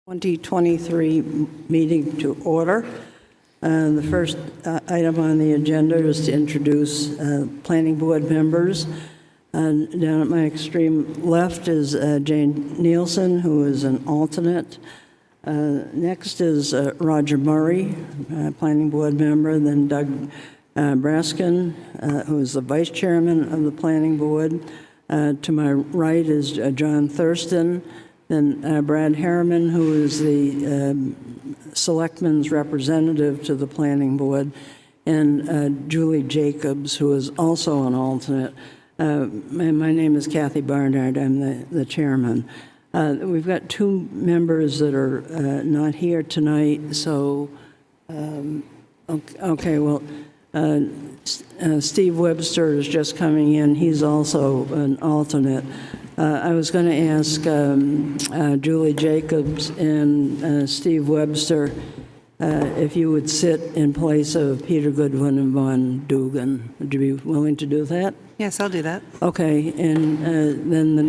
2023 meeting to order. The first item on the agenda is to introduce planning board members. Down at my extreme left is Jane Nielsen, who is an alternate. Next is Roger Murray, planning board member, then Doug Braskin, who is the vice chairman of the planning board. To my right is John Thurston, then Brad Harriman, who is the selectman's representative to the planning board, and Julie Jacobs, who is also an alternate. My name is Kathy Barnard. I'm the chairman. We've got two members that are not here tonight, so, okay, well, Steve Webster is just coming in. He's also an alternate. I was going to ask Julie Jacobs and Steve Webster if you would sit in place of Peter Goodwin and Von Dugan. Would you be willing to do that? Yes, I'll do that. Okay, and then the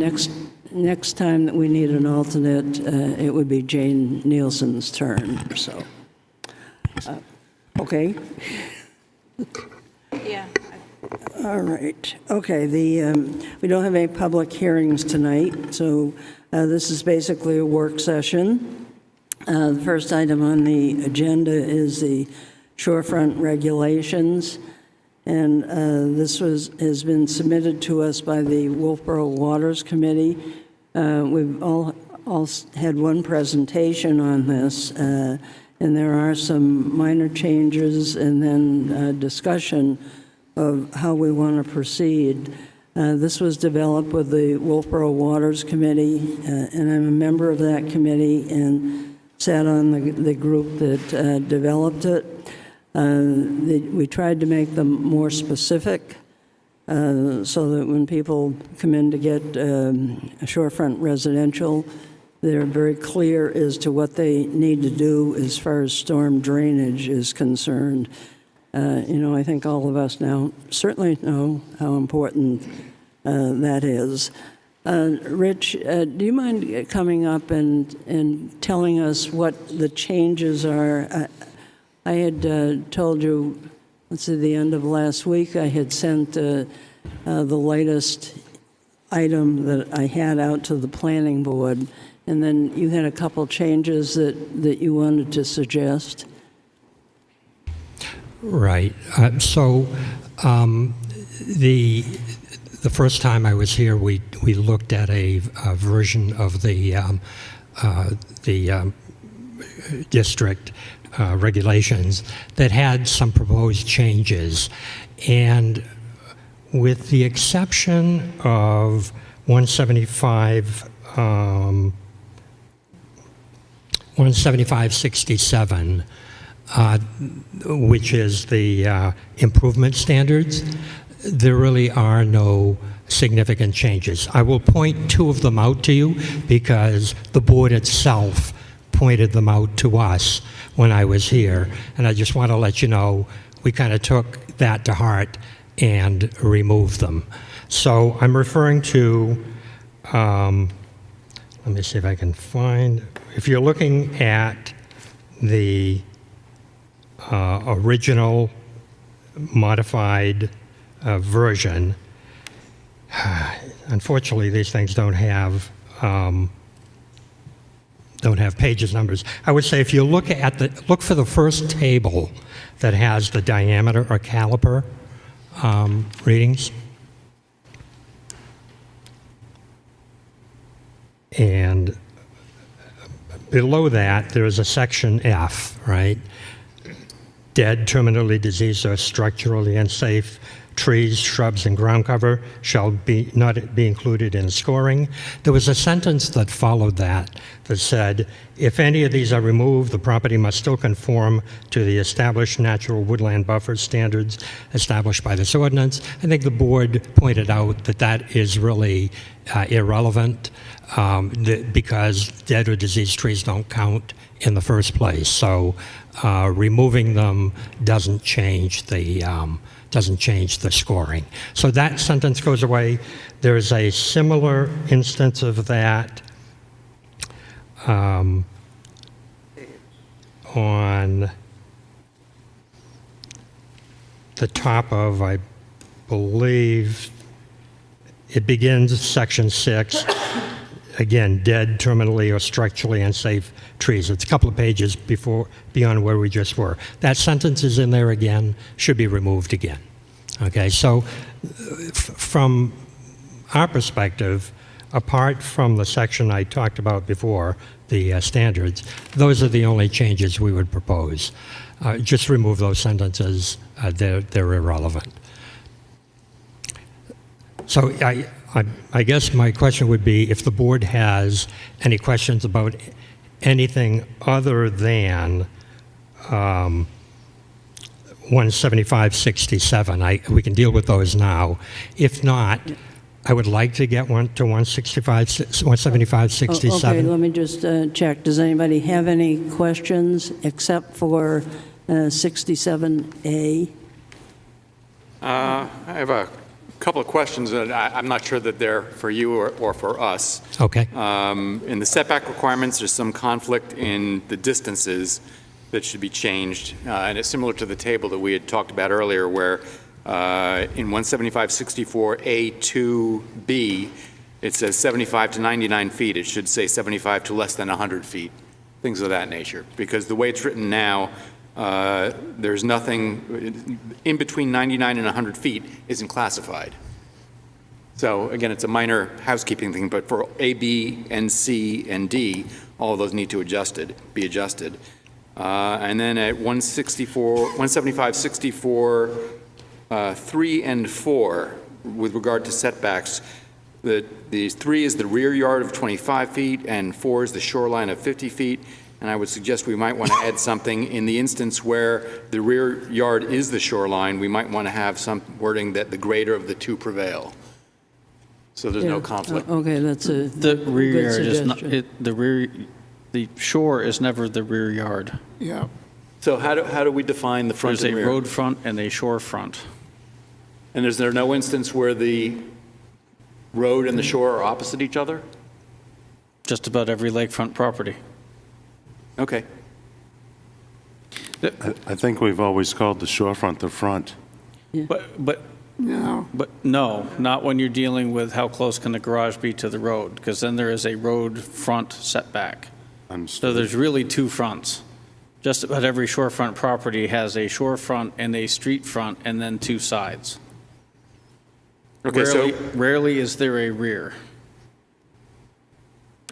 next time that we need an alternate, it would be Jane Nielsen's turn. So, okay. Yeah. All right. Okay. We don't have any public hearings tonight, so this is basically a work session. The first item on the agenda is the shorefront regulations, and this has been submitted to us by the Wolfeboro Waters Committee. We've all had one presentation on this, and there are some minor changes and then discussion of how we want to proceed. This was developed with the Wolfeboro Waters Committee, and I'm a member of that committee and sat on the group that developed it. We tried to make them more specific so that when people come in to get a shorefront residential, they're very clear as to what they need to do as far as storm drainage is concerned. I think all of us now certainly know how important that is. Rich, do you mind coming up and telling us what the changes are? I had told you, let's see, the end of last week, I had sent the latest item that I had out to the planning board, and then you had a couple changes that you wanted to suggest. Right. So the first time I was here, we looked at a version of the district regulations that had some proposed changes, and with the exception of 175.67. Which is the improvement standards, there really are no significant changes. I will point two of them out to you because the board itself pointed them out to us when I was here, and I just want to let you know we kind of took that to heart and removed them. So I'm referring to, let me see if I can find, if you're looking at the original modified version. Unfortunately, these things don't have pages numbers. I would say if you look for the first table that has the diameter or caliper readings, and below that there is a section F, right? Dead, terminally diseased, or structurally unsafe trees, shrubs, and ground cover shall not be included in scoring. There was a sentence that followed that said, if any of these are removed, the property must still conform to the established natural woodland buffer standards established by this ordinance. I think the board pointed out that is really irrelevant because dead or diseased trees don't count in the first place. So removing them doesn't change the scoring. So that sentence goes away. There's a similar instance of that on the top of, I believe, it begins section 6, again, dead, terminally, or structurally unsafe trees. It's a couple of pages beyond where we just were. That sentence is in there again, should be removed again. Okay, so from our perspective, apart from the section I talked about before, the standards, those are the only changes we would propose. Just remove those sentences. They're irrelevant. So I guess my question would be if the board has any questions about anything other than 175.67. We can deal with those now. If not, I would like to get one to 175.67. Okay, let me just check. Does anybody have any questions except for 67A? I have a couple of questions, and I'm not sure that they're for you or for us. Okay. In the setback requirements, there's some conflict in the distances that should be changed, and it's similar to the table that we had talked about earlier, where in 175.64A2B, it says 75 to 99 feet. It should say 75 to less than 100 feet, things of that nature. Because the way it's written now, there's nothing in between 99 and 100 feet isn't classified. So again, it's a minor housekeeping thing, but for A, B, and C, and D, all of those need to be adjusted. And then at 175.64, 3 and 4, with regard to setbacks, the 3 is the rear yard of 25 feet, and 4 is the shoreline of 50 feet. And I would suggest we might want to add something in the instance where the rear yard is the shoreline. We might want to have some wording that the greater of the two prevail, so there's no conflict. Okay, that's a The rear good yard is not, suggestion. the shore is never the rear yard. Yeah. So how do we define the front There's and a rear? road front and a shore front. And is there no instance where the road and the shore are opposite each other? Just about every lakefront property. Okay. I think we've always called the shorefront the front. But No. no, not when you're dealing with how close can the garage be to the road, because then there is a road front setback. So Understood. there's really two fronts. Just about every shorefront property has a shore front and a street front and then two sides. Okay, Rarely is there a rear.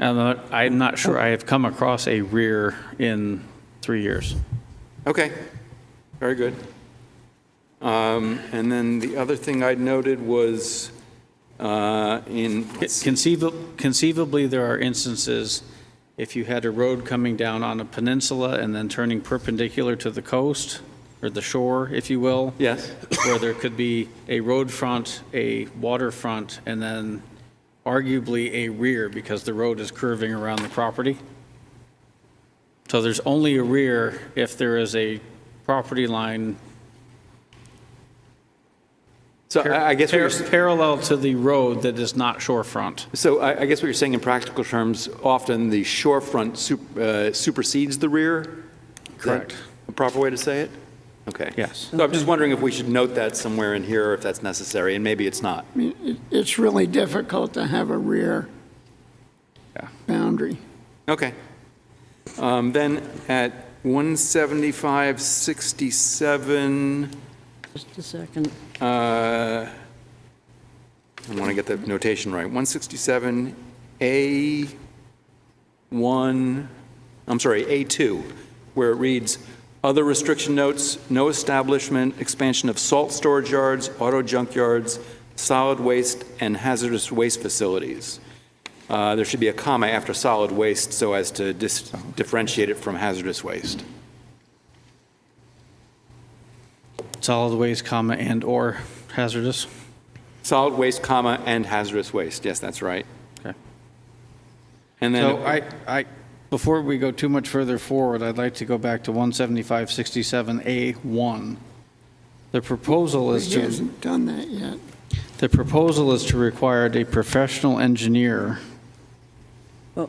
I'm not sure I have come across a rear in 3 years. okay, very good. And then the other thing I noted was Conceivably, there are instances, if you had a road coming down on a peninsula and then turning perpendicular to the coast, or the shore, if you will, yes. where there could be a road front, a waterfront, and then arguably a rear because the road is curving around the property. So there's only a rear if there is a property line So I guess what you're, parallel to the road that is not shorefront. so I guess what you're saying in practical terms, often the shorefront supersedes the rear? Is that Correct. a proper way to say it? Okay. Yes. So I'm just wondering if we should note that somewhere in here, or if that's necessary, and maybe it's not. I mean, it's really difficult to have a rear Yeah. boundary. Okay. Then at 175.67, Just a second. I want to get the notation right. 167A1, I'm sorry, A2, where it reads, other restriction notes, no establishment, expansion of salt storage yards, auto junk yards, solid waste, and hazardous waste facilities. There should be a comma after solid waste so as to differentiate it from hazardous waste. Solid waste, comma, and or hazardous. Solid waste, comma, and hazardous waste. Yes, that's right. Okay. And then, So before we go too much further forward, I'd like to go back to 175.67A1. The proposal is He hasn't done that yet. to require a professional engineer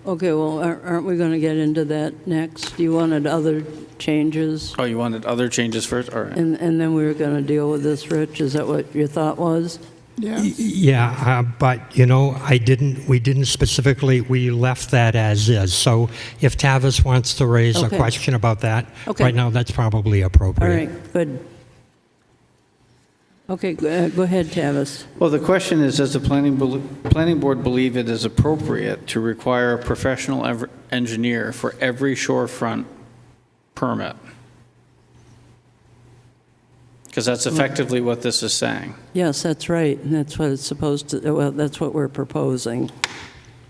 Okay, well, aren't we going to get into that next? You wanted other changes, Oh, you wanted other changes first? All right. and then we were going to deal with this, Rich? Is that what your thought was? Yeah, Yeah, but we didn't specifically, we left that as is. So if Tavis wants to raise a Okay. question about that, Okay. right now that's probably All appropriate. right, good. Okay, go ahead, Tavis. Well, the question is, does the planning board believe it is appropriate to require a professional engineer for every shorefront permit? Because that's effectively what this is saying. Yes, that's right, and that's what it's supposed to, well, that's what we're proposing.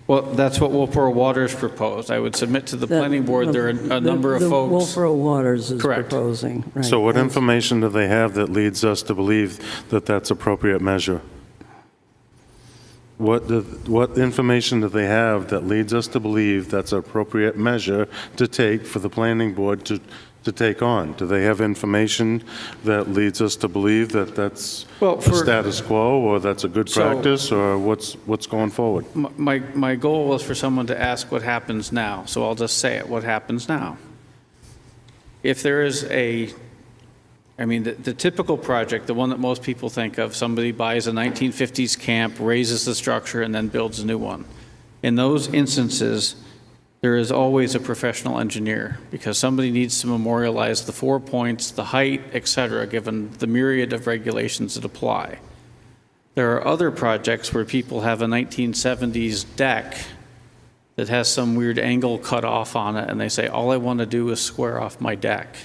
Well, that's what Wolfeboro Waters proposed. I would submit to the planning board, there are a number of folks. Wolfeboro Waters is Correct. proposing, right. So what information do they have that leads us to believe that that's appropriate measure? What information do they have that leads us to believe that's an appropriate measure to take for the planning board to take on? Do they have information that leads us to believe that that's the status quo, or that's a good practice, or what's going forward? My goal was for someone to ask what happens now, so I'll just say it, what happens now. If there is the typical project, the one that most people think of, somebody buys a 1950s camp, raises the structure, and then builds a new one. In those instances, there is always a professional engineer, because somebody needs to memorialize the 4 points, the height, et cetera, given the myriad of regulations that apply. There are other projects where people have a 1970s deck that has some weird angle cut off on it, and they say, all I want to do is square off my deck.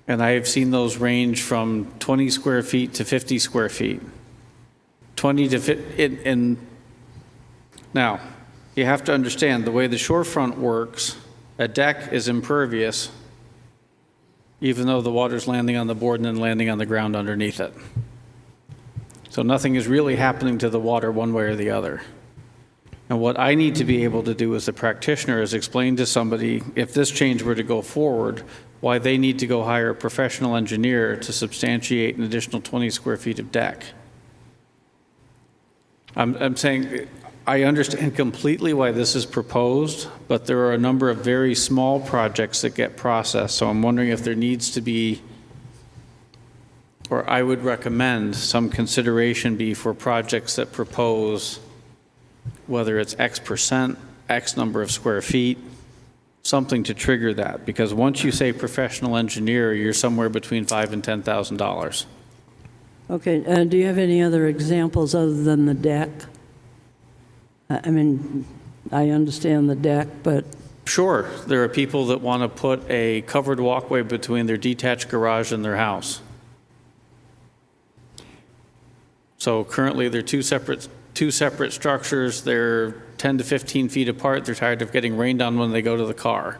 And I have seen those range from 20 square feet to 50 square feet. 20 to 50, now, you have to understand the way the shorefront works, a deck is impervious, even though the water's landing on the board and then landing on the ground underneath it. So nothing is really happening to the water one way or the other. And what I need to be able to do as a practitioner is explain to somebody, if this change were to go forward, why they need to go hire a professional engineer to substantiate an additional 20 square feet of deck. I'm saying, I understand completely why this is proposed, but there are a number of very small projects that get processed. So I'm wondering if there needs to be, or I would recommend some consideration be for projects that propose, whether it's X%, X number of square feet, something to trigger that. Because once you say professional engineer, you're somewhere between $5,000 and $10,000. Okay, do you have any other examples other than the deck? I mean, I understand the deck, but... Sure, there are people that want to put a covered walkway between their detached garage and their house. So currently, they're two separate structures. They're 10 to 15 feet apart. They're tired of getting rained on when they go to the car.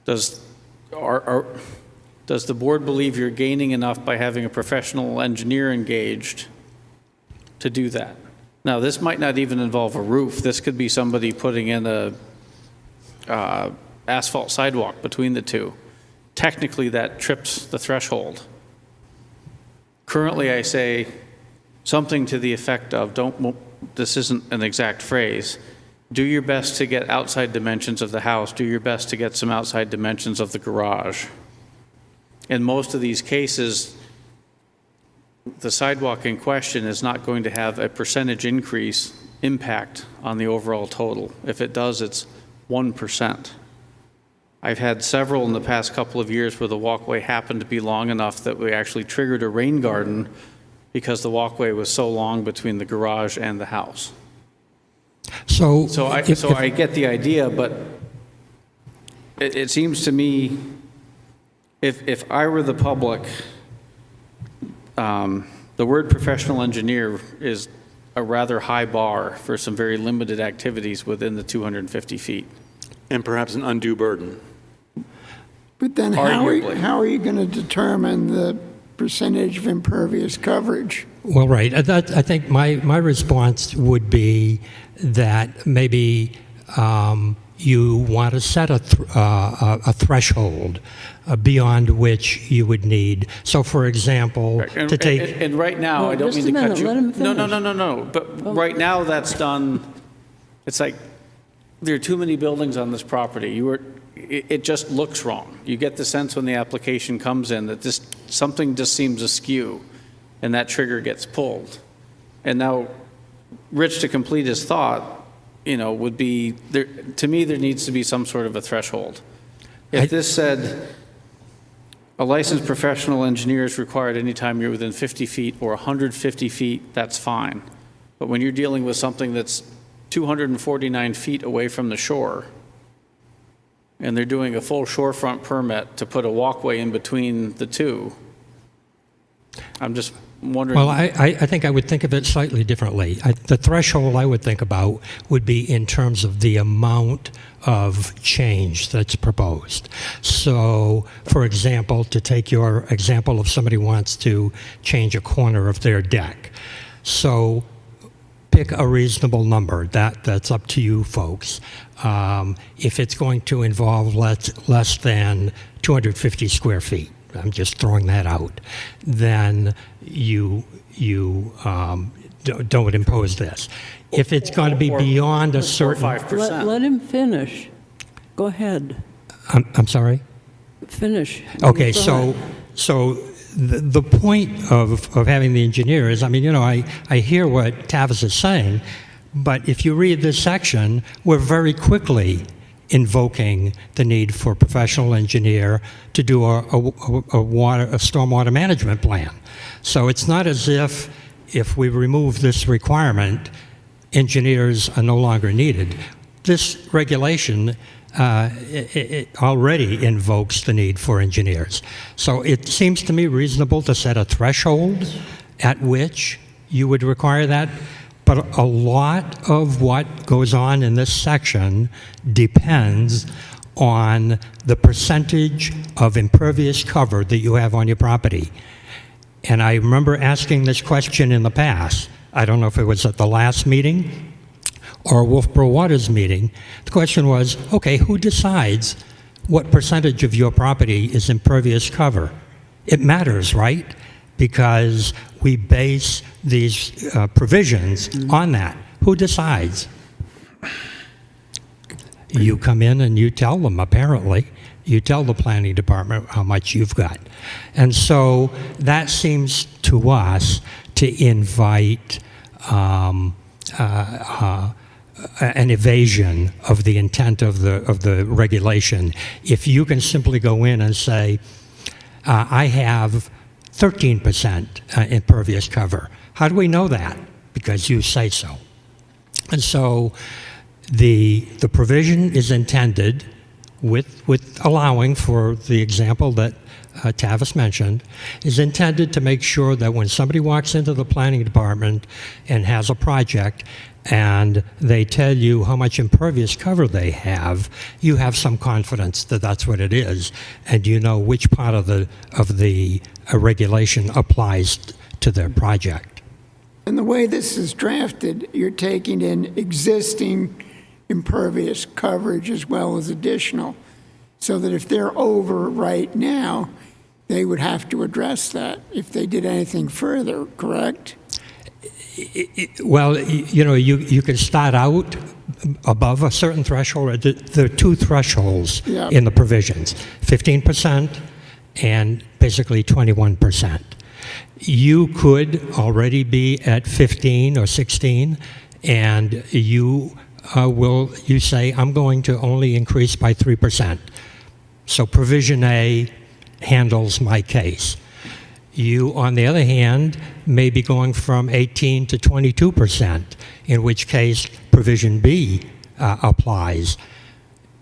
Does the board believe you're gaining enough by having a professional engineer engaged to do that? Now, this might not even involve a roof. This could be somebody putting in a asphalt sidewalk between the two. Technically, that trips the threshold. Currently, I say something to the effect of, this isn't an exact phrase, do your best to get outside dimensions of the house, do your best to get some outside dimensions of the garage. In most of these cases, the sidewalk in question is not going to have a percentage increase impact on the overall total. If it does, it's 1%. I've had several in the past couple of years where the walkway happened to be long enough that we actually triggered a rain garden because the walkway was so long between the garage and the house. So I get the idea, but it seems to me, if I were the public, the word professional engineer is a rather high bar for some very limited activities within the 250 feet. And perhaps an undue burden. But then Arguably. how are you going to determine the percentage of impervious coverage? Well, right. I think my response would be that maybe you want to set a threshold beyond which you would need. So, for example, And, to take... and right now, Well, I don't just mean a to cut minute, you. let him No. But right now, that's done. It's like there are too many buildings on this property. It just looks wrong. You get the sense when the application comes in that something just seems askew, and that trigger gets pulled. And now, Rich, to complete his thought, would be there. To me, there needs to be some sort of a threshold. If this said, a licensed professional engineer is required anytime you're within 50 feet or 150 feet, that's fine. But when you're dealing with something that's 249 feet away from the shore, and they're doing a full shorefront permit to put a walkway in between the two, I'm just wondering. Well, I think I would think of it slightly differently. The threshold I would think about would be in terms of the amount of change that's proposed. So, for example, to take your example of somebody wants to change a corner of their deck. So pick a reasonable number. That's up to you folks. If it's going to involve less than 250 square feet, I'm just throwing that out, then you don't impose this. If it's going to be beyond a certain... 5%. Let him finish. Go ahead. I'm sorry? Finish. Okay, Go ahead. so the point of having the engineer is, I hear what Tavis is saying, but if you read this section, we're very quickly invoking the need for a professional engineer to do a stormwater management plan. So it's not as if we remove this requirement, engineers are no longer needed. This regulation it already invokes the need for engineers. So it seems to me reasonable to set a threshold at which you would require that. But a lot of what goes on in this section depends on the percentage of impervious cover that you have on your property. And I remember asking this question in the past. I don't know if it was at the last meeting or Wolfeboro Water's meeting. The question was, okay, who decides what percentage of your property is impervious cover? It matters, right? Because we base these provisions on that. Who decides? You come in and you tell them, apparently. You tell the planning department how much you've got. And so that seems to us to invite an evasion of the intent of the regulation. If you can simply go in and say, I have 13% impervious cover. How do we know that? Because you say so. And so the provision is intended with allowing for the example that Tavis mentioned, is intended to make sure that when somebody walks into the planning department and has a project and they tell you how much impervious cover they have, you have some confidence that that's what it is, and you know which part of the regulation applies to their project. And the way this is drafted, you're taking in existing impervious coverage as well as additional, so that if they're over right now, they would have to address that if they did anything further, correct? Well, you can start out above a certain threshold. There are two thresholds in the provisions, 15% and basically 21%. You could already be at 15 or 16, and you say, I'm going to only increase by 3%. So provision A handles my case. You, on the other hand, may be going from 18 to 22%, in which case provision B applies.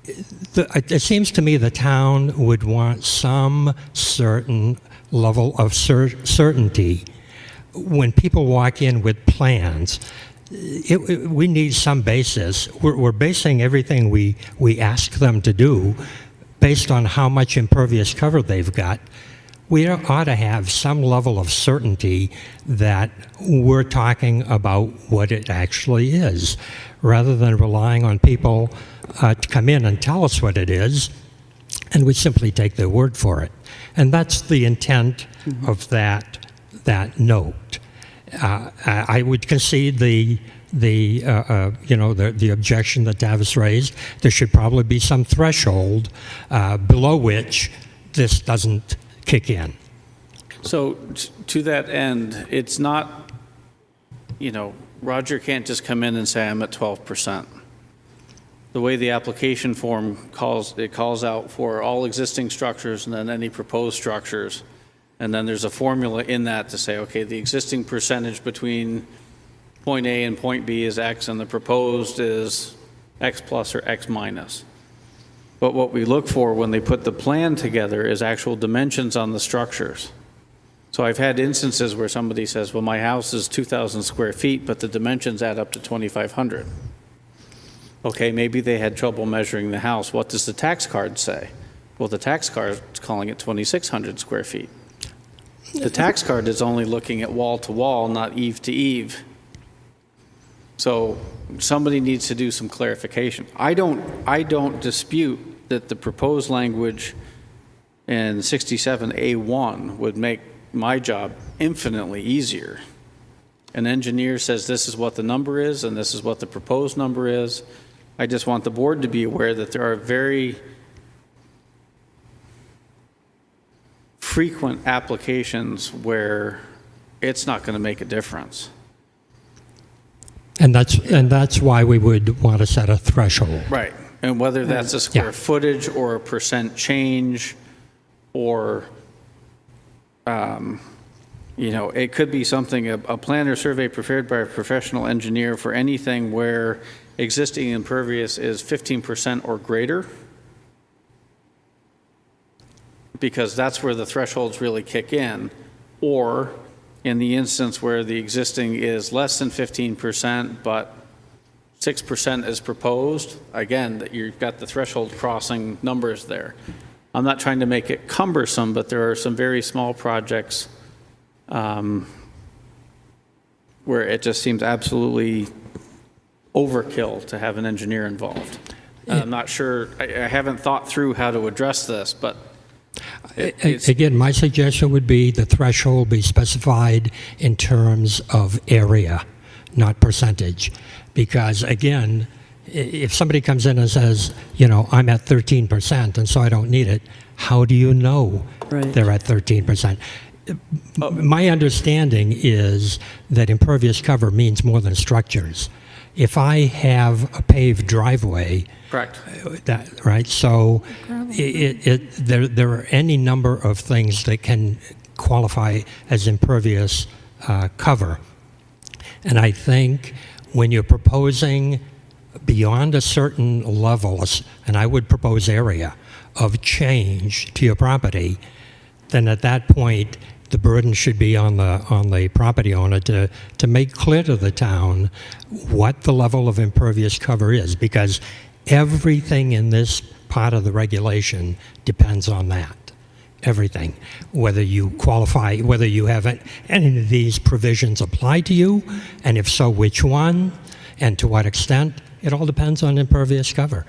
It seems to me the town would want some certain level of certainty. When people walk in with plans, we need some basis. We're basing everything we ask them to do based on how much impervious cover they've got. we ought to have some level of certainty that we're talking about what it actually is, rather than relying on people to come in and tell us what it is, and we simply take their word for it. And that's the intent of that note. I would concede the objection that Tavis raised. There should probably be some threshold below which this doesn't kick in. So to that end, it's not, Roger can't just come in and say, I'm at 12%. The way the application form calls out for all existing structures and then any proposed structures. And then there's a formula in that to say, okay, the existing percentage between point A and point B is X, and the proposed is X plus or X minus. But what we look for when they put the plan together is actual dimensions on the structures. So I've had instances where somebody says, well, my house is 2,000 square feet, but the dimensions add up to 2,500. Okay, maybe they had trouble measuring the house. What does the tax card say? Well, the tax card is calling it 2,600 square feet. The tax card is only looking at wall to wall, not eave to eave. So somebody needs to do some clarification. I don't dispute that the proposed language in 67A1 would make my job infinitely easier. An engineer says this is what the number is and this is what the proposed number is. I just want the board to be aware that there are very frequent applications where it's not going to make a difference. And that's why we would want to set a threshold. Right. And whether that's a square footage or a percent change or, it could be something, a plan or survey prepared by a professional engineer for anything where existing impervious is 15% or greater, because that's where the thresholds really kick in, or in the instance where the existing is less than 15%, but 6% is proposed, again, that you've got the threshold crossing numbers there. I'm not trying to make it cumbersome, but there are some very small projects where it just seems absolutely overkill to have an engineer involved. I'm not sure, I haven't thought through how to address this, but again, my suggestion would be the threshold be specified in terms of area, not percentage. Because again, if somebody comes in and says, I'm at 13% and so I don't need it, how do you know they're at 13%? My understanding is that impervious cover means more than structures. If I have a paved driveway, correct. Right? So there are any number of things that can qualify as impervious cover. And I think when you're proposing beyond a certain level, and I would propose area of change to your property, then at that point the burden should be on the property owner to make clear to the town what the level of impervious cover is, because everything in this part of the regulation depends on that. Everything. Whether you qualify, whether you have any of these provisions apply to you, and if so, which one, and to what extent, it all depends on impervious cover.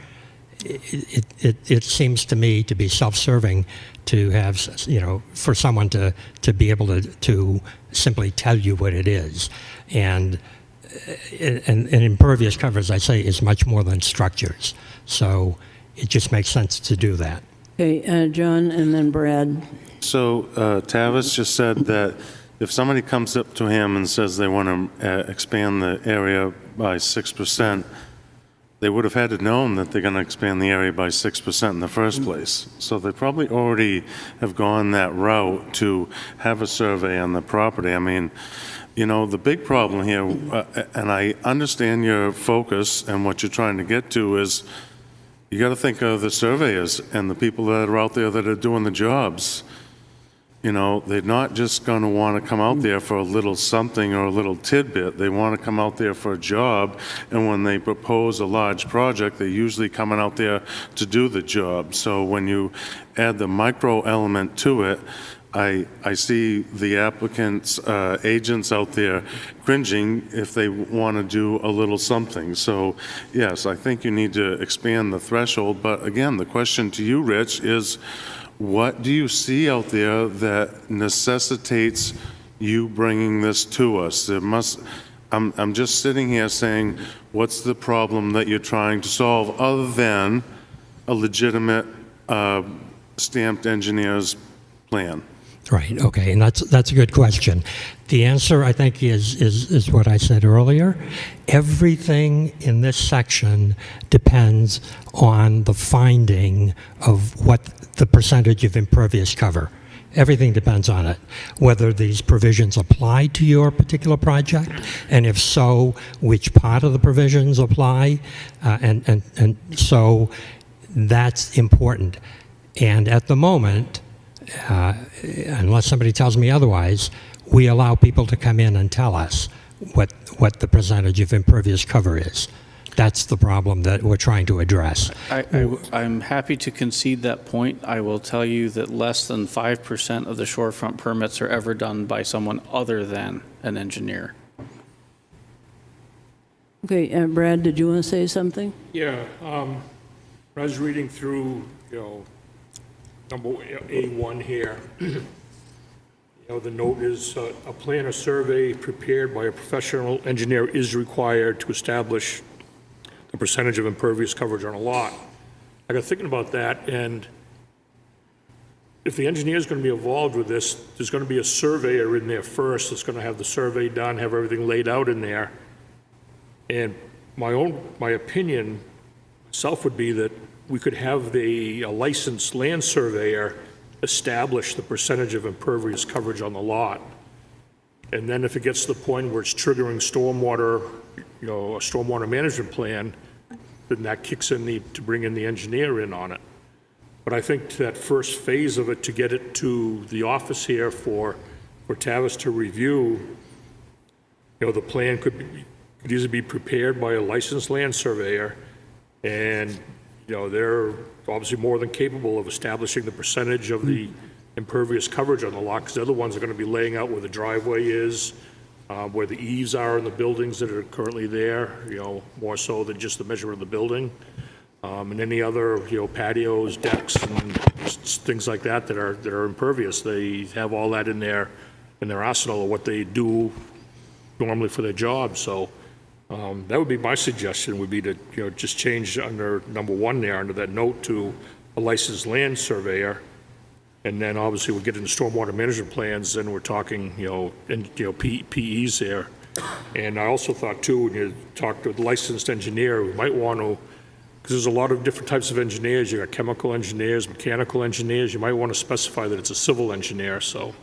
It seems to me to be self-serving to have, for someone to be able to simply tell you what it is. And impervious cover, as I say, is much more than structures. So it just makes sense to do that. Okay, John, and then Brad. So Tavis just said that if somebody comes up to him and says they want to expand the area by 6%, they would have had to known that they're going to expand the area by 6% in the first place. So they probably already have gone that route to have a survey on the property. I mean, the big problem here, and I understand your focus and what you're trying to get to, is you got to think of the surveyors and the people that are out there that are doing the jobs. They're not just going to want to come out there for a little something or a little tidbit. They want to come out there for a job, and when they propose a large project, they're usually coming out there to do the job. So when you add the micro element to it, I see the applicants' agents out there cringing if they want to do a little something. So, yes, I think you need to expand the threshold. But again, the question to you, Rich, is what do you see out there that necessitates you bringing this to us? I'm just sitting here saying, what's the problem that you're trying to solve other than a legitimate stamped engineer's plan? Right, okay, and that's a good question. The answer, I think, is what I said earlier. Everything in this section depends on the finding of what the percentage of impervious cover. Everything depends on it, whether these provisions apply to your particular project, and if so, which part of the provisions apply, and so that's important. And at the moment, unless somebody tells me otherwise, we allow people to come in and tell us what the percentage of impervious cover is. That's the problem that we're trying to address. I'm happy to concede that point. I will tell you that less than 5% of the shorefront permits are ever done by someone other than an engineer. Okay, Brad, did you want to say something? Yeah, I was reading through, number A1 here. The note is a plan or survey prepared by a professional engineer is required to establish the percentage of impervious coverage on a lot. I got thinking about that, and if the engineer is going to be involved with this, there's going to be a surveyor in there first that's going to have the survey done, have everything laid out in there. And my opinion myself would be that we could have a licensed land surveyor establish the percentage of impervious coverage on the lot. And then if it gets to the point where it's triggering stormwater, a stormwater management plan, then that kicks in to bring in the engineer in on it. But I think that first phase of it, to get it to the office here for Tavis to review, the plan could easily be prepared by a licensed land surveyor, and they're obviously more than capable of establishing the percentage of the impervious coverage on the lot, because they're the ones that are going to be laying out where the driveway is, where the eaves are in the buildings that are currently there, more so than just the measurement of the building, and any other, patios, decks, and things like that that are impervious. They have all that in their arsenal of what they do normally for their job. So that would be my suggestion, would be to just change under number 1 there, under that note, to a licensed land surveyor. And then obviously we'll get into stormwater management plans, and we're talking, PEs there. And I also thought too, when you talk to the licensed engineer, we might want to, because there's a lot of different types of engineers. You got chemical engineers, mechanical engineers. You might want to specify that it's a civil engineer, so.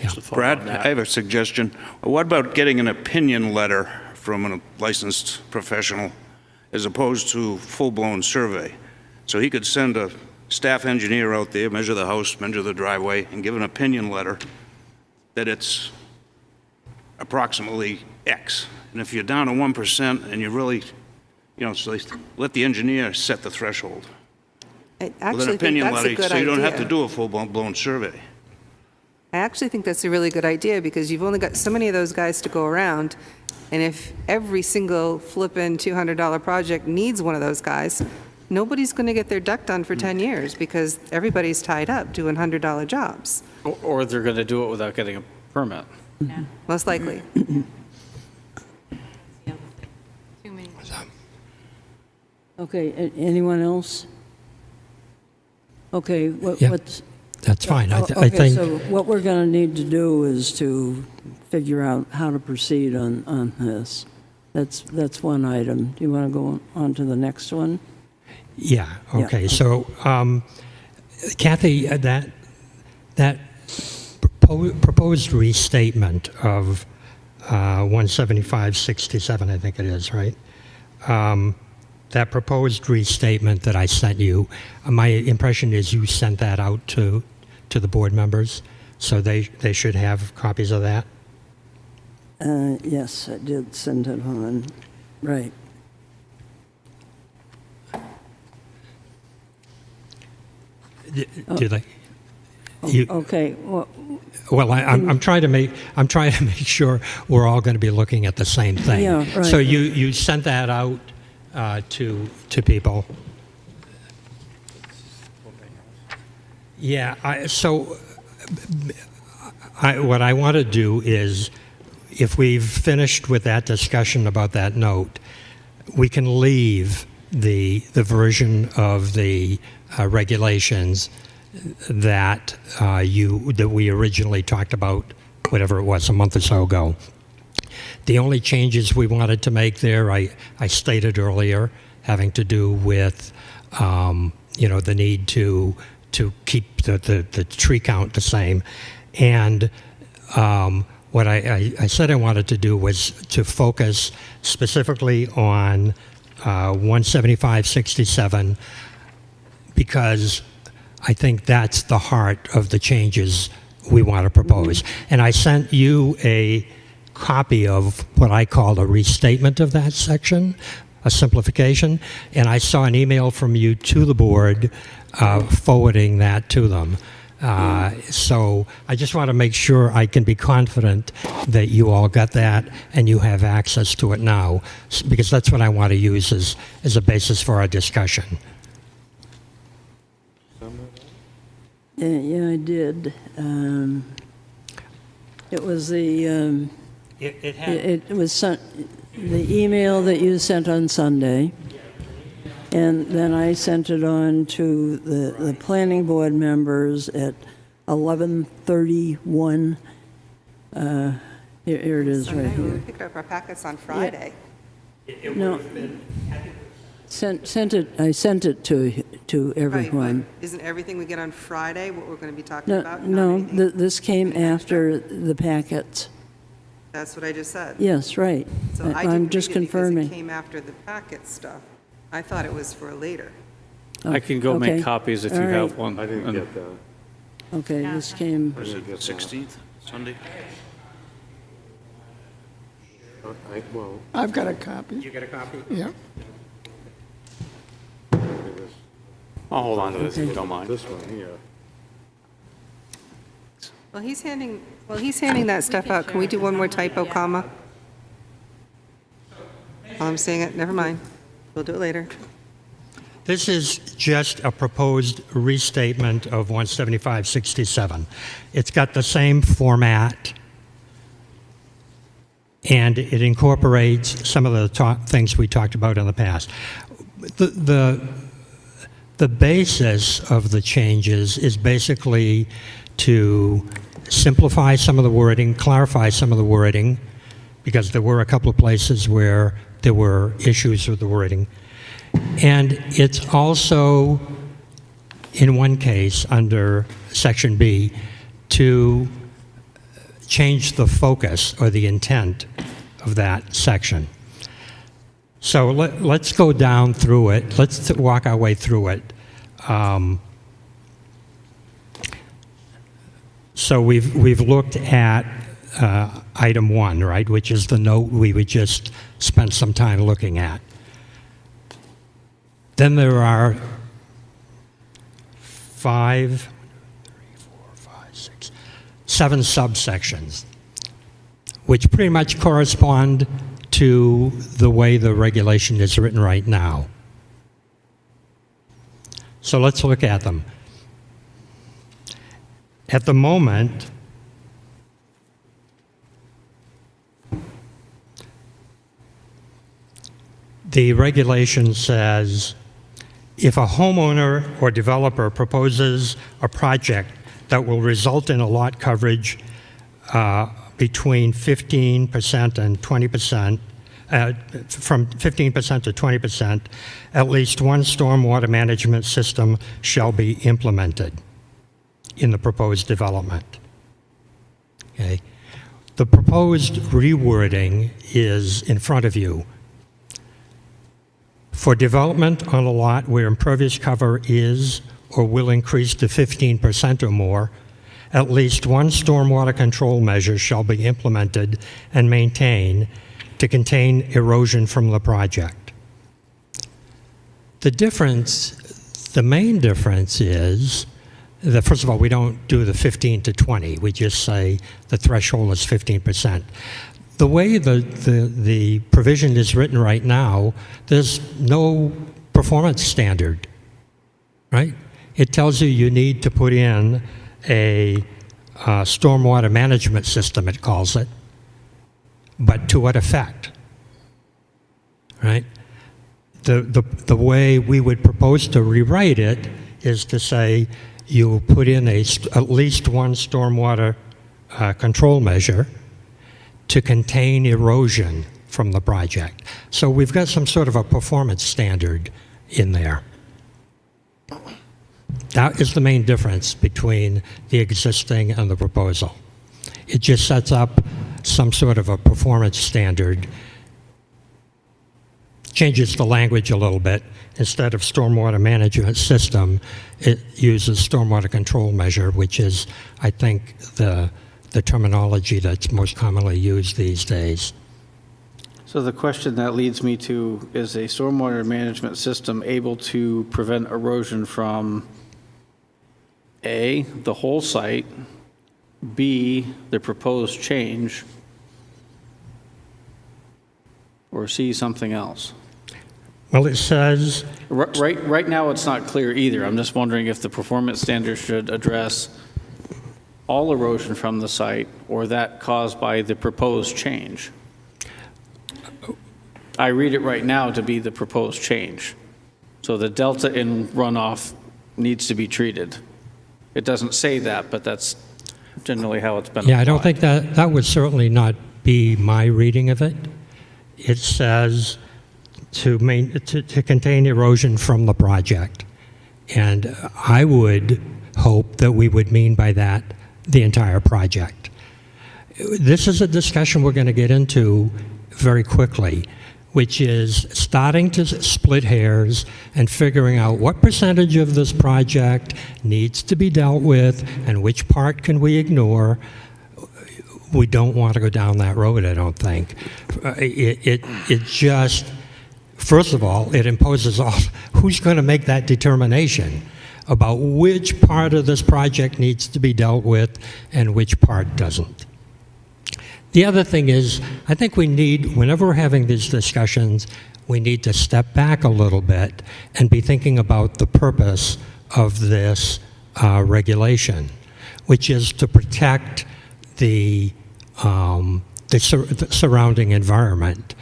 Yeah. Brad, I have a suggestion. What about getting an opinion letter from a licensed professional as opposed to full-blown survey? So he could send a staff engineer out there, measure the house, measure the driveway, and give an opinion letter that it's approximately X. And if you're down to 1% and you really, so let the engineer set the threshold. I With actually an think opinion that's a letter, good so you don't have to idea. do a full-blown survey. I actually think that's a really good idea, because you've only got so many of those guys to go around, and if every single flippin' $200 project needs one of those guys, nobody's going to get their duck done for 10 years, because everybody's tied up doing $100 jobs, Or they're going to do it without getting a permit. most likely. Okay, anyone else? Okay, Yeah. what's... That's fine. I Okay, think, so what we're going to need to do is to figure out how to proceed on this. That's one item. Do you want to go on to the next one? yeah, Yeah. okay. So, Kathy, that proposed restatement of 175-67, I think it is, right? That proposed restatement that I sent you, my impression is you sent that out to the board members, so they should have copies of that. Yes, I did send it on. Right. Did I? Okay, well, Well, I'm trying to make sure we're all going to be looking at the same thing. Yeah, right. So you sent that out to people. Yeah. What I want to do is, if we've finished with that discussion about that note, we can leave the version of the regulations that we originally talked about, whatever it was, a month or so ago. The only changes we wanted to make there, I stated earlier, having to do with the need to keep the tree count the same, and what I said I wanted to do was to focus specifically on 175-67, because I think that's the heart of the changes we want to propose. And I sent you a copy of what I call a restatement of that section, a simplification, and I saw an email from you to the board forwarding that to them. So I just want to make sure I can be confident that you all got that and you have access to it now, because that's what I want to use as a basis for our discussion. yeah, I did. It was the, it was sent, the email that you sent on Sunday, and then I sent it on to the planning board members at 11:31. Here it is right We here. picked up our packets on Friday. No, sent it. I sent it to Right, everyone. but isn't everything we get on Friday what we're going to be talking No, about? no, Not anything? this came after the packets. That's what I just said. Yes, right. So I I'm didn't just read it because confirming. it came after the packet stuff. I thought it was for later. I can go okay. make copies if you All right. have one. I didn't And get that. Okay, this came. Was it 16th, Sunday? Well, I've got a copy. You get a copy? Yeah. I'll hold on to this if you don't mind. this one here. Well, he's handing that stuff out. Can we do one more typo, comma? I'm seeing it, never mind. We'll do it later. This is just a proposed restatement of 175-67. It's got the same format, and it incorporates some of the things we talked about in the past. The basis of the changes is basically to simplify some of the wording, clarify some of the wording, because there were a couple of places where there were issues with the wording. And it's also, in one case, under Section B, to change the focus or the intent of that section. So let's go down through it. Let's walk our way through it. So we've looked at item 1, right, which is the note we would just spend some time looking at. Then there are 7 subsections, which pretty much correspond to the way the regulation is written right now. So let's look at them. At the moment, the regulation says if a homeowner or developer proposes a project that will result in a lot coverage between 15% and 20%, from 15% to 20%, at least one stormwater management system shall be implemented in the proposed development. Okay. The proposed rewording is in front of you. For development on a lot where impervious cover is or will increase to 15% or more, at least one stormwater control measure shall be implemented and maintained to contain erosion from the project. The main difference is First of all, we don't do the 15 to 20. We just say the threshold is 15%. The way the provision is written right now, there's no performance standard, right? It tells you need to put in a stormwater management system, it calls it, but to what effect, right? The way we would propose to rewrite it is to say you put in at least one stormwater control measure to contain erosion from the project. So we've got some sort of a performance standard in there. That is the main difference between the existing and the proposal. It just sets up some sort of a performance standard, changes the language a little bit. Instead of stormwater management system, it uses stormwater control measure, which is, I think, the terminology that's most commonly used these days. So the question that leads me to, is a stormwater management system able to prevent erosion from A, the whole site, B, the proposed change, or C, something else? Well, it says... Right now, it's not clear either. I'm just wondering if the performance standard should address all erosion from the site or that caused by the proposed change. I read it right now to be the proposed change. So the delta in runoff needs to be treated. It doesn't say that, but that's generally how it's been applied. Yeah, I don't think that would certainly not be my reading of it. It says to contain erosion from the project. And I would hope that we would mean by that the entire project. This is a discussion we're going to get into very quickly, which is starting to split hairs and figuring out what percentage of this project needs to be dealt with and which part can we ignore. We don't want to go down that road, I don't think. It just, first of all, it imposes who's going to make that determination about which part of this project needs to be dealt with and which part doesn't. The other thing is, I think we need, whenever we're having these discussions, we need to step back a little bit and be thinking about the purpose of this regulation, which is to protect the surrounding environment.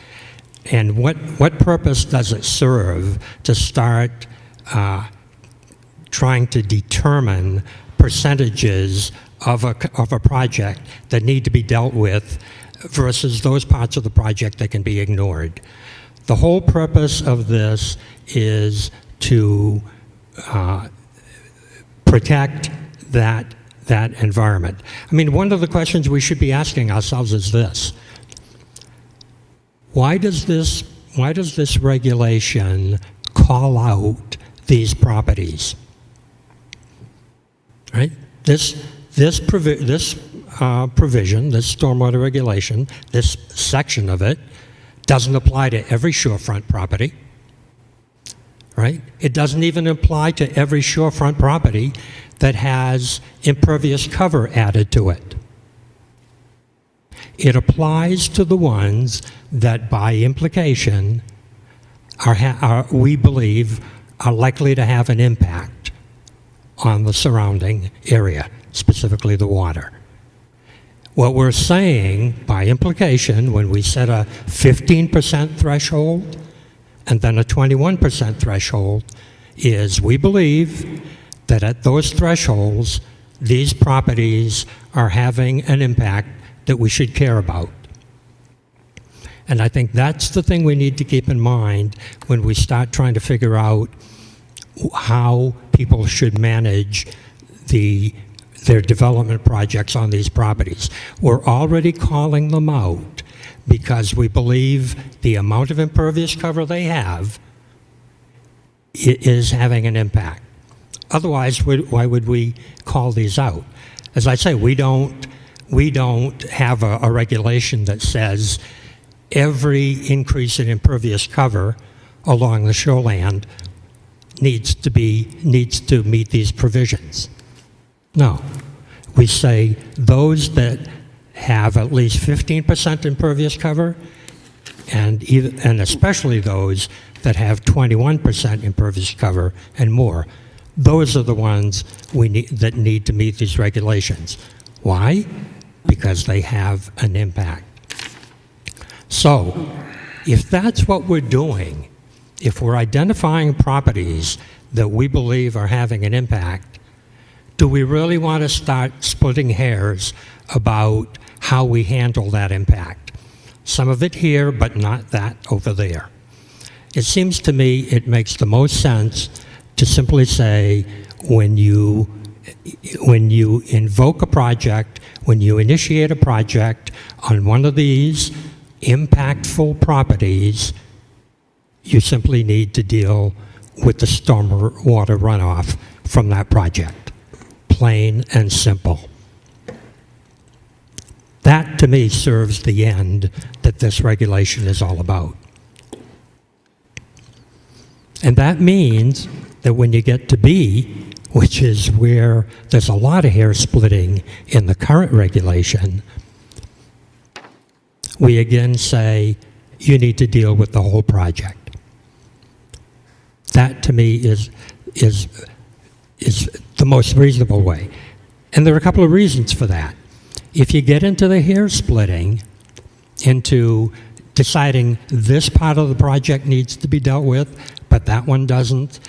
And what purpose does it serve to start trying to determine percentages of a project that need to be dealt with versus those parts of the project that can be ignored? The whole purpose of this is to protect that environment. I mean, one of the questions we should be asking ourselves is this: why does this regulation call out these properties? Right? This provision, this stormwater regulation, this section of it, doesn't apply to every shorefront property, right? It doesn't even apply to every shorefront property that has impervious cover added to it. It applies to the ones that, by implication, we believe are likely to have an impact on the surrounding area, specifically the water. What we're saying, by implication, when we set a 15% threshold and then a 21% threshold, is we believe that at those thresholds, these properties are having an impact that we should care about. And I think that's the thing we need to keep in mind when we start trying to figure out how people should manage their development projects on these properties. We're already calling them out because we believe the amount of impervious cover they have is having an impact. Otherwise, why would we call these out? As I say, we don't have a regulation that says every increase in impervious cover along the shoreland needs to meet these provisions. No. We say those that have at least 15% impervious cover, and especially those that have 21% impervious cover and more. Those are the ones that need to meet these regulations. Why? Because they have an impact. So, if that's what we're doing, if we're identifying properties that we believe are having an impact, do we really want to start splitting hairs about how we handle that impact? Some of it here, but not that over there. It seems to me it makes the most sense to simply say when you invoke a project, when you initiate a project on one of these impactful properties, you simply need to deal with the stormwater runoff from that project. Plain and simple. That, to me, serves the end that this regulation is all about. And that means that when you get to B, which is where there's a lot of hair splitting in the current regulation, we again say you need to deal with the whole project. That, to me, is the most reasonable way. And there are a couple of reasons for that. If you get into the hair splitting, into deciding this part of the project needs to be dealt with, but that one doesn't,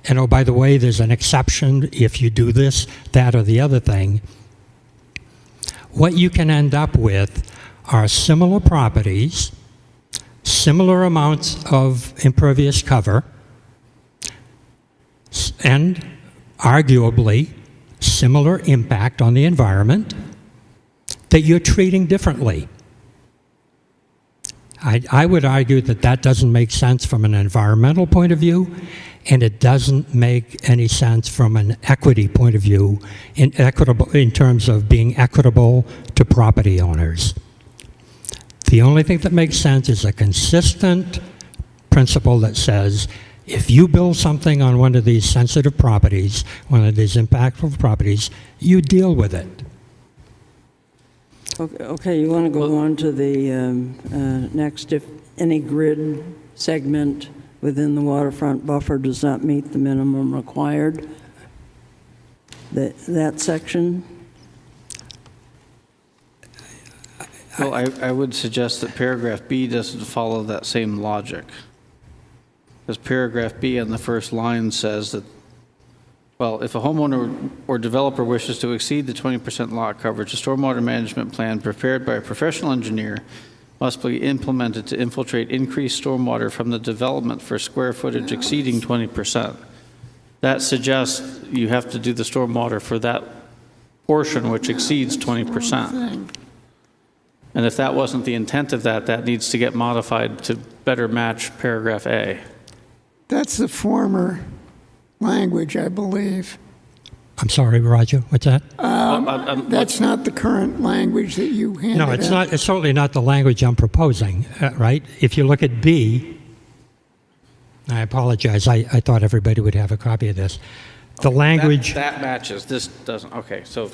and oh, by the way, there's an exception if you do this, that, or the other thing, what you can end up with are similar properties, similar amounts of impervious cover, and arguably similar impact on the environment that you're treating differently. I would argue that that doesn't make sense from an environmental point of view, and it doesn't make any sense from an equity point of view in terms of being equitable to property owners. The only thing that makes sense is a consistent principle that says if you build something on one of these sensitive properties, one of these impactful properties, you deal with it. Okay, you want to go on to the next. If any grid segment within the waterfront buffer does not meet the minimum required, that section? Well, I would suggest that paragraph B doesn't follow that same logic. Because paragraph B on the first line says that, well, if a homeowner or developer wishes to exceed the 20% lot coverage, a stormwater management plan prepared by a professional engineer must be implemented to infiltrate increased stormwater from the development for square footage exceeding 20%. That suggests you have to do the stormwater for that portion which exceeds 20%. And if that wasn't the intent of that, that needs to get modified to better match paragraph A. That's the former language, I believe. I'm sorry, Roger, what's that? That's not the current language that you handed out. No, it's not. It's certainly not the language I'm proposing, right? If you look at B, I apologize. I thought everybody would have a copy of this. The language... That matches. This doesn't. Okay, so...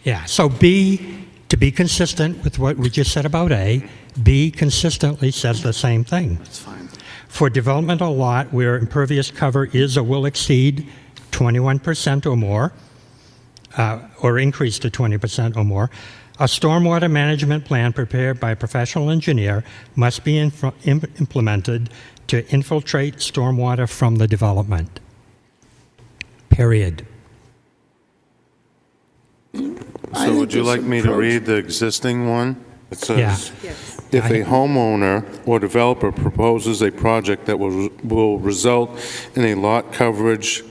Yeah, so B, to be consistent with what we just said about A, B consistently says the same thing. That's fine. For developmental lot where impervious cover is or will exceed 21% or more, or increase to 20% or more, a stormwater management plan prepared by a professional engineer must be implemented to infiltrate stormwater from the development. Period. So would you like me to read the existing one? It says, Yeah. Yes. if a homeowner or developer proposes a project that will result in a lot coverage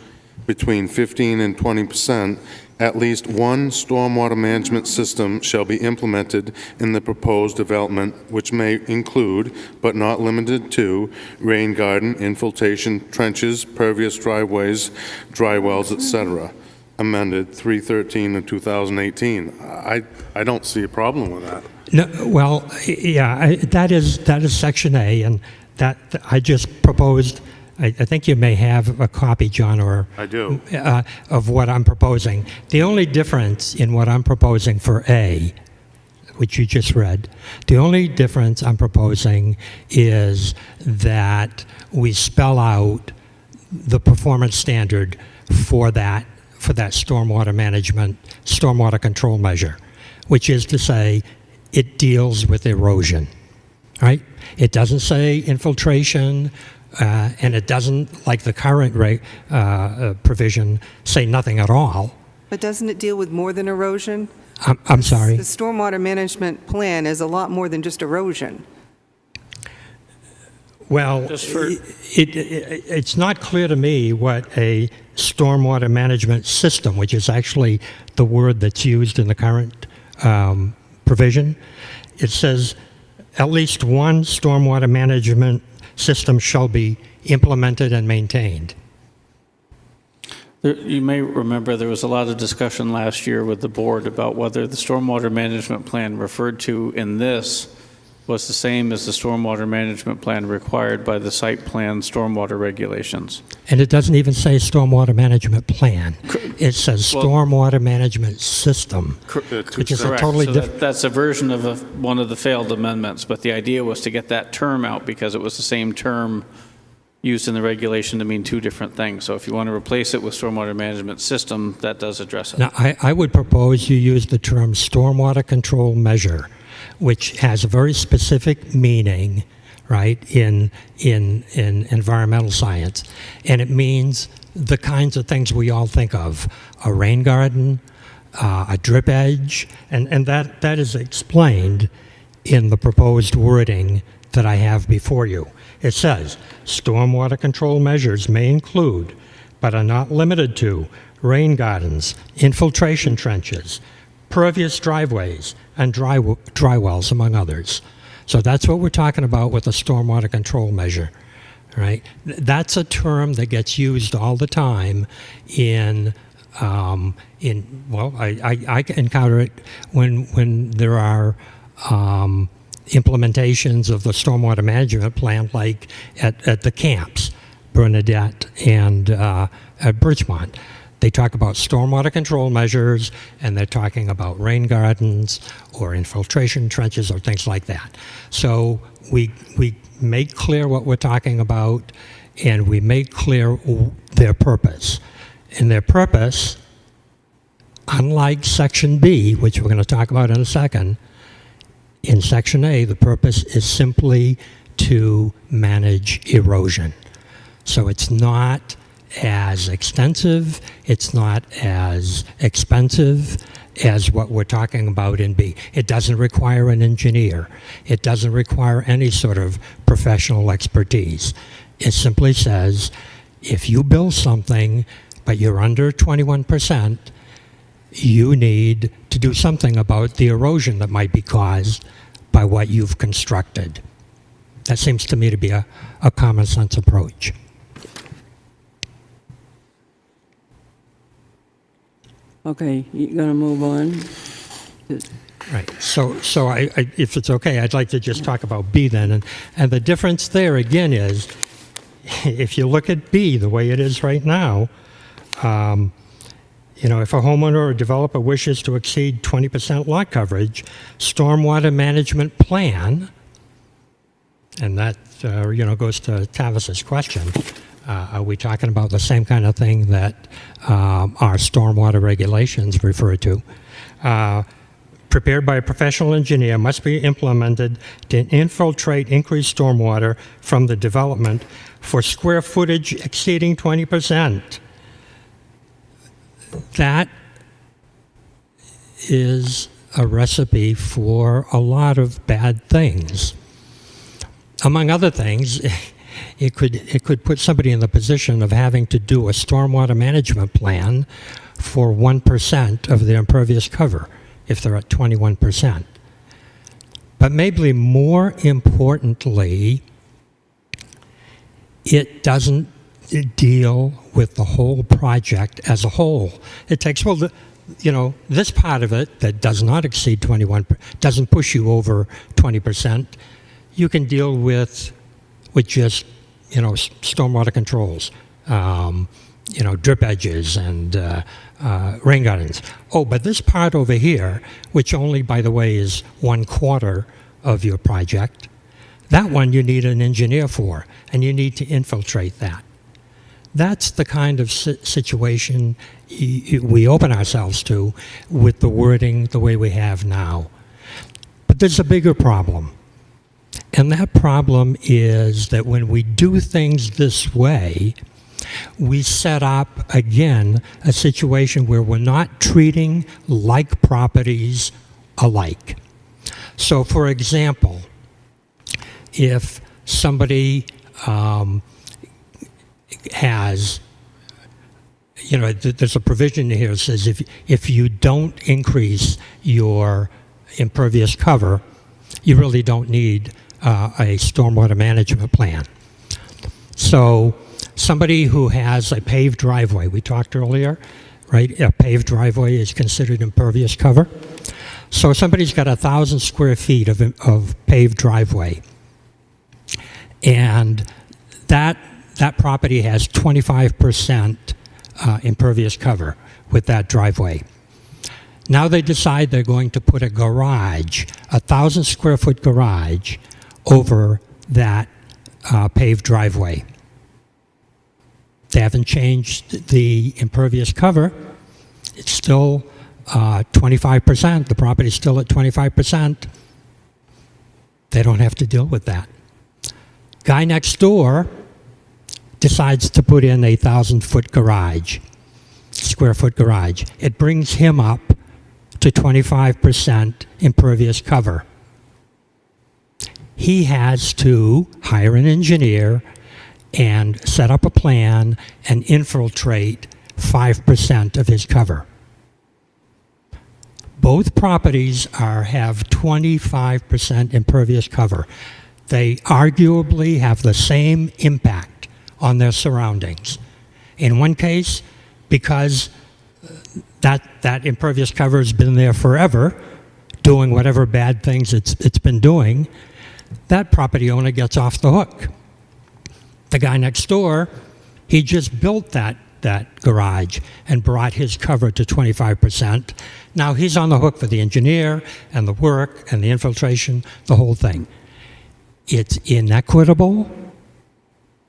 between 15 and 20%, at least one stormwater management system shall be implemented in the proposed development, which may include, but not limited to, rain garden, infiltration, trenches, pervious driveways, dry wells, etc. Amended 3/13 of 2018. I don't see a problem with that. No, well, yeah, that is section A, and that I just proposed I think you may have a copy, John, or I do. of what I'm proposing. The only difference in what I'm proposing for A, which you just read, the only difference I'm proposing is that we spell out the performance standard for that stormwater management, stormwater control measure, which is to say it deals with erosion, right? It doesn't say infiltration, and it doesn't, like the current provision, say nothing at all. But doesn't it deal with more than erosion? I'm sorry? The stormwater management plan is a lot more than just erosion. Well, Just for- it's not clear to me what a stormwater management system, which is actually the word that's used in the current provision. It says at least one stormwater management system shall be implemented and maintained. You may remember there was a lot of discussion last year with the board about whether the stormwater management plan referred to in this was the same as the stormwater management plan required by the site plan stormwater regulations. And it doesn't even say stormwater management plan. It says stormwater management system, which is a Correct. totally So different. that's a version of one of the failed amendments, but the idea was to get that term out because it was the same term used in the regulation to mean two different things. So if you want to replace it with stormwater management system, that does address it. Now, I would propose you use the term stormwater control measure, which has a very specific meaning, right, in environmental science. And it means the kinds of things we all think of: a rain garden, a drip edge, and that is explained in the proposed wording that I have before you. It says, stormwater control measures may include, but are not limited to, rain gardens, infiltration trenches, pervious driveways, and dry wells, among others. So that's what we're talking about with a stormwater control measure, right? That's a term that gets used all the time I encounter it when there are implementations of the stormwater management plan, like at the camps, Bernadette and at Birchmont. They talk about stormwater control measures, and they're talking about rain gardens or infiltration trenches or things like that. So we make clear what we're talking about, and we make clear their purpose. And their purpose, unlike Section B, which we're going to talk about in a second, in Section A, the purpose is simply to manage erosion. So it's not as extensive, it's not as expensive as what we're talking about in B. It doesn't require an engineer. It doesn't require any sort of professional expertise. It simply says, if you build something, but you're under 21%, you need to do something about the erosion that might be caused by what you've constructed. That seems to me to be a common sense approach. Okay, you're going to move on? Right. So if it's okay, I'd like to just talk about B then. And the difference there, again, is if you look at B the way it is right now, if a homeowner or developer wishes to exceed 20% lot coverage, stormwater management plan, and that, goes to Tavis's question, are we talking about the same kind of thing that our stormwater regulations refer to? Prepared by a professional engineer, must be implemented to infiltrate increased stormwater from the development for square footage exceeding 20%. That is a recipe for a lot of bad things. Among other things, it could put somebody in the position of having to do a stormwater management plan for 1% of their impervious cover if they're at 21%. But maybe more importantly, it doesn't deal with the whole project as a whole. It takes, this part of it that does not exceed 21, doesn't push you over 20%, you can deal with just, stormwater controls, drip edges and rain gardens. Oh, but this part over here, which only, by the way, is 1/4 of your project, that one you need an engineer for, and you need to infiltrate that. That's the kind of situation we open ourselves to with the wording the way we have now. But there's a bigger problem. And that problem is that when we do things this way, we set up, again, a situation where we're not treating like properties alike. So, for example, if somebody has, there's a provision here that says if you don't increase your impervious cover, you really don't need a stormwater management plan. So somebody who has a paved driveway, we talked earlier, right? A paved driveway is considered impervious cover. So somebody's got 1,000 square feet of paved driveway, and that property has 25% impervious cover with that driveway. Now they decide they're going to put a garage, 1,000 square foot garage, over that paved driveway. They haven't changed the impervious cover. It's still 25%. The property's still at 25%. They don't have to deal with that. Guy next door decides to put in a 1,000-foot garage, square foot garage. It brings him up to 25% impervious cover. He has to hire an engineer and set up a plan and infiltrate 5% of his cover. Both properties have 25% impervious cover. They arguably have the same impact on their surroundings. In one case, because that impervious cover has been there forever, doing whatever bad things it's been doing, that property owner gets off the hook. The guy next door, he just built that garage and brought his cover to 25%. Now he's on the hook for the engineer and the work and the infiltration, the whole thing. It's inequitable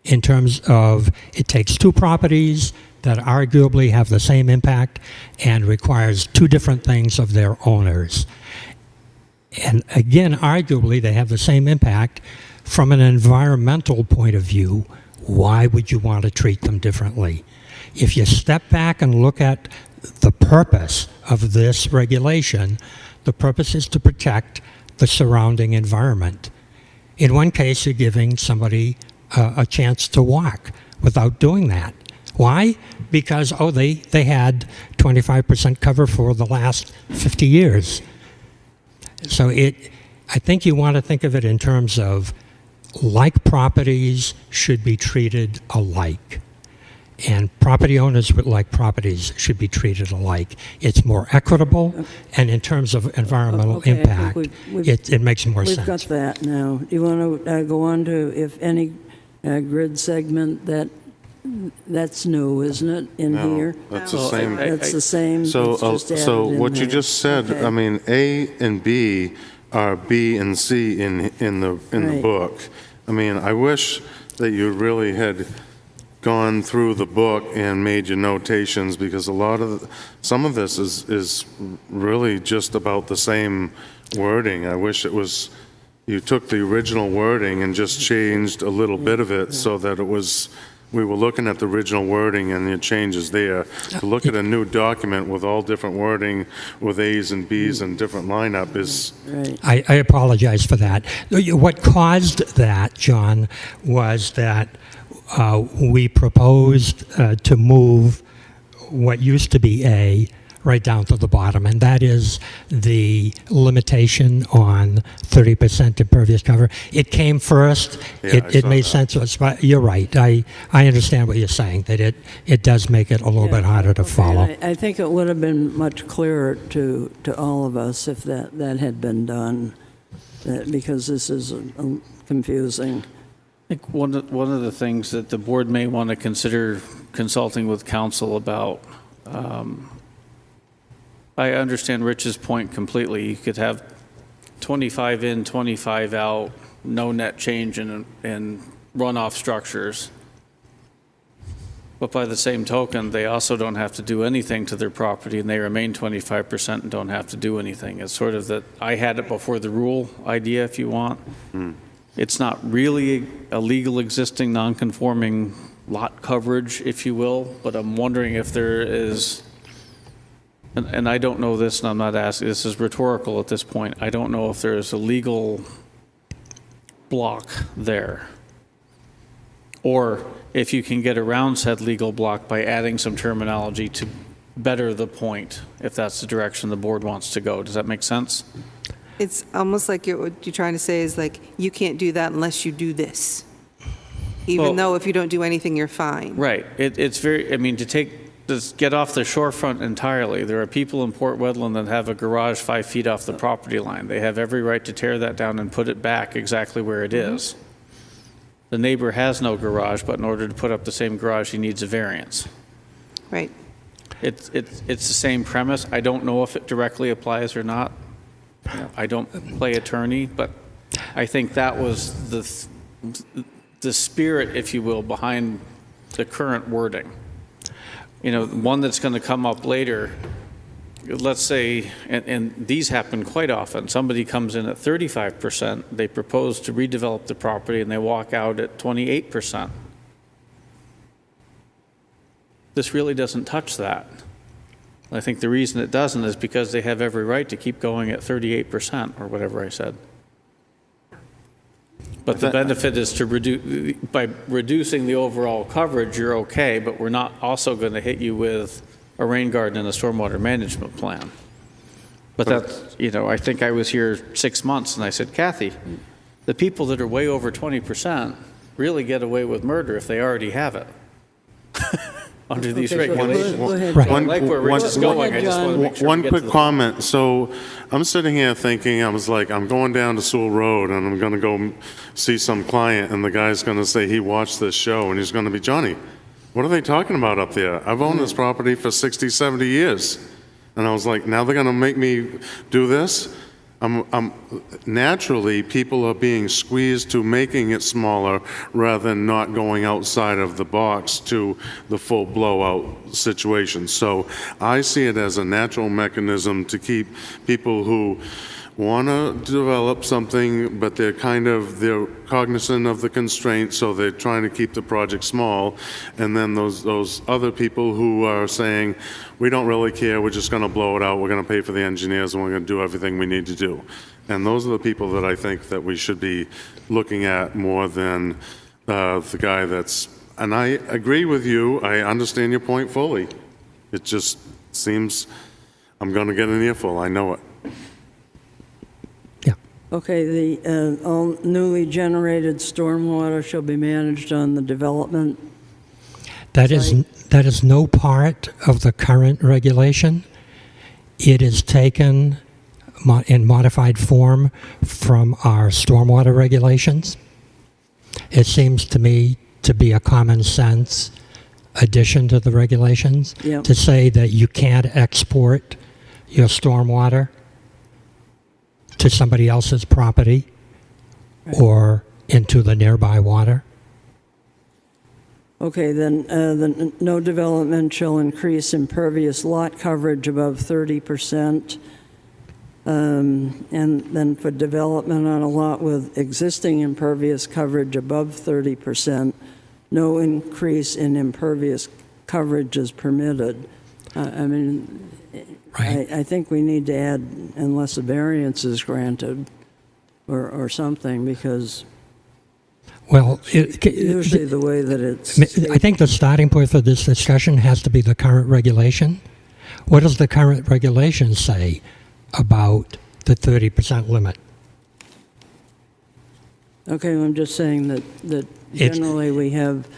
in terms of it takes two properties that arguably have the same impact and requires two different things of their owners. And again, arguably, they have the same impact. From an environmental point of view, why would you want to treat them differently? If you step back and look at the purpose of this regulation, the purpose is to protect the surrounding environment. In one case, you're giving somebody a chance to walk without doing that. Why? Because, they had 25% cover for the last 50 years. So I think you want to think of it in terms of like properties should be treated alike. And property owners with like properties should be treated alike. It's more equitable, and in terms of environmental impact, it makes more sense. We've got that now. Do you want to go on to, if any, grid segment that's new, isn't it, in here? That's the same. That's the same. So, it's just added so in what you there. just said, Okay. I mean, A and B are B and C in the Right. book. I mean, I wish that you really had gone through the book and made your notations, because some of this is really just about the same wording. I wish you took the original wording and just changed a little bit of it so that we were looking at the original wording and the changes there. To look at a new document with all different wording, with A's and B's and different lineup is... Right. I apologize for that. What caused that, John, was that we proposed to move what used to be A right down to the bottom, and that is the limitation on 30% impervious cover. It came first. Yeah, I it saw made that. sense to us, but you're right. I understand what you're saying, that it does make it a little bit harder to follow. I think it would have been much clearer to all of us if that had been done, because this is confusing. think one of the things that the board may want to consider consulting with council about, I understand Rich's point completely. You could have 25 in, 25 out, no net change in runoff structures. But by the same token, they also don't have to do anything to their property, and they remain 25% and don't have to do anything. It's sort of that I had it before the rule idea, if you want. It's not really a legal existing non-conforming lot coverage, if you will, but I'm wondering if there is, and I don't know this, and I'm not asking, this is rhetorical at this point. I don't know if there is a legal block there, or if you can get around said legal block by adding some terminology to better the point, if that's the direction the board wants to go. Does that make sense? It's almost like what you're trying to say is like, you can't do that unless you do this. Even though if you don't do anything, you're fine. Right. It's very, I mean, to get off the shorefront entirely, there are people in Port Woodland that have a garage 5 feet off the property line. They have every right to tear that down and put it back exactly where it is. The neighbor has no garage, but in order to put up the same garage, he needs a variance. Right. It's the same premise. I don't know if it directly applies or not. You know, I don't play attorney, but I think that was the spirit, if you will, behind the current wording. You know, one that's going to come up later, let's say, and these happen quite often, somebody comes in at 35%, they propose to redevelop the property, and they walk out at 28%. This really doesn't touch that. I think the reason it doesn't is because they have every right to keep going at 38%, or whatever I said. But the benefit is to reduce, by reducing the overall coverage, you're okay, but we're not also going to hit you with a rain garden and a stormwater management plan. But that's, you know, I think I was here 6 months and I said, Kathy, the people that are way over 20% really get away with murder if they already have it under these Okay, so regulations. go ahead, Right. I like where Rich is going. I just want to make sure we One get to quick the comment. So I'm sitting here thinking, I was like, I'm going down to Sewell Road and I'm going to go see some client, and the guy's going to say he watched this show, and he's going to be, Johnny, what are they talking about up there? I've owned this property for 60, 70 years. And I was like, now they're going to make me do this? Naturally, people are being squeezed to making it smaller rather than not going outside of the box to the full blowout situation. So I see it as a natural mechanism to keep people who want to develop something, but they're cognizant of the constraints, so they're trying to keep the project small. And then those other people who are saying, we don't really care, we're just going to blow it out, we're going to pay for the engineers, and we're going to do everything we need to do. And those are the people that I think that we should be looking at more than the guy that's, and I agree with you, I understand your point fully. It just seems I'm going to get an earful, I know it. Okay, the all newly generated stormwater shall be managed on the development. That is no part of the current regulation. It is taken in modified form from our stormwater regulations. It seems to me to be a common sense addition to the regulations to say that you can't export your stormwater to somebody else's property or into the nearby water. Okay, then no development shall increase impervious lot coverage above 30%. And then for development on a lot with existing impervious coverage above 30%, no increase in impervious coverage is permitted. I mean, right. I think we need to add, unless a variance is granted or something, because well, usually the way that it's I think the starting point for this discussion has to be the current regulation. What does the current regulation say about the 30% limit? Okay, well, I'm just saying that generally we have.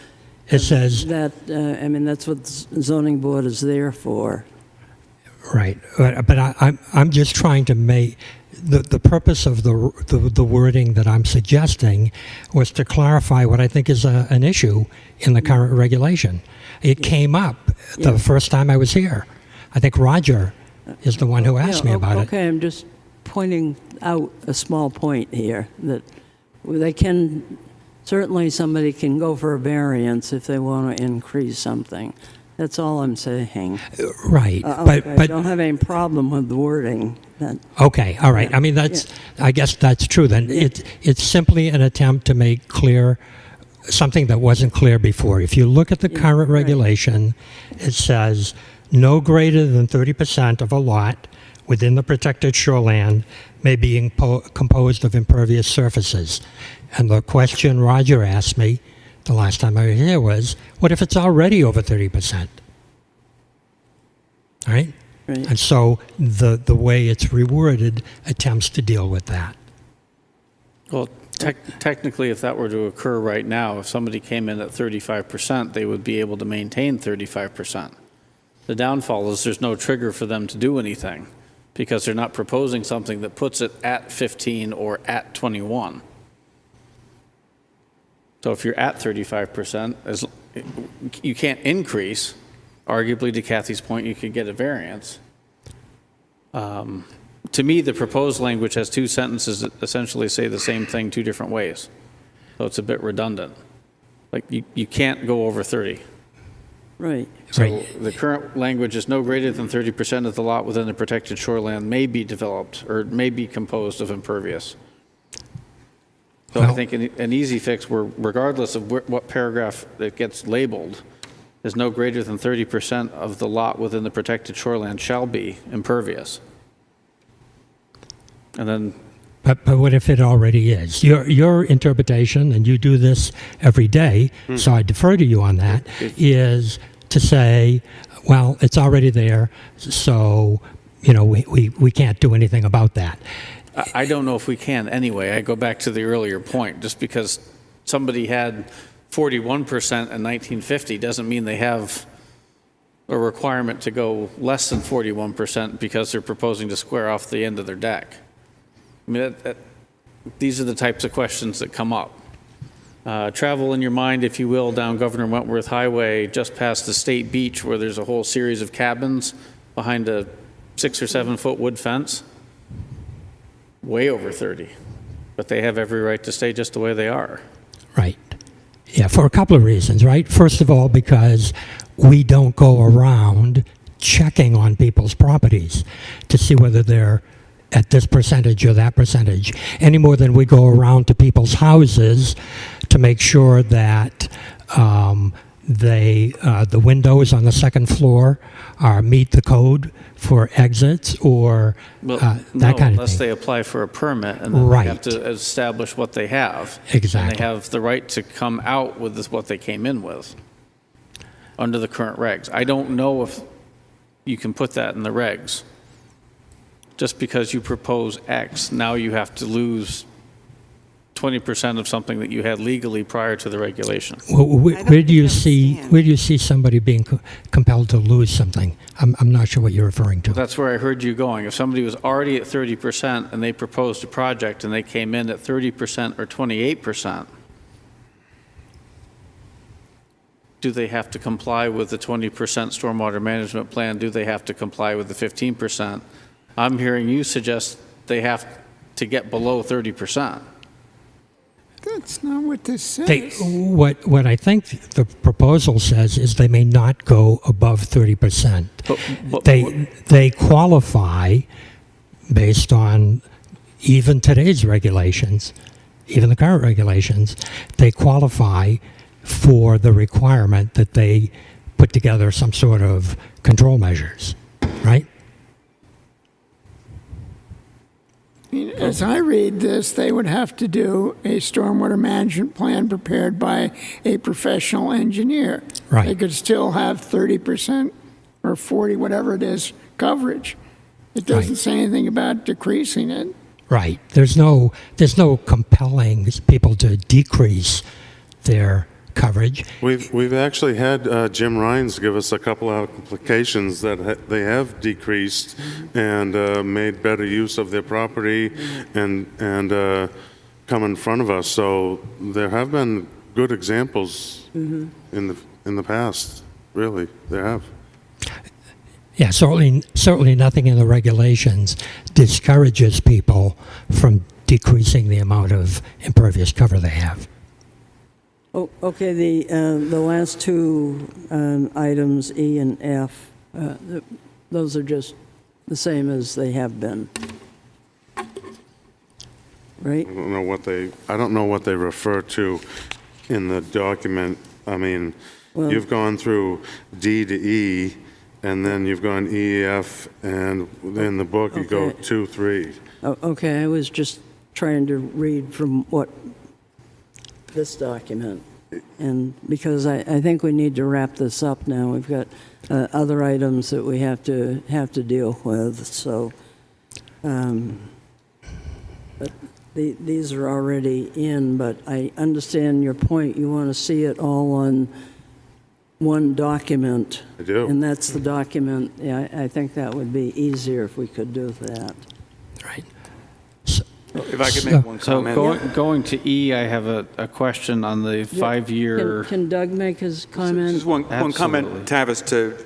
It says that. I mean, that's what the zoning board is there for. Right, but I'm just trying to the purpose of the wording that I'm suggesting was to clarify what I think is an issue in the current regulation. It came up the first time I was here. I think Roger is the one who asked me about it. Okay, I'm just pointing out a small point here, that they can, certainly somebody can go for a variance if they want to increase something. That's all I'm saying. Right. Okay, I don't have any problem with the wording. Okay, all right. I mean, I guess that's true then. It's simply an attempt to make clear something that wasn't clear before. If you look at the current regulation, it says no greater than 30% of a lot within the protected shoreland may be composed of impervious surfaces. And the question Roger asked me the last time I was here was, what if it's already over 30%? All right? Right. And so the way it's reworded attempts to deal with that. Well, technically, if that were to occur right now, if somebody came in at 35%, they would be able to maintain 35%. The downfall is there's no trigger for them to do anything because they're not proposing something that puts it at 15 or at 21. So if you're at 35%, you can't increase. Arguably, to Kathy's point, you could get a variance. To me, the proposed language has two sentences that essentially say the same thing two different ways. So it's a bit redundant. Like, you can't go over 30. Right. So the current language is no greater than 30% of the lot within the protected shoreland may be developed or may be composed of impervious. So I think an easy fix, where regardless of what paragraph it gets labeled, is no greater than 30% of the lot within the protected shoreland shall be impervious. And then, But what if it already is? Your interpretation, and you do this every day, so I defer to you on that, is to say, well, it's already there, so we can't do anything about that. I don't know if we can anyway. I go back to the earlier point. Just because somebody had 41% in 1950 doesn't mean they have a requirement to go less than 41% because they're proposing to square off the end of their deck. I mean, these are the types of questions that come up. Travel in your mind, if you will, down Governor Wentworth Highway, just past the state beach, where there's a whole series of cabins behind a 6 or 7 foot wood fence. Way over 30, but they have every right to stay just the way they are. Right. Yeah, for a couple of reasons, right? First of all, because we don't go around checking on people's properties to see whether they're at this percentage or that percentage, any more than we go around to people's houses to make sure that the windows on the second floor meet the code for exits or that kind of thing. Unless they apply for a permit and then they have to establish what they have. Exactly. And they have the right to come out with what they came in with under the current regs. I don't know if you can put that in the regs. Just because you propose X, now you have to lose 20% of something that you had legally prior to the regulation. Well, where do you see somebody being compelled to lose something? I'm not sure what you're referring to. That's where I heard you going. If somebody was already at 30% and they proposed a project and they came in at 30% or 28%, do they have to comply with the 20% stormwater management plan? Do they have to comply with the 15%? I'm hearing you suggest they have to get below 30%. That's not what this says. What I think the proposal says is they may not go above 30%. They qualify based on even today's regulations, even the current regulations, they qualify for the requirement that they put together some sort of control measures, right? As I read this, they would have to do a stormwater management plan prepared by a professional engineer. Right. They could still have 30% or 40, whatever it is, coverage. It doesn't say anything about decreasing it. Right. There's no compelling people to decrease their coverage. We've actually had Jim Rhines give us a couple of applications that they have decreased and made better use of their property and come in front of us. So there have been good examples in the past. Really, there have. Yeah, certainly nothing in the regulations discourages people from decreasing the amount of impervious cover they have. Oh, okay, the last two items, E and F, those are just the same as they have been, right? I don't know what they refer to in the document. I mean, Well- you've gone through D to E, and then you've gone E, F, and in the book you go Okay. 2, 3. Oh, okay, I was just trying to read from what this document, and because I think we need to wrap this up now. We've got other items that we have to deal with, so but these are already in, but I understand your point. You want to see it all on one document. I do. And that's the document. Yeah, I think that would be easier if we could do that. Right. If I could make one So comment. going to E, I have a question on the 5-year. Can Doug make his comment? Just one comment, Absolutely. Tavis, to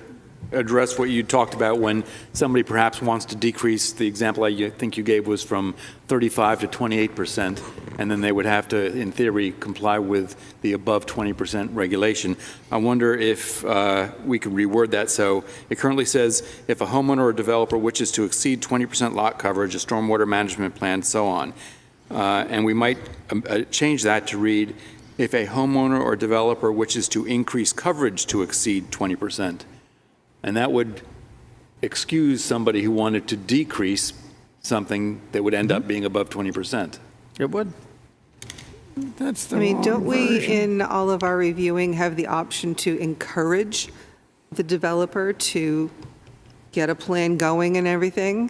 address what you talked about when somebody perhaps wants to decrease, the example I think you gave was from 35 to 28%, and then they would have to, in theory, comply with the above 20% regulation. I wonder if we could reword that so it currently says, if a homeowner or developer wishes to exceed 20% lot coverage, a stormwater management plan, so on. And we might change that to read, if a homeowner or developer wishes to increase coverage to exceed 20%. And that would excuse somebody who wanted to decrease something that would end up being above 20%. It would. That's the I mean, don't wrong we, version. in all of our reviewing, have the option to encourage the developer to get a plan going and everything?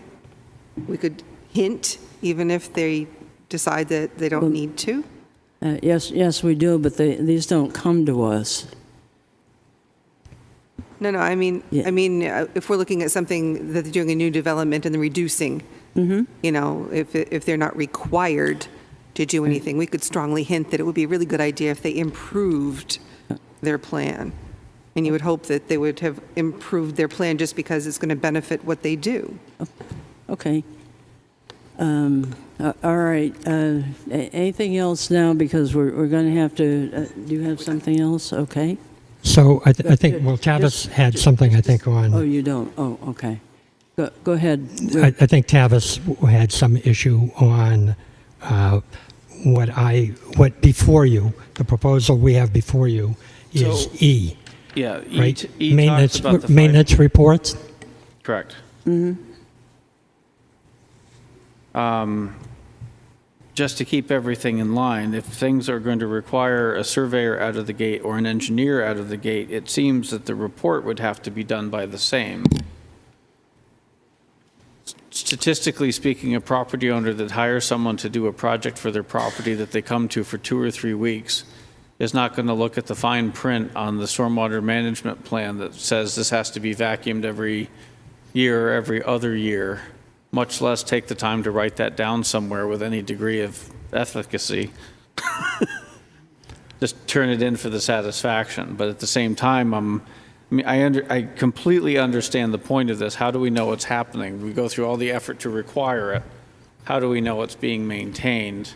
We could hint, even if they decide that they don't need to. Yes, we do, but these don't come to us. No, I mean, Yeah. if we're looking at something that they're doing a new development and they're reducing, you know, if they're not required to do anything, we could strongly hint that it would be a really good idea if they improved their plan. And you would hope that they would have improved their plan just because it's going to benefit what they do. Okay. All right. Anything else now? Because we're going to have to. Do you have something else? Okay. So I think, well, Tavis had something, I think, on. Oh, you don't. Oh, okay. Go ahead. I think Tavis had some issue on what before you, the proposal we have before you is So- E, Yeah, right? E talks Maintenance, about the maintenance reports? Correct. Just to keep everything in line, if things are going to require a surveyor out of the gate or an engineer out of the gate, it seems that the report would have to be done by the same. Statistically speaking, a property owner that hires someone to do a project for their property that they come to for 2 or 3 weeks is not going to look at the fine print on the stormwater management plan that says this has to be vacuumed every year or every other year, much less take the time to write that down somewhere with any degree of efficacy. Just turn it in for the satisfaction. But at the same time, I completely understand the point of this. How do we know what's happening? We go through all the effort to require it. How do we know it's being maintained?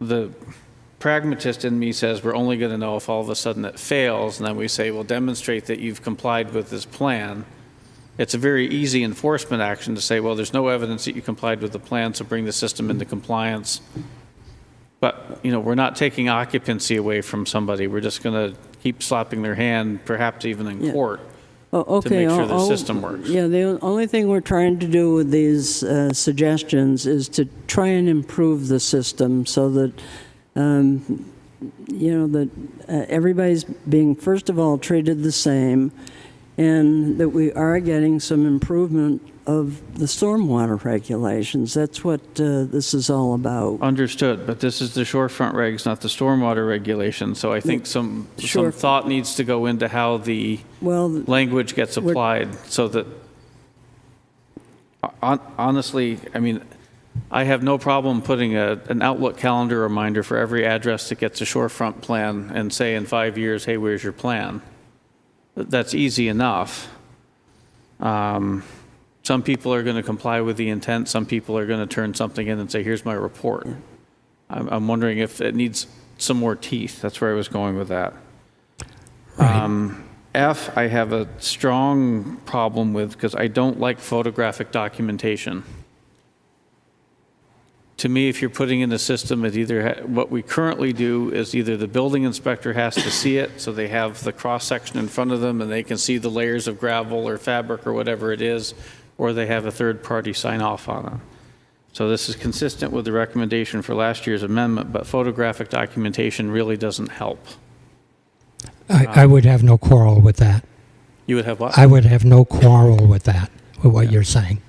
The pragmatist in me says we're only going to know if all of a sudden it fails, and then we say, well, demonstrate that you've complied with this plan. It's a very easy enforcement action to say, well, there's no evidence that you complied with the plan, so bring the system into compliance. But, you know, we're not taking occupancy away from somebody. We're just going to keep slapping their hand, perhaps even in Yeah. court, Oh, okay. to make sure the system works. Yeah, the only thing we're trying to do with these suggestions is to try and improve the system so that, you know, that everybody's being, first of all, treated the same, and that we are getting some improvement of the stormwater regulations. That's what this is all about. Understood, but this is the shorefront regs, not the stormwater regulations. So I think some thought needs to go into how the language gets applied so that, honestly, I mean, I have no problem putting an Outlook calendar reminder for every address that gets a shorefront plan and say in 5 years, hey, where's your plan? That's easy enough. Some people are going to comply with the intent. Some people are going to turn something in and say, here's my report. I'm wondering if it needs some more teeth. That's where I was going with that. Right. F, I have a strong problem with because I don't like photographic documentation. To me, if you're putting in a system, it either what we currently do is either the building inspector has to see it, so they have the cross-section in front of them and they can see the layers of gravel or fabric or whatever it is, or they have a third party sign off on it. So this is consistent with the recommendation for last year's amendment, but photographic documentation really doesn't help. I would have no quarrel with that. You would have what? I would have no quarrel with that, with what you're saying.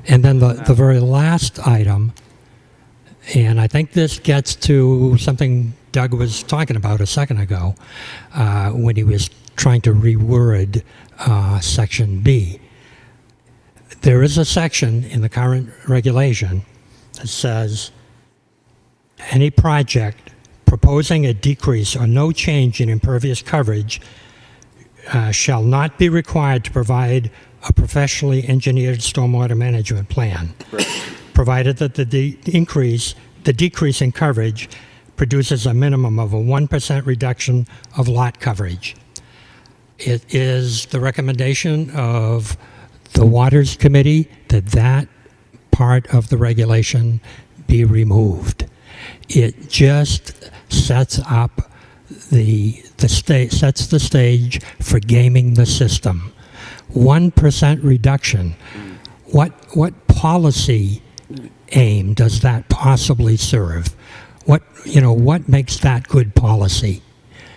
And then the very last item, and I think this gets to something Doug was talking about a second ago when he was trying to reword Section B. There is a section in the current regulation that says any project proposing a decrease or no change in impervious coverage shall not be required to provide a professionally engineered stormwater management plan, provided that the decrease in coverage produces a minimum of a 1% reduction of lot coverage. It is the recommendation of the Waters Committee that that part of the regulation be removed. It just sets up sets the stage for gaming the system. 1% reduction. What policy aim does that possibly serve? What makes that good policy?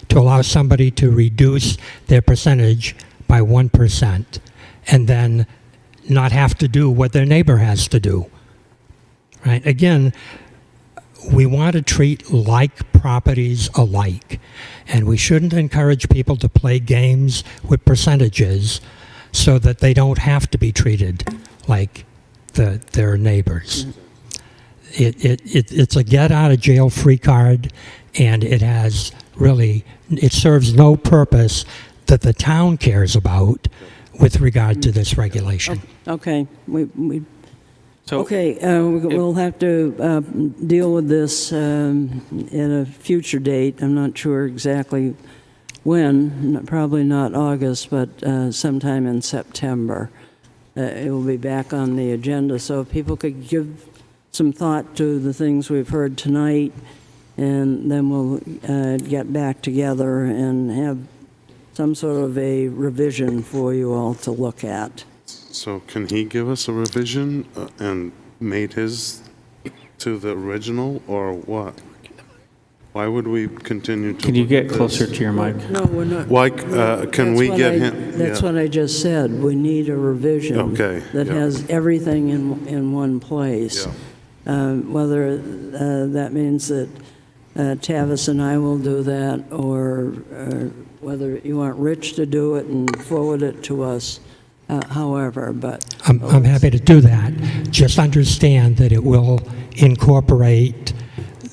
To allow somebody to reduce their percentage by 1% and then not have to do what their neighbor has to do. Right? Again, we want to treat like properties alike, and we shouldn't encourage people to play games with percentages so that they don't have to be treated like their neighbors. It's a get-out-of-jail-free card, and it serves no purpose that the town cares about with regard to this regulation. Okay, we'll have to deal with this at a future date. I'm not sure exactly when, probably not August, but sometime in September. It will be back on the agenda, so if people could give some thought to the things we've heard tonight, and then we'll get back together and have some sort of a revision for you all to look at. So can he give us a revision and made his to the original, or what? Why would we continue to? Can you get this? closer to your mic? No, we're not. Why can we get him? That's what I just said. We need a revision that has everything in one place. Yeah. Whether that means that Tavis and I will do that, or whether you want Rich to do it and forward it to us. However, but I'm happy to do that. Just understand that it will incorporate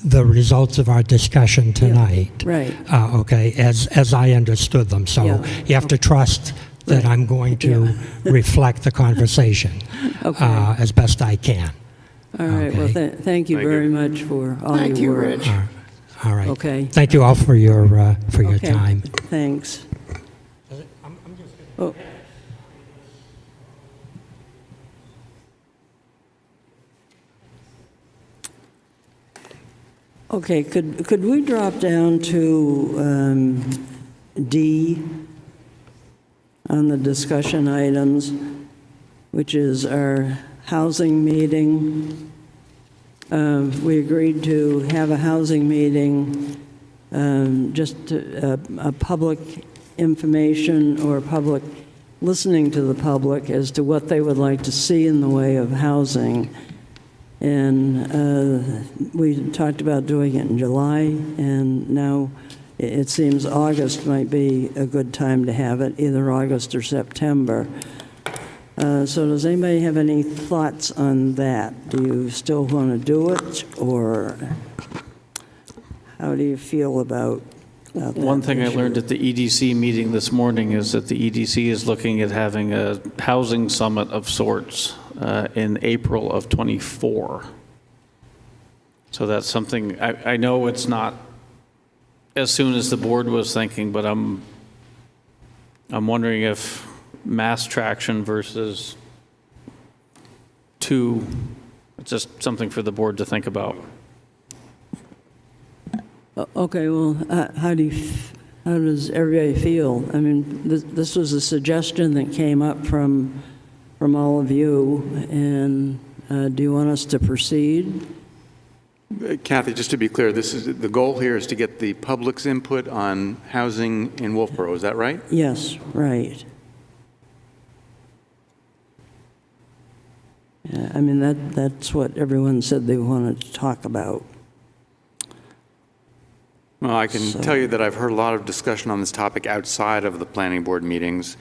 the results of our discussion tonight. Yeah, right. Okay, as I understood them. So you have to trust that I'm going to reflect the conversation as best I can. All right. Okay. Well, thank you very much for all your work. Rich. All right. Okay. Thank you all for your time. Thanks. Oh. Okay, could we drop down to D on the discussion items, which is our housing meeting? We agreed to have a housing meeting just a public information or public listening to the public as to what they would like to see in the way of housing. And we talked about doing it in July, and now it seems August might be a good time to have it, either August or September. So does anybody have any thoughts on that? Do you still want to do it, or how do you feel about that One thing I issue? learned at the EDC meeting this morning is that the EDC is looking at having a housing summit of sorts in April of '24. So that's something, I know it's not as soon as the board was thinking, but I'm wondering if mass traction versus two, it's just something for the board to think about. Okay, well, how does everybody feel? I mean, this was a suggestion that came up from all of you, and do you want us to proceed? Kathy, just to be clear, the goal here is to get the public's input on housing in Wolfeboro, is that right? Yes, right. Yeah, I mean, that's what everyone said they wanted to talk about. Well, I can tell you that I've heard a lot of discussion on this topic outside of the planning board meetings,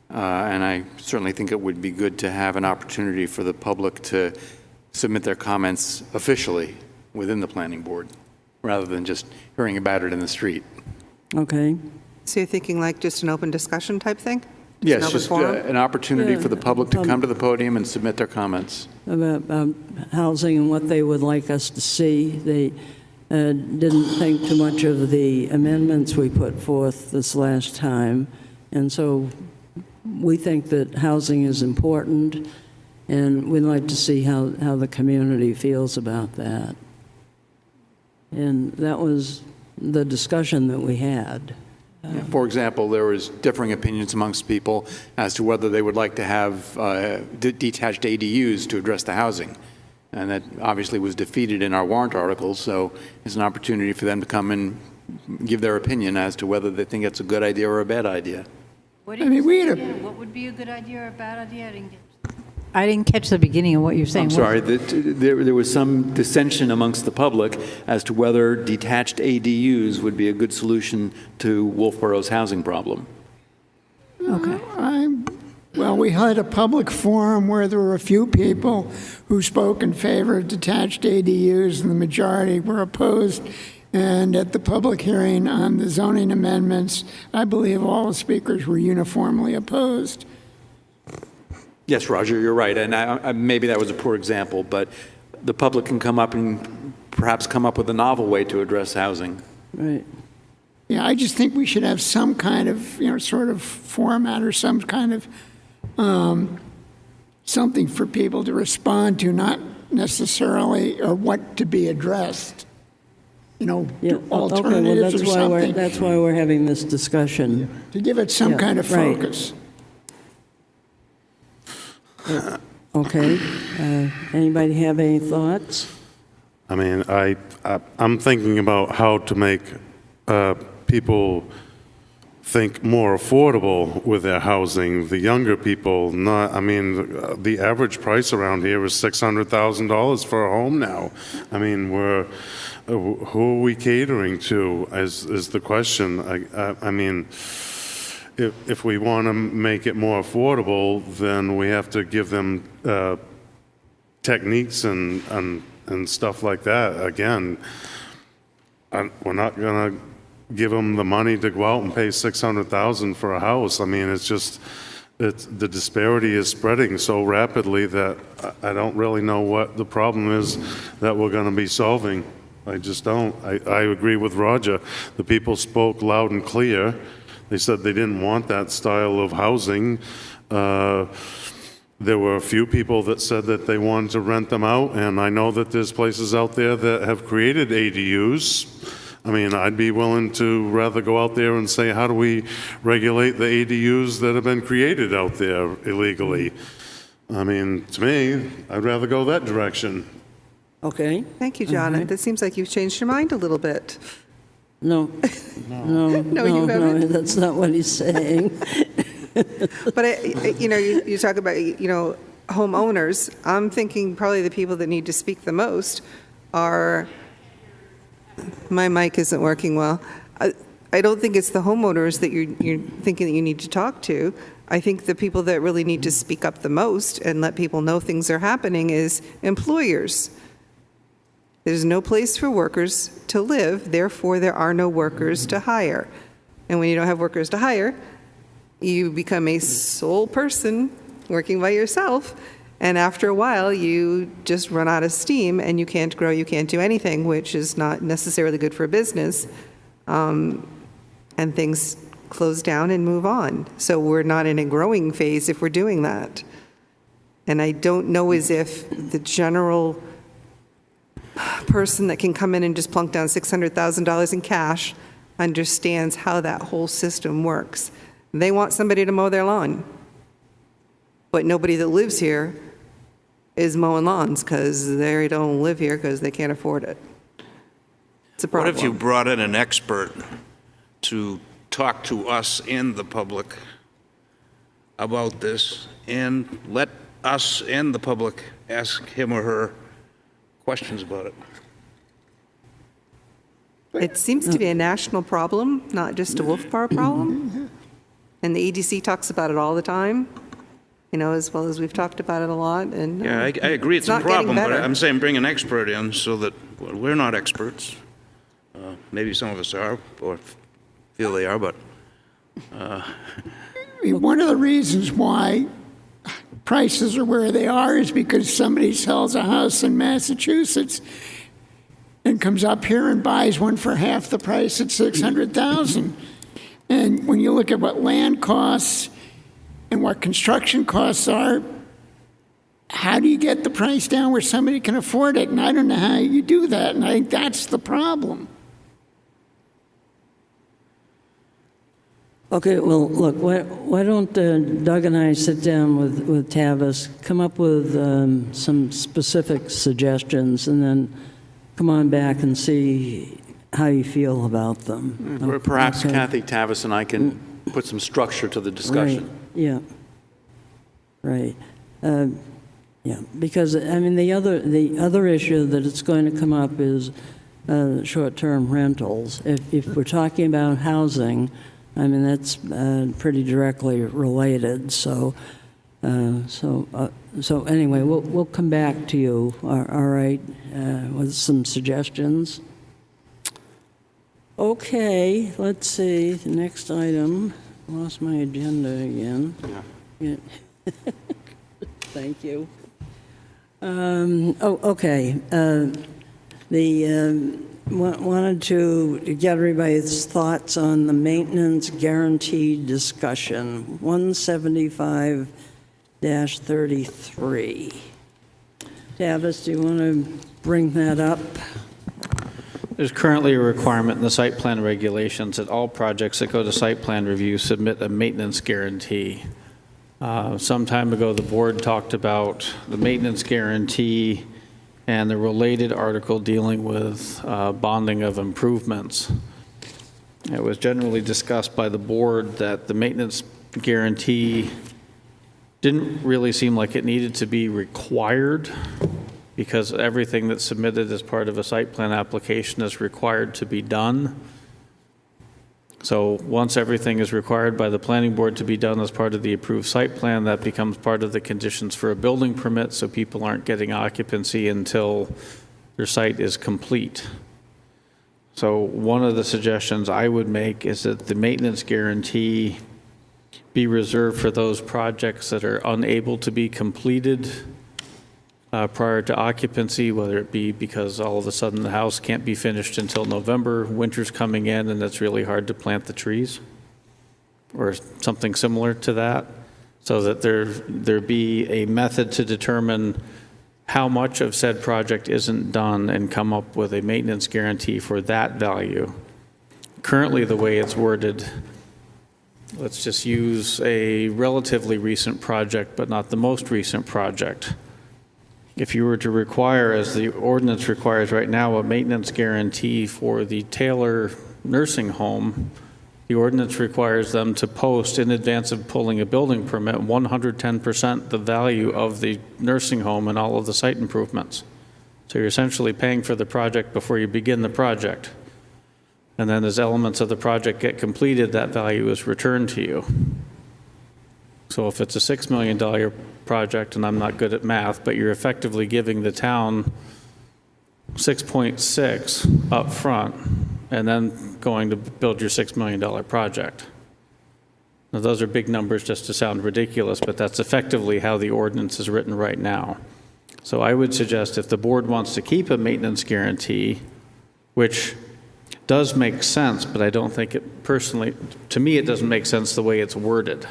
and I certainly think it would be good to have an opportunity for the public to submit their comments officially within the planning board, rather than just hearing about it in the street. Okay. So you're thinking like just an open discussion type thing? Yes, open just forum? an opportunity Yeah, for the public to come to the podium and submit their comments. About housing and what they would like us to see. They didn't think too much of the amendments we put forth this last time, and so we think that housing is important, and we'd like to see how the community feels about that. And that was the discussion that we had. For example, there was differing opinions amongst people as to whether they would like to have detached ADUs to address the housing. And that obviously was defeated in our warrant articles, so it's an opportunity for them to come and give their opinion as to whether they think it's a good idea or a bad idea. What would be a good idea or a bad idea? I didn't catch the beginning of what you're saying. I'm sorry, there was some dissension amongst the public as to whether detached ADUs would be a good solution to Wolfeboro's housing problem. Okay. Well, we had a public forum where there were a few people who spoke in favor of detached ADUs, and the majority were opposed. And at the public hearing on the zoning amendments, I believe all the speakers were uniformly opposed. Yes, Roger, you're right, and maybe that was a poor example, but the public can come up and perhaps come up with a novel way to address housing. Right. Yeah, I just think we should have some kind of, sort of format or some kind of something for people to respond to, not necessarily or what to be addressed. Yeah. Alternatives or something. That's why we're having this discussion. To give it some kind of right. focus. Okay. Anybody have any thoughts? I mean, I'm thinking about how to make people think more affordable with their housing. The younger people, not. I mean, the average price around here is $600,000 for a home now. I mean, who are we catering to? Is the question. I mean. If we want to make it more affordable, then we have to give them techniques and stuff like that. Again, we're not going to give them the money to go out and pay $600,000 for a house. I mean, the disparity is spreading so rapidly that I don't really know what the problem is that we're going to be solving. I just don't. I agree with Roger. The people spoke loud and clear. They said they didn't want that style of housing. There were a few people that said that they wanted to rent them out, and I know that there's places out there that have created ADUs. I mean, I'd be willing to rather go out there and say, how do we regulate the ADUs that have been created out there illegally? I mean, to me, I'd rather go that direction. Okay. Thank you, John. It seems like you've changed your mind a little bit. No, no, No, you haven't? that's not what he's saying. But, you talk about, homeowners. I'm thinking probably the people that need to speak the most are, my mic isn't working well. I don't think it's the homeowners that you're thinking that you need to talk to. I think the people that really need to speak up the most and let people know things are happening is employers. There's no place for workers to live, therefore there are no workers to hire. And when you don't have workers to hire, you become a sole person working by yourself, and after a while you just run out of steam and you can't grow, you can't do anything, which is not necessarily good for a business, and things close down and move on. So we're not in a growing phase if we're doing that. And I don't know as if the general person that can come in and just plunk down $600,000 in cash understands how that whole system works. They want somebody to mow their lawn, but nobody that lives here is mowing lawns because they don't live here because they can't afford it. It's a problem. What if you brought in an expert to talk to us and the public about this and let us and the public ask him or her questions about it? It seems to be a national problem, not just a Wolfeboro problem. And the EDC talks about it all the time, as well as we've talked about it a lot. And Yeah, I agree it's a not getting problem, but better. I'm saying bring an expert in so that we're not experts. Maybe some of us are or feel they are, but. I mean, one of the reasons why prices are where they are is because somebody sells a house in Massachusetts and comes up here and buys one for half the price at $600,000. And when you look at what land costs and what construction costs are, how do you get the price down where somebody can afford it? And I don't know how you do that, and I think that's the problem. Okay, well, look, why don't Doug and I sit down with Tavis, come up with some specific suggestions, and then come on back and see how you feel about them. Or perhaps Okay. Kathy, Tavis, and I can put some structure to the discussion. Right. Yeah. Right. Yeah, because, I mean, the other issue that it's going to come up is short-term rentals. If we're talking about housing, I mean, that's pretty directly related. So anyway, we'll come back to you, all right, with some suggestions. Okay, let's see, the next item. Lost my agenda again. Yeah. Thank you. Okay. Wanted to get everybody's thoughts on the maintenance guarantee discussion, 175-33. Tavis, do you want to bring that up? There's currently a requirement in the site plan regulations that all projects that go to site plan review submit a maintenance guarantee. Some time ago, the board talked about the maintenance guarantee and the related article dealing with bonding of improvements. It was generally discussed by the board that the maintenance guarantee didn't really seem like it needed to be required because everything that's submitted as part of a site plan application is required to be done. So once everything is required by the planning board to be done as part of the approved site plan, that becomes part of the conditions for a building permit, so people aren't getting occupancy until their site is complete. So one of the suggestions I would make is that the maintenance guarantee be reserved for those projects that are unable to be completed prior to occupancy, whether it be because all of a sudden the house can't be finished until November, winter's coming in, and it's really hard to plant the trees, or something similar to that, so that there be a method to determine how much of said project isn't done and come up with a maintenance guarantee for that value. Currently, the way it's worded, let's just use a relatively recent project, but not the most recent project. If you were to require, as the ordinance requires right now, a maintenance guarantee for the Taylor nursing home, the ordinance requires them to post in advance of pulling a building permit 110% the value of the nursing home and all of the site improvements. So you're essentially paying for the project before you begin the project. And then as elements of the project get completed, that value is returned to you. So if it's a $6 million project, and I'm not good at math, but you're effectively giving the town 6.6 up front, and then going to build your $6 million project. Now, those are big numbers just to sound ridiculous, but that's effectively how the ordinance is written right now. So I would suggest if the board wants to keep a maintenance guarantee, which does make sense, but I don't think it personally, to me, it doesn't make sense the way it's worded.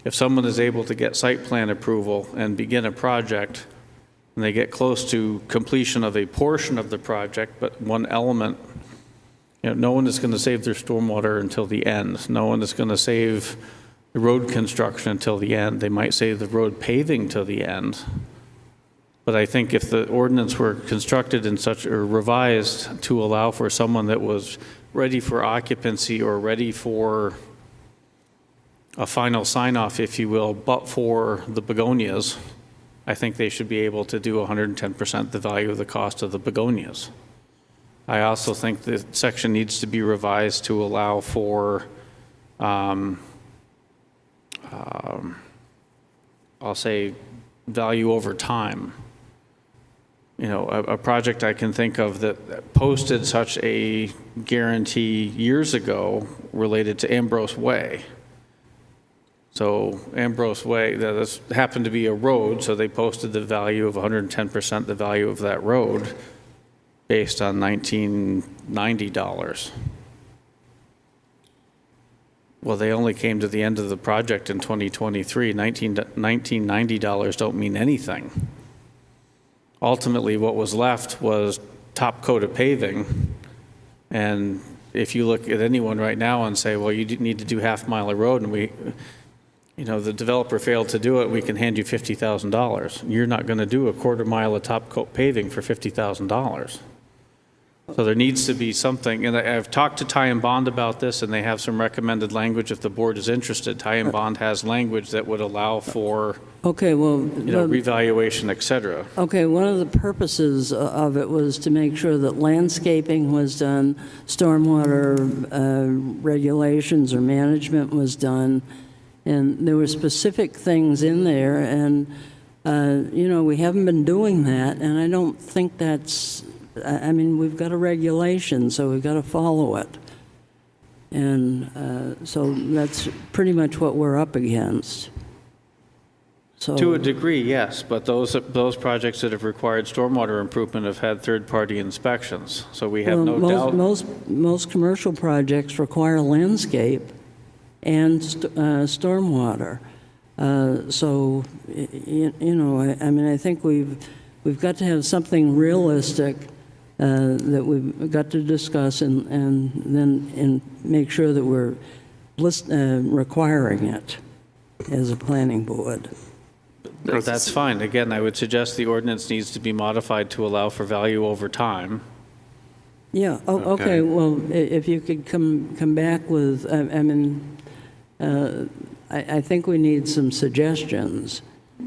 If someone is able to get site plan approval and begin a project, and they get close to completion of a portion of the project, but one element, no one is going to save their stormwater until the end. No one is going to save the road construction until the end. They might save the road paving till the end. But I think if the ordinance were constructed in such, or revised to allow for someone that was ready for occupancy or ready for a final sign-off, if you will, but for the begonias, I think they should be able to do 110% the value of the cost of the begonias. I also think the section needs to be revised to allow for, I'll say, value over time. A project I can think of that posted such a guarantee years ago related to Ambrose Way. So Ambrose Way, that happened to be a road, so they posted the value of 110% the value of that road based on $1990. Well, they only came to the end of the project in 2023. $1990 don't mean anything. Ultimately, what was left was top coat of paving. And if you look at anyone right now and say, well, you need to do half-mile of road, and the developer failed to do it, we can hand you $50,000. You're not going to do a quarter mile of top coat paving for $50,000. So there needs to be something, and I've talked to Ty and Bond about this, and they have some recommended language if the board is interested. Ty and Bond has language that would allow for revaluation, et cetera. Okay, one of the purposes of it was to make sure that landscaping was done, stormwater regulations or management was done, and there were specific things in there, and we haven't been doing that, and I don't think that's, we've got a regulation, so we've got to follow it. And so that's pretty much what we're up against. So, to a degree, yes, but those projects that have required stormwater improvement have had third-party inspections, so we have no doubt. Most commercial projects require landscape and stormwater. So, I think we've got to have something realistic that we've got to discuss and make sure that we're requiring it as a planning board. That's fine. Again, I would suggest the ordinance needs to be modified to allow for value over time. Yeah, okay, well, if you could come back with, I think we need some suggestions.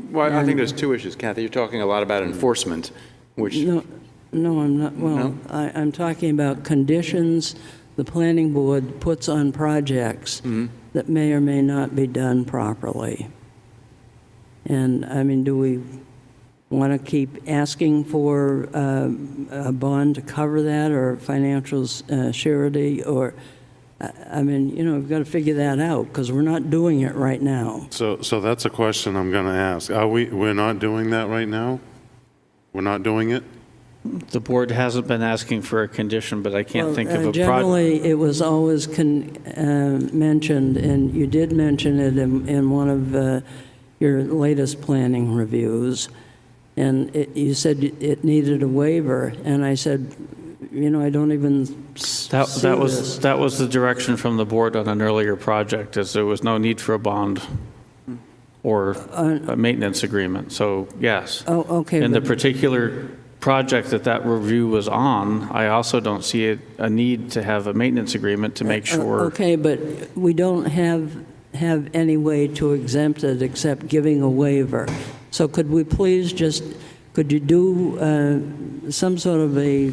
Well, I think there's two issues, Kathy. You're talking a lot about enforcement, which... No, I'm not. Well, no? I'm talking about conditions the planning board puts on projects that may or may not be done properly. And, do we want to keep asking for a bond to cover that, or financial surety, or... we've got to figure that out, because we're not doing it right now. So that's a question I'm going to ask. We're not doing that right now? We're not doing it? The board hasn't been asking for a condition, but I can't think of a project. Generally, it was always mentioned, and you did mention it in one of your latest planning reviews, and you said it needed a waiver, and I said, I don't even that was the direction from the board on an earlier project, as there was no need for a bond or a maintenance agreement. So yes. Oh, okay. In the particular project that review was on, I also don't see a need to have a maintenance agreement to make sure. Okay, but we don't have any way to exempt it except giving a waiver. So could we please could you do some sort of a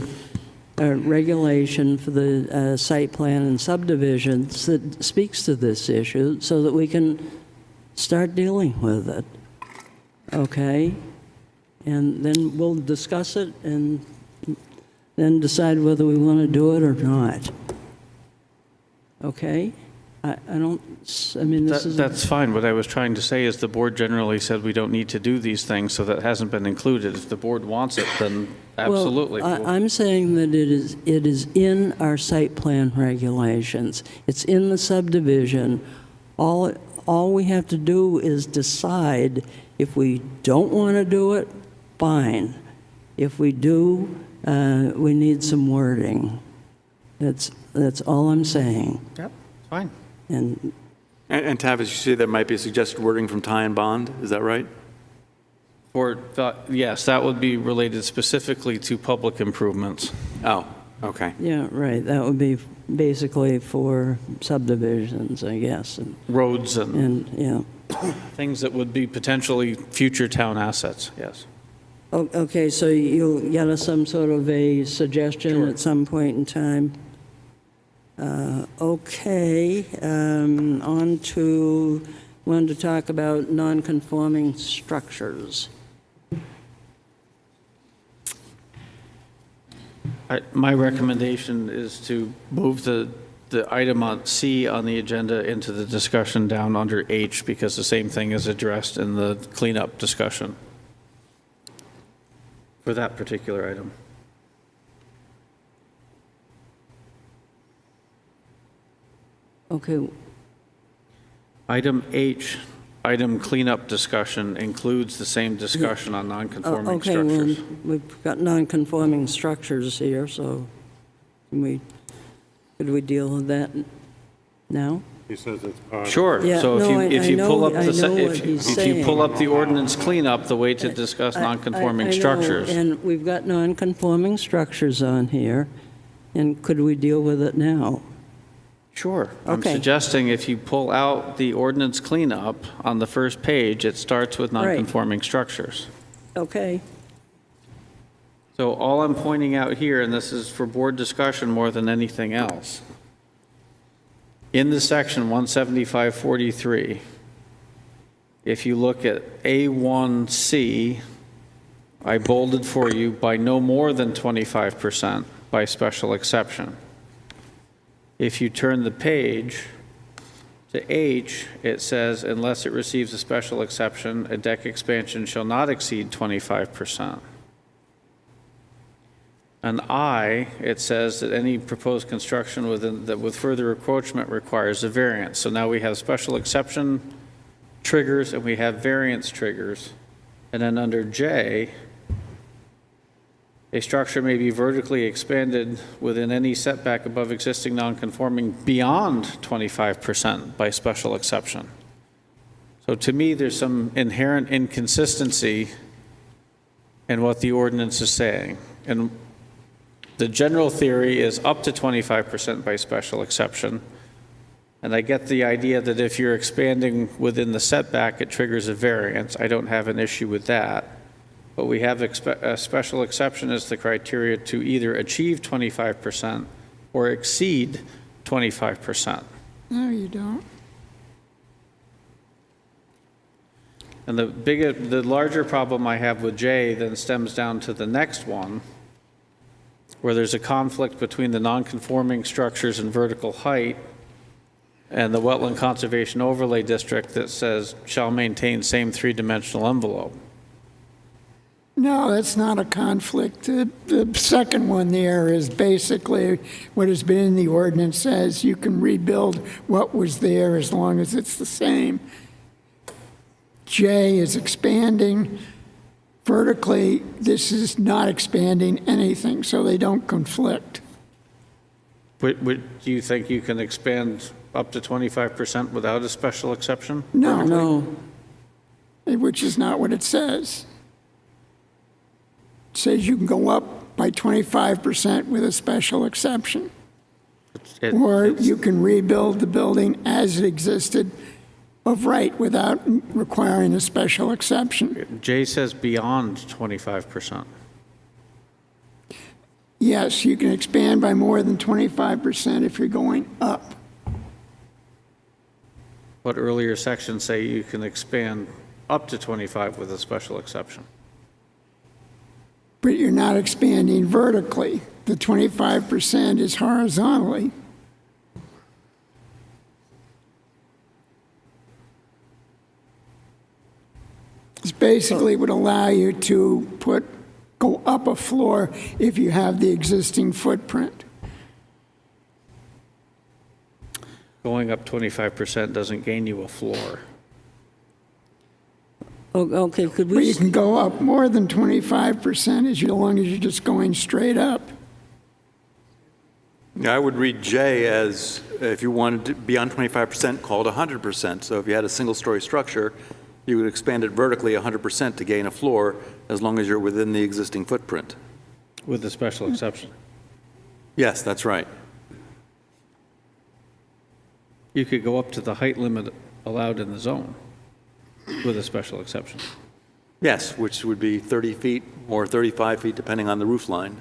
regulation for the site plan and subdivisions that speaks to this issue so that we can start dealing with it? Okay? And then we'll discuss it and then decide whether we want to do it or not. Okay? I mean, this is... That's fine. What I was trying to say is the board generally said we don't need to do these things, so that hasn't been included. If the board wants it, then absolutely. Well, I'm saying that it is in our site plan regulations. It's in the subdivision. All we have to do is decide if we don't want to do it, fine. If we do, we need some wording. That's all I'm saying. Yep, fine. And Tavis, you see there might be suggested wording from Ty and Bond, is that right? Yes, that would be related specifically to public improvements. Oh, okay. Yeah, right. That would be basically for subdivisions, I guess. Roads and yeah. things that would be potentially future town assets, yes. Okay, so you'll get us some sort of a suggestion at some point in time? Okay, on to, wanted to talk about non-conforming structures. My recommendation is to move the item on C on the agenda into the discussion down under H, because the same thing is addressed in the cleanup discussion for that particular item. Okay. Item H, item cleanup discussion, includes the same discussion on non-conforming structures. Well, we've got non-conforming structures here, so could we deal with that now? He says it's part of. Sure. Yeah, So no, if you pull up I know what if he's you pull saying. up the ordinance cleanup, the way to discuss non-conforming I know, structures. and we've got non-conforming structures on here, and could we deal with it now? Sure. I'm Okay. suggesting if you pull out the ordinance cleanup on the first page, it starts with Right. non-conforming structures. Okay. So all I'm pointing out here, and this is for board discussion more than anything else, in the section 17543, if you look at A1C, I bolded for you by no more than 25% by special exception. If you turn the page to H, it says, unless it receives a special exception, a deck expansion shall not exceed 25%. And I, it says that any proposed construction with further encroachment requires a variance. So now we have special exception triggers and we have variance triggers. And then under J, a structure may be vertically expanded within any setback above existing nonconforming beyond 25% by special exception. So to me, there's some inherent inconsistency in what the ordinance is saying. And the general theory is up to 25% by special exception. And I get the idea that if you're expanding within the setback, it triggers a variance. I don't have an issue with that. But we have a special exception as the criteria to either achieve 25% or exceed 25%. No, you don't. And the larger problem I have with J then stems down to the next one, where there's a conflict between the non-conforming structures and vertical height and the Wetland Conservation Overlay District that says shall maintain same three-dimensional envelope. No, that's not a conflict. The second one there is basically what has been in the ordinance says you can rebuild what was there as long as it's the same. J is expanding. Vertically, this is not expanding anything, so they don't conflict. Do you think you can expand up to 25% without a special exception? No, which is not what it says. says you can go up by 25% with a special exception. Or you can rebuild the building as it existed of right without requiring a special exception. Jay says beyond 25%. Yes, you can expand by more than 25% if you're going up. But earlier sections say you can expand up to 25 with a special exception. But you're not expanding vertically. The 25% is horizontally. This basically would allow you to go up a floor if you have the existing footprint. Going up 25% doesn't gain you a floor. Okay, could But you we, can go up more than 25% as long as you're just going straight up. I would read J as, if you wanted to beyond 25%, call it 100%. So if you had a single-story structure, you would expand it vertically 100% to gain a floor, as long as you're within the existing footprint. With a special exception. Yes, that's right. You could go up to the height limit allowed in the zone with a special exception. Yes, which would be 30 feet or 35 feet, depending on the roof line.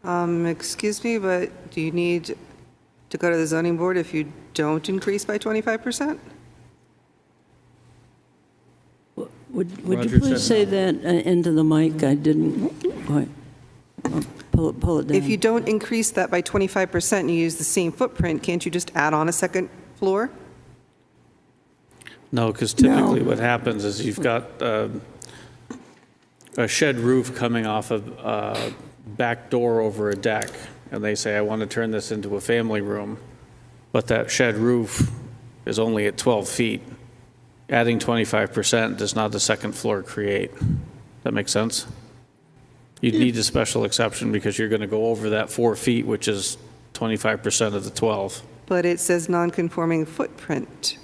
Excuse me, but do you need to go to the zoning board if you don't increase by 25%? would Roger you please said say no. that into the mic? I didn't quite. Pull it down. If you don't increase that by 25% and you use the same footprint, can't you just add on a second floor? No, because typically what happens is you've got a shed roof coming off a back door over a deck, and they say, I want to turn this into a family room, but that shed roof is only at 12 feet. Adding 25% does not the second floor create. That make sense? You'd need a special exception because you're going to go over that 4 feet, which is 25% of the 12. But it says non-conforming footprint.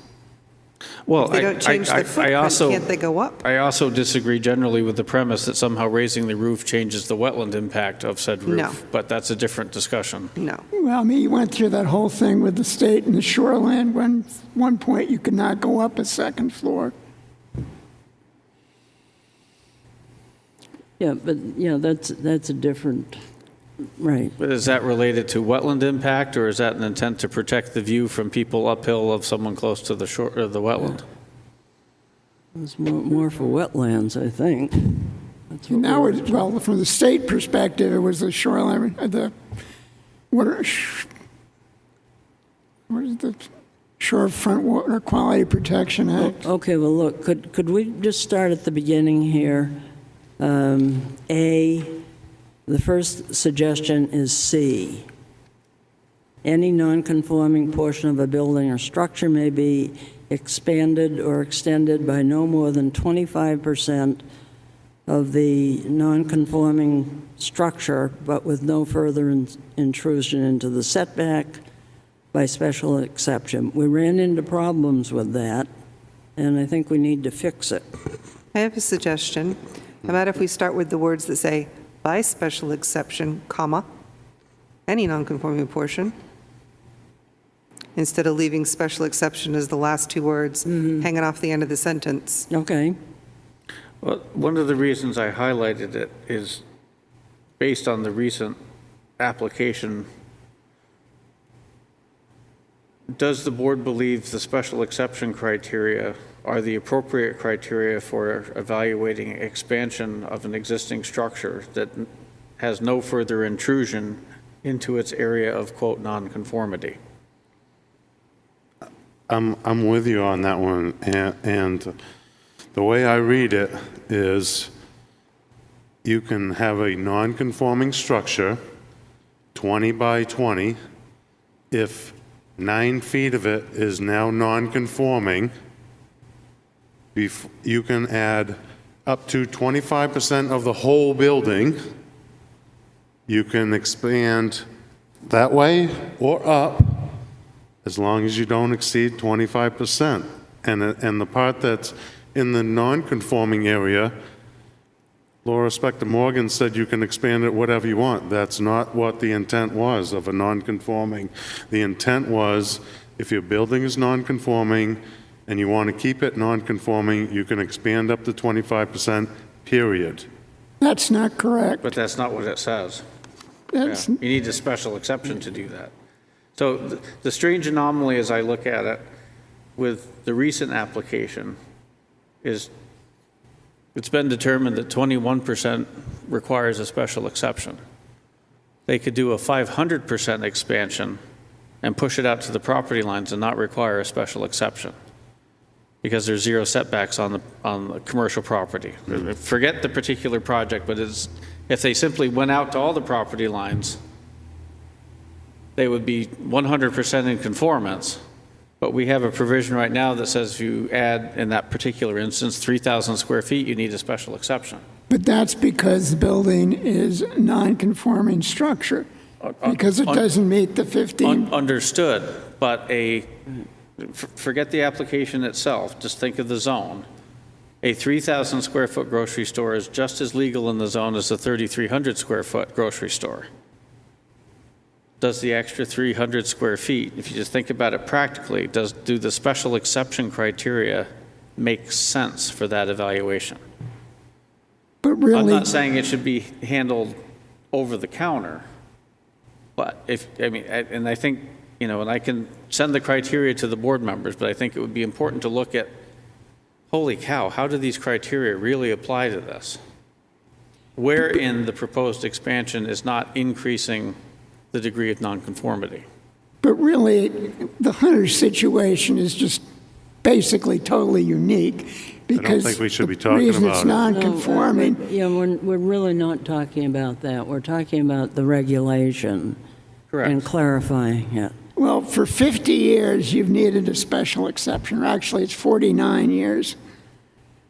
Well, If they don't change the footprint, can't they go up? I also disagree generally with the premise that somehow raising the roof changes the wetland impact of said roof. No. But that's a different discussion. No. Well, I mean, you went through that whole thing with the state and the shoreline when at one point you could not go up a second floor. Yeah, but, that's a different, right. But is that related to wetland impact, or is that an intent to protect the view from people uphill of someone close to the shore, or the wetland? It's more for wetlands, I think. That's what Now, we're- well, from the state perspective, it was the shoreline, what is the Shorefront Water Quality Protection Act? Okay, well, look, could we just start at the beginning here? The first suggestion is C. Any nonconforming portion of a building or structure may be expanded or extended by no more than 25% of the nonconforming structure, but with no further intrusion into the setback by special exception. We ran into problems with that, and I think we need to fix it. I have a suggestion. How about if we start with the words that say, by special exception, comma, any nonconforming portion, instead of leaving special exception as the last two words hanging off the end of the sentence. Okay. Well, one of the reasons I highlighted it is based on the recent application. Does the board believe the special exception criteria are the appropriate criteria for evaluating expansion of an existing structure that has no further intrusion into its area of, quote, nonconformity? I'm with you on that one, and the way I read it is you can have a non-conforming structure, 20 by 20, if 9 feet of it is now non-conforming. You can add up to 25% of the whole building. You can expand that way or up, as long as you don't exceed 25%. And the part that's in the non-conforming area, Laura Spector Morgan said you can expand it whatever you want. That's not what the intent was of a non-conforming. The intent was, if your building is non-conforming and you want to keep it non-conforming, you can expand up to 25%, period. That's not correct. But that's not what it says. That's, You need a special exception to do that. So the strange anomaly, as I look at it, with the recent application, is it's been determined that 21% requires a special exception. They could do a 500% expansion and push it out to the property lines and not require a special exception because there's zero setbacks on the commercial property. Forget the particular project, but if they simply went out to all the property lines, they would be 100% in conformance. But we have a provision right now that says if you add, in that particular instance, 3,000 square feet, you need a special exception. but that's because the building is non-conforming structure, because it doesn't meet the 15. Understood, but forget the application itself, just think of the zone. A 3,000 square foot grocery store is just as legal in the zone as a 3,300 square foot grocery store. Does the extra 300 square feet, if you just think about it practically, do the special exception criteria make sense for that evaluation? But really, I'm not saying it should be handled over the counter, but and I think, and I can send the criteria to the board members, but I think it would be important to look at, holy cow, how do these criteria really apply to this? Where in the proposed expansion is not increasing the degree of nonconformity? but really, the Hunter situation is just basically totally unique, because think we should be the talking reason about it's it. non-conforming. We're really not talking about that. We're talking about the regulation Correct. and clarifying it. Well, for 50 years, you've needed a special exception, or actually it's 49 years,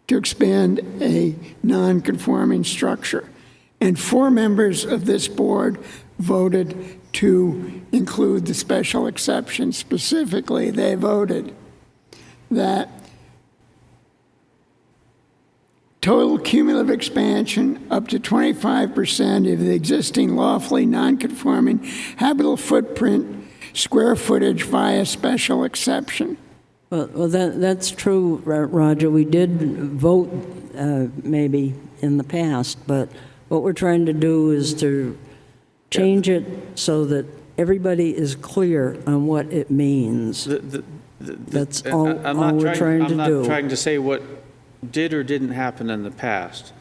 to expand a non-conforming structure. And 4 members of this board voted to include the special exception. Specifically, they voted that total cumulative expansion up to 25% of the existing lawfully non-conforming habitable footprint square footage via special exception. Well, that's true, Roger. We did vote maybe in the past, but what we're trying to do is to change it so that everybody is clear on what it means. That's all we're trying to do. I'm not trying to say what did or didn't happen in the past,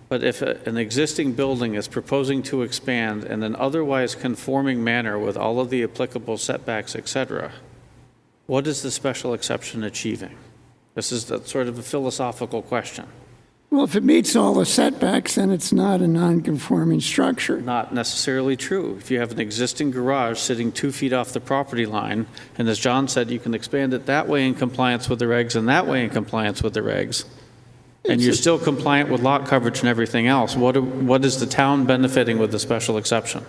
but if an existing building is proposing to expand in an otherwise conforming manner with all of the applicable setbacks, et cetera, what is the special exception achieving? This is sort of a philosophical question. Well, if it meets all the setbacks, then it's not a non-conforming structure. Not necessarily true. If you have an existing garage sitting 2 feet off the property line, and as John said, you can expand it that way in compliance with the regs and that way in compliance with the regs, and you're still compliant with lot coverage and everything else, what is the town benefiting with the special exception?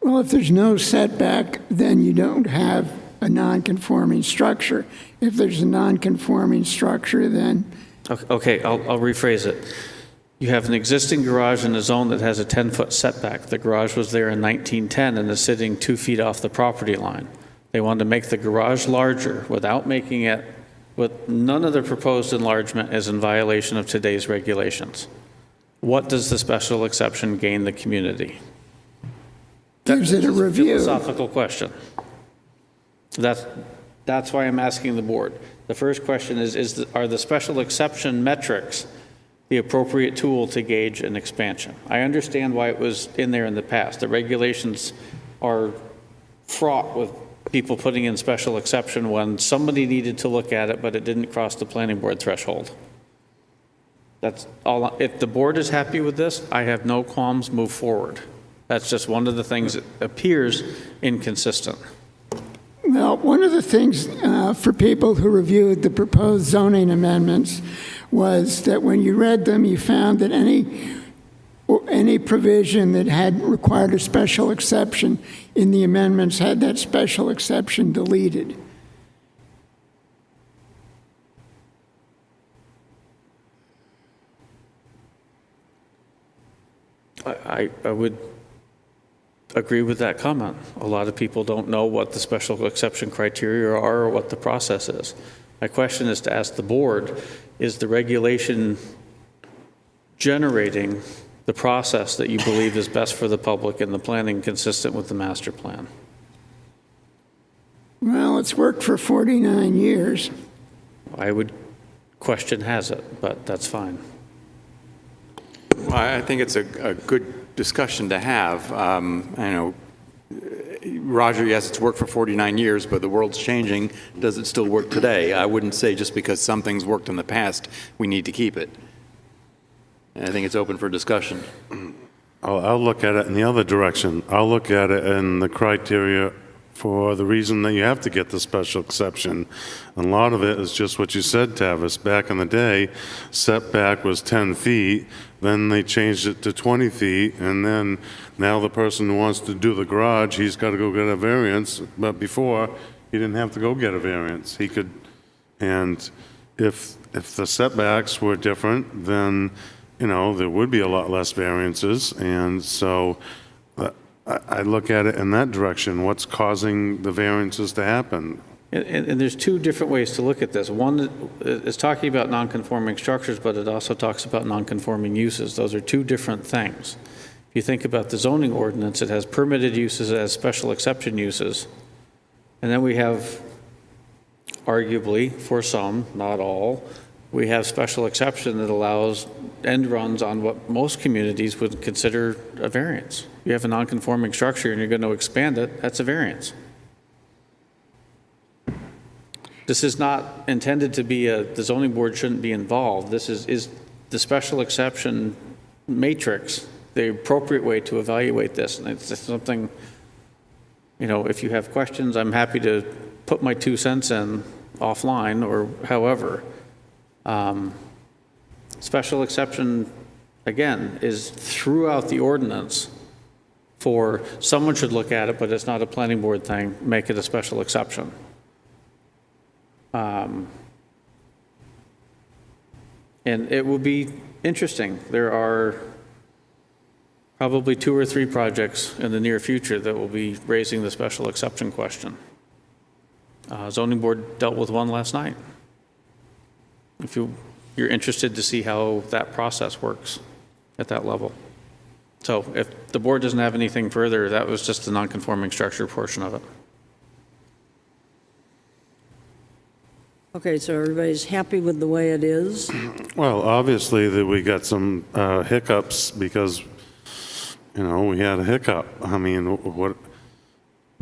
Well, if there's no setback, then you don't have a non-conforming structure. If there's a non-conforming structure, then... Okay, I'll rephrase it. You have an existing garage in a zone that has a 10-foot setback. The garage was there in 1910 and is sitting 2 feet off the property line. They wanted to make the garage larger without making it, with none of the proposed enlargement is in violation of today's regulations. What does the special exception gain the community? Gives it a review. Philosophical question. That's why I'm asking the board. The first question are the special exception metrics the appropriate tool to gauge an expansion? I understand why it was in there in the past. The regulations are fraught with people putting in special exception when somebody needed to look at it, but it didn't cross the planning board threshold. That's all. If the board is happy with this, I have no qualms, move forward. That's just one of the things that appears inconsistent. Well, one of the things for people who reviewed the proposed zoning amendments was that when you read them, you found that any provision that had required a special exception in the amendments had that special exception deleted. I would agree with that comment. A lot of people don't know what the special exception criteria are or what the process is. My question is to ask the board, is the regulation generating the process that you believe is best for the public and the planning consistent with the master plan? Well, it's worked for 49 years. I would question has it, but that's fine. Well, I think it's a good discussion to have. I know, Roger, yes, it's worked for 49 years, but the world's changing. Does it still work today? I wouldn't say just because some things worked in the past, we need to keep it. And I think it's open for discussion. I'll look at it in the other direction. I'll look at it in the criteria for the reason that you have to get the special exception. And a lot of it is just what you said, Tavis. Back in the day, setback was 10 feet, then they changed it to 20 feet, and then now the person who wants to do the garage, he's got to go get a variance, but before, he didn't have to go get a variance. He could, and if the setbacks were different, then, you know, there would be a lot less variances, and so I look at it in that direction. What's causing the variances to happen? And there's two different ways to look at this. One is talking about nonconforming structures, but it also talks about nonconforming uses. Those are two different things. If you think about the zoning ordinance, it has permitted uses, it has special exception uses. And then we have, arguably, for some, not all, we have special exception that allows end runs on what most communities would consider a variance. You have a nonconforming structure and you're going to expand it, that's a variance. This is not intended to be the zoning board shouldn't be involved. This is the special exception matrix, the appropriate way to evaluate this. And it's something, you know, if you have questions, I'm happy to put my 2 cents in offline or however. Special exception, again, is throughout the ordinance for someone should look at it, but it's not a planning board thing, make it a special exception. And it will be interesting. There are probably 2 or 3 projects in the near future that will be raising the special exception question. Zoning board dealt with one last night. If you're interested to see how that process works at that level. So if the board doesn't have anything further, that was just the non-conforming structure portion of it. Okay, so everybody's happy with the way it is? Well, obviously that we got some hiccups because, you know, we had a hiccup. I mean, what?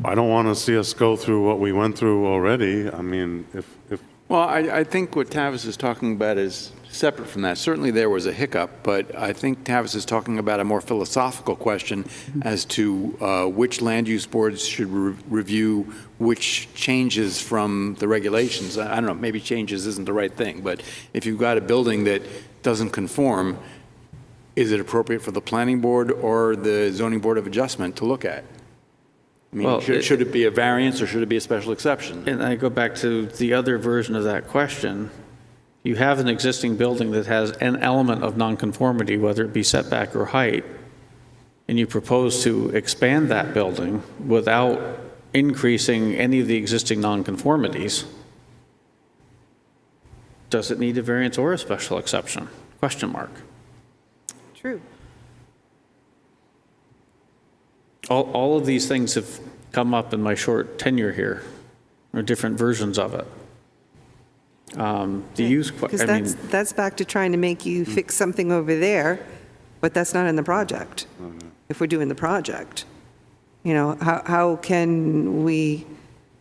I don't want to see us go through what we went through already. I mean, if Well, I think what Tavis is talking about is separate from that. Certainly there was a hiccup, but I think Tavis is talking about a more philosophical question as to which land use boards should review which changes from the regulations. I don't know, maybe changes isn't the right thing, but if you've got a building that doesn't conform, is it appropriate for the planning board or the zoning board of adjustment to look at? I mean, Well, should it be a variance or should it be a special exception? And I go back to the other version of that question. You have an existing building that has an element of nonconformity, whether it be setback or height, and you propose to expand that building without increasing any of the existing nonconformities. Does it need a variance or a special exception? Question mark. True. All of these things have come up in my short tenure here, or different versions of it. The use, Because I mean, that's back to trying to make you fix something over there, but that's not in the project. If we're doing the project, you know, how can we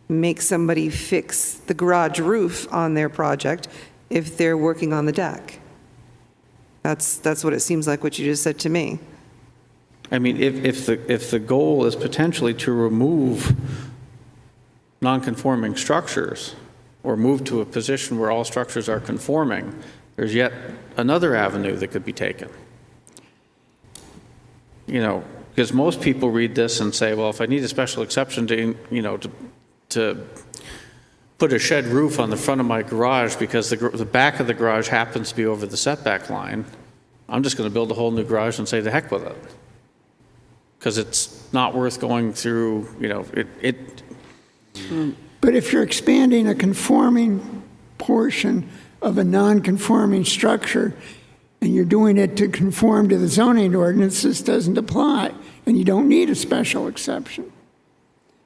make somebody fix the garage roof on their project if they're working on the deck? That's what it seems like what you just said to me. I mean, if the goal is potentially to remove non-conforming structures or move to a position where all structures are conforming, there's yet another avenue that could be taken. You know, because most people read this and say, well, if I need a special exception to, you know, to put a shed roof on the front of my garage because the back of the garage happens to be over the setback line, I'm just going to build a whole new garage and say the heck with it. because it's not worth going through, But if you're expanding a conforming portion of a non-conforming structure, and you're doing it to conform to the zoning ordinance, this doesn't apply, and you don't need a special exception.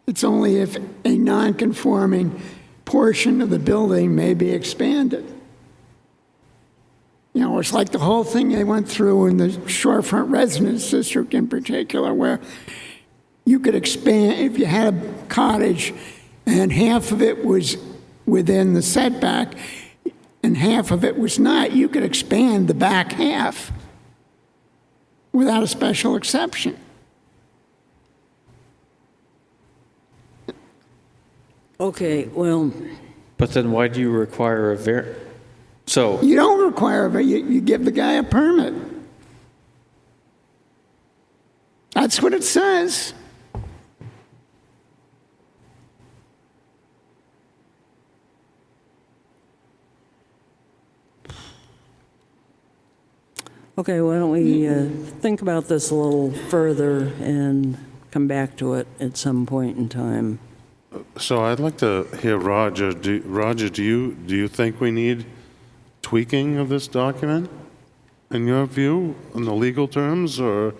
It's only if a non-conforming portion of the building may be expanded. You know, it's like the whole thing they went through in the shorefront residence district in particular, where you could expand, if you had a cottage and half of it was within the setback and half of it was not, you could expand the back half without a special exception. Okay, well, but then why do you require a So, You don't require, but you give the guy a permit. That's what it says. okay, why don't we think about this a little further and come back to it at some point in time. So I'd like to hear Roger. Roger, do you think we need tweaking of this document, in your view, in the legal terms, or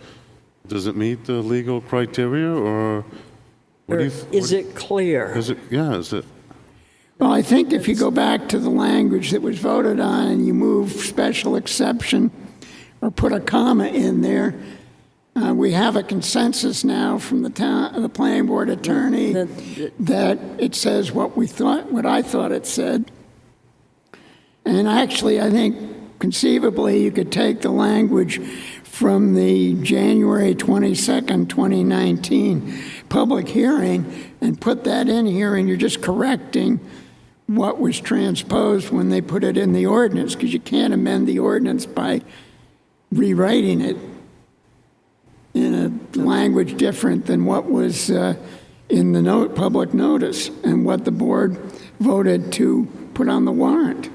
does it meet the legal criteria, or what do you? Is it clear? Is it? Yeah. Is it? Well, I think if you go back to the language that was voted on and you move special exception or put a comma in there, we have a consensus now from the planning board attorney that it says what I thought it said. And actually, I think conceivably you could take the language from the January 22nd, 2019 public hearing and put that in here, and you're just correcting what was transposed when they put it in the ordinance, because you can't amend the ordinance by rewriting it in a language different than what was in the public notice and what the board voted to put on the warrant.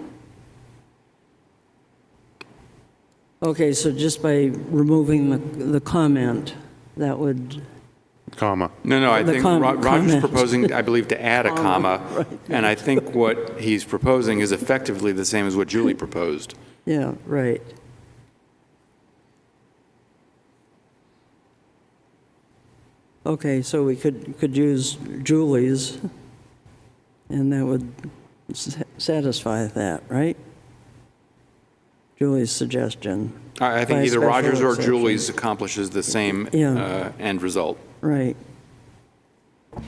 Okay, so just by removing the comment, that would, Comma. No, I The think comment. Roger's proposing, I believe, to add a comma, right. and I think what he's proposing is effectively the same as what Julie proposed. yeah, right. Okay, so we could use Julie's, and that would satisfy that, right? Julie's suggestion. I By think either special Roger's or exception. Julie's accomplishes the same Yeah. end result. Right. It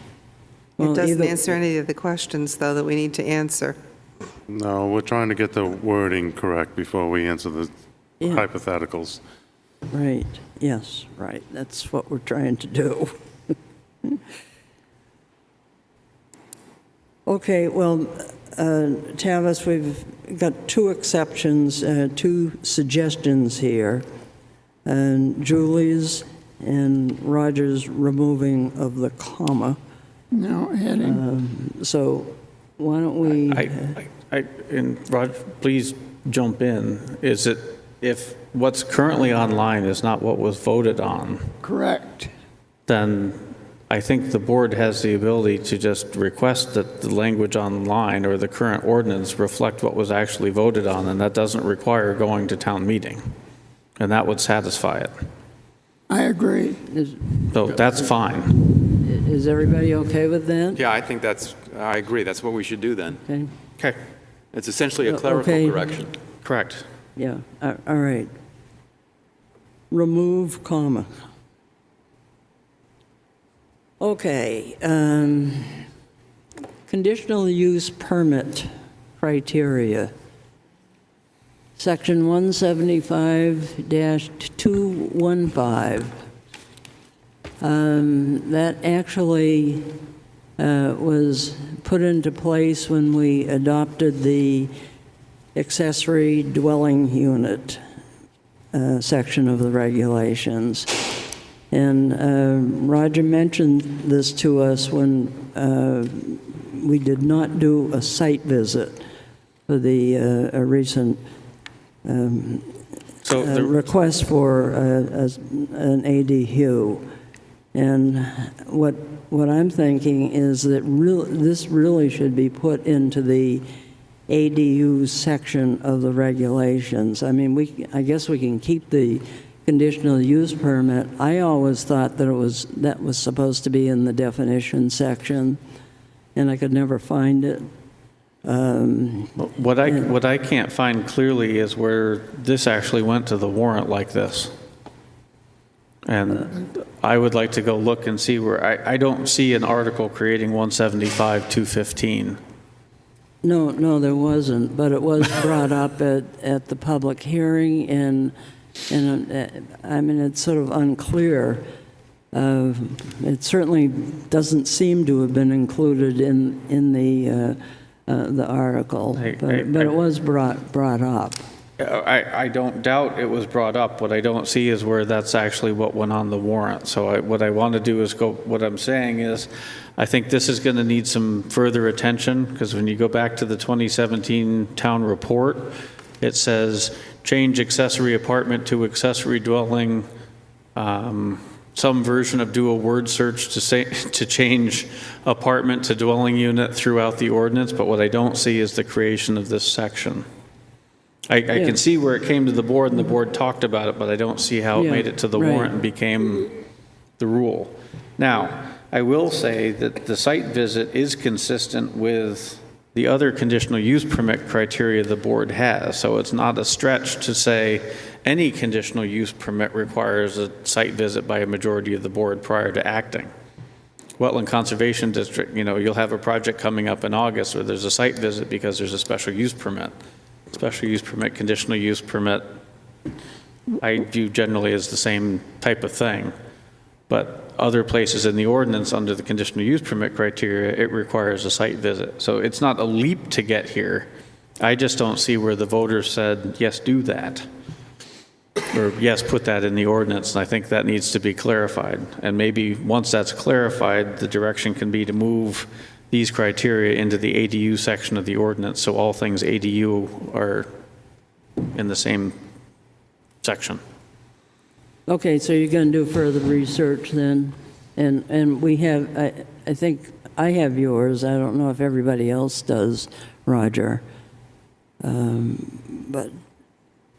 Well, doesn't either- answer any of the questions, though, that we need to answer. No, we're trying to get the wording correct before we answer the Yeah. hypotheticals. Right, yes, right. That's what we're trying to do. Okay, well, Tavis, we've got two exceptions, two suggestions here. Julie's and Roger's removing of the comma. No, adding. So why don't we? and Roger, please jump in. Is it, if what's currently online is not what was voted on, Correct. then I think the board has the ability to just request that the language online or the current ordinance reflect what was actually voted on, and that doesn't require going to town meeting. And that would satisfy it. I agree. So that's fine. Is everybody okay with that? Yeah, I agree. That's what we should do then. Okay, Okay, It's essentially a clerical Okay. correction. correct. yeah, all right. Remove comma. Okay, conditional use permit criteria. Section 175-215. That actually was put into place when we adopted the accessory dwelling unit section of the regulations. And Roger mentioned this to us when we did not do a site visit for the a recent So the, request for an ADU. And what I'm thinking is that this really should be put into the ADU section of the regulations. I mean, I guess we can keep the conditional use permit. I always thought that that was supposed to be in the definition section, and I could never find it. What I can't find clearly is where this actually went to the warrant like this. And I would like to go look and see where, I don't see an article creating 175-215. No, there wasn't, but it was brought up at the public hearing, and I mean, it's sort of unclear. It certainly doesn't seem to have been included in the article, but it was brought up. I don't doubt it was brought up. What I don't see is where that's actually what went on the warrant. So what I want to do is what I'm saying is, I think this is going to need some further attention, because when you go back to the 2017 town report, it says change accessory apartment to accessory dwelling, some version of do a word search to change apartment to dwelling unit throughout the ordinance, but what I don't see is the creation of this section. I can see where it came to the board and the board talked about it, but I don't see how it made it to the warrant and became the rule. Now, I will say that the site visit is consistent with the other conditional use permit criteria the board has. So it's not a stretch to say any conditional use permit requires a site visit by a majority of the board prior to acting. Wetland Conservation District, you'll have a project coming up in August where there's a site visit because there's a special use permit. Special use permit, conditional use permit, I view generally as the same type of thing. But other places in the ordinance under the conditional use permit criteria, it requires a site visit. So it's not a leap to get here. I just don't see where the voters said, yes, do that. Or yes, put that in the ordinance. And I think that needs to be clarified. And maybe once that's clarified, the direction can be to move these criteria into the ADU section of the ordinance, so all things ADU are in the same section. Okay, so you're going to do further research then? And we have, I think I have yours. I don't know if everybody else does, Roger. But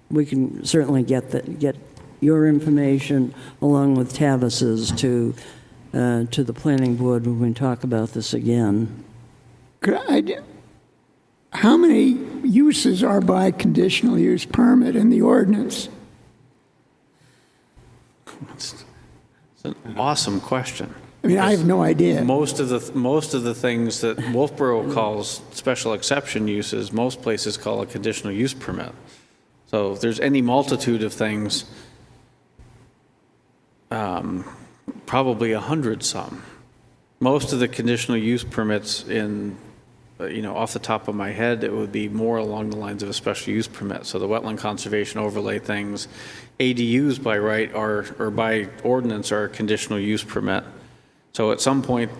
we can certainly get your information along with Tavis's to the planning board when we talk about this again. How many uses are by conditional use permit in the ordinance? It's an awesome question. I mean, I have no idea. Most of the things that Wolfeboro calls special exception uses, most places call a conditional use permit. So if there's any multitude of things, probably 100 some. Most of the conditional use permits in, off the top of my head, it would be more along the lines of a special use permit. So the wetland conservation overlay things, ADUs by right or by ordinance are a conditional use permit. So at some point,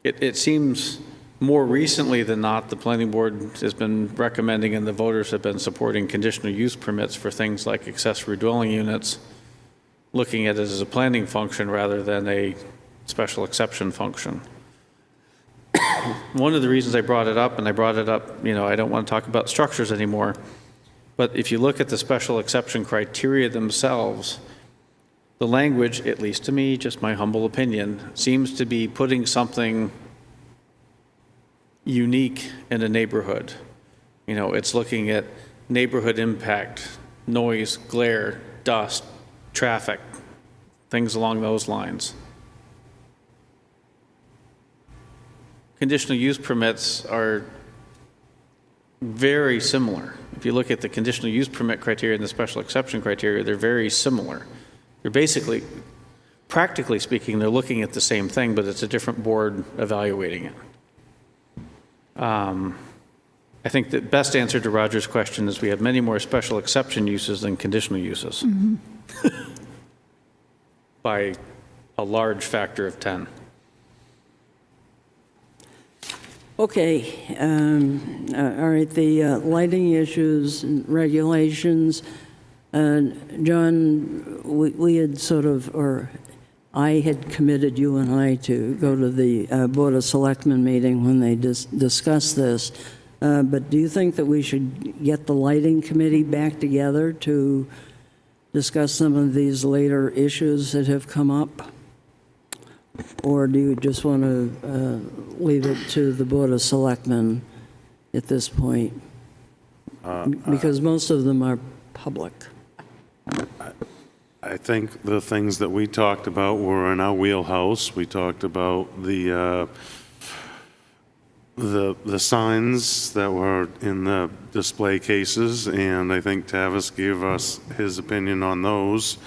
it seems more recently than not, the planning board has been recommending and the voters have been supporting conditional use permits for things like accessory dwelling units, looking at it as a planning function rather than a special exception function. One of the reasons I brought it up, and I brought it up, I don't want to talk about structures anymore, but if you look at the special exception criteria themselves, the language, at least to me, just my humble opinion, seems to be putting something unique in a neighborhood. It's looking at neighborhood impact, noise, glare, dust, traffic, things along those lines. Conditional use permits are very similar. If you look at the conditional use permit criteria and the special exception criteria, they're very similar. They're basically, practically speaking, they're looking at the same thing, but it's a different board evaluating it. I think the best answer to Roger's question is we have many more special exception uses than conditional uses. Mm-hmm. By a large factor of 10. Okay, all right, the lighting issues and regulations. John, we had sort of, or I had committed you and I to go to the Board of Selectmen meeting when they discussed this. But do you think that we should get the lighting committee back together to discuss some of these later issues that have come up? Or do you just want to leave it to the Board of Selectmen at this point? Because most of them are public. I think the things that we talked about were in our wheelhouse. We talked about the signs that were in the display cases, and I think Tavis gave us his opinion on those.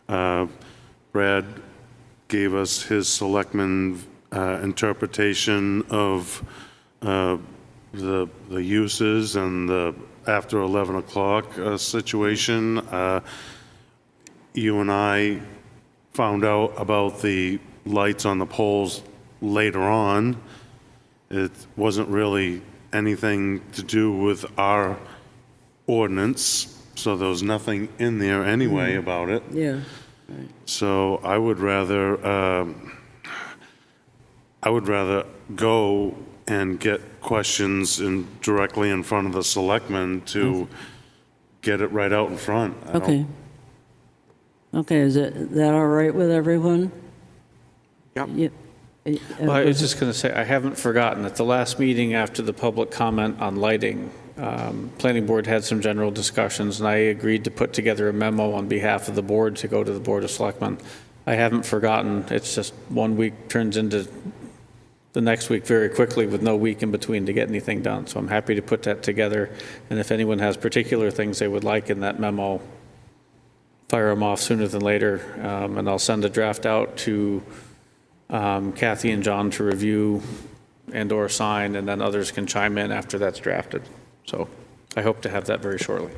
Brad gave us his selectman interpretation of the uses and the after 11 o'clock situation. You and I found out about the lights on the poles later on. It wasn't really anything to do with our ordinance, so there was nothing in there anyway about it. Yeah. So I would rather go and get questions directly in front of the selectmen to get it right out in front. Okay. Okay, is that all right with everyone? Yep. Well, I was just going to say, I haven't forgotten, at the last meeting after the public comment on lighting, Planning Board had some general discussions, and I agreed to put together a memo on behalf of the board to go to the Board of Selectmen. I haven't forgotten. It's just 1 week turns into the next week very quickly with no week in between to get anything done. So I'm happy to put that together. And if anyone has particular things they would like in that memo, fire them off sooner than later. And I'll send a draft out to Kathy and John to review and/or sign, and then others can chime in after that's drafted. So I hope to have that very shortly.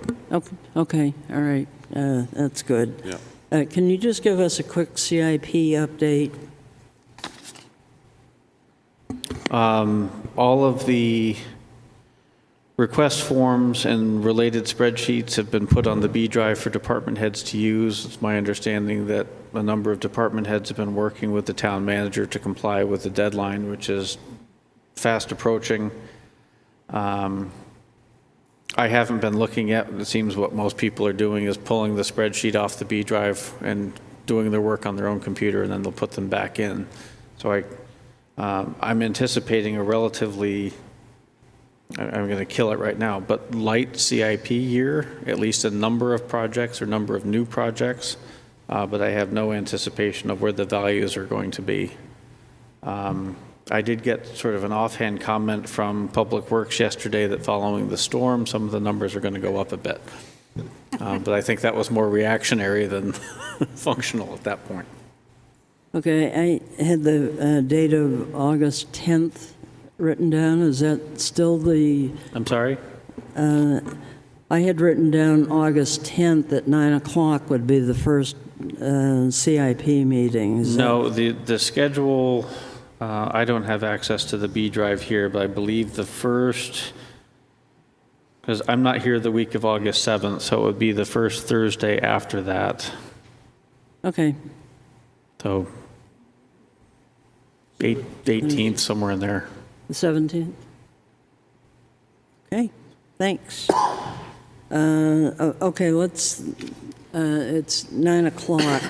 Okay, all right, that's good. Yeah. Can you just give us a quick CIP update? All of the request forms and related spreadsheets have been put on the B drive for department heads to use. It's my understanding that a number of department heads have been working with the town manager to comply with the deadline, which is fast approaching. I haven't been looking at, it seems what most people are doing is pulling the spreadsheet off the B drive and doing their work on their own computer, and then they'll put them back in. So I'm anticipating a relatively, I'm going to kill it right now, but light CIP year, at least a number of projects or number of new projects, but I have no anticipation of where the values are going to be. I did get sort of an offhand comment from Public Works yesterday that following the storm, some of the numbers are going to go up a bit. But I think that was more reactionary than functional at that point. Okay, I had the date of August 10th written down. Is that still the? I'm sorry? I had written down August 10th at 9 o'clock would be the first CIP meeting. No, the schedule, I don't have access to the B drive here, but I believe the first, because I'm not here the week of August 7th, so it would be the first Thursday after that. Okay. So 18th, somewhere in there. The 17th? Okay, thanks. Okay, it's 9 o'clock.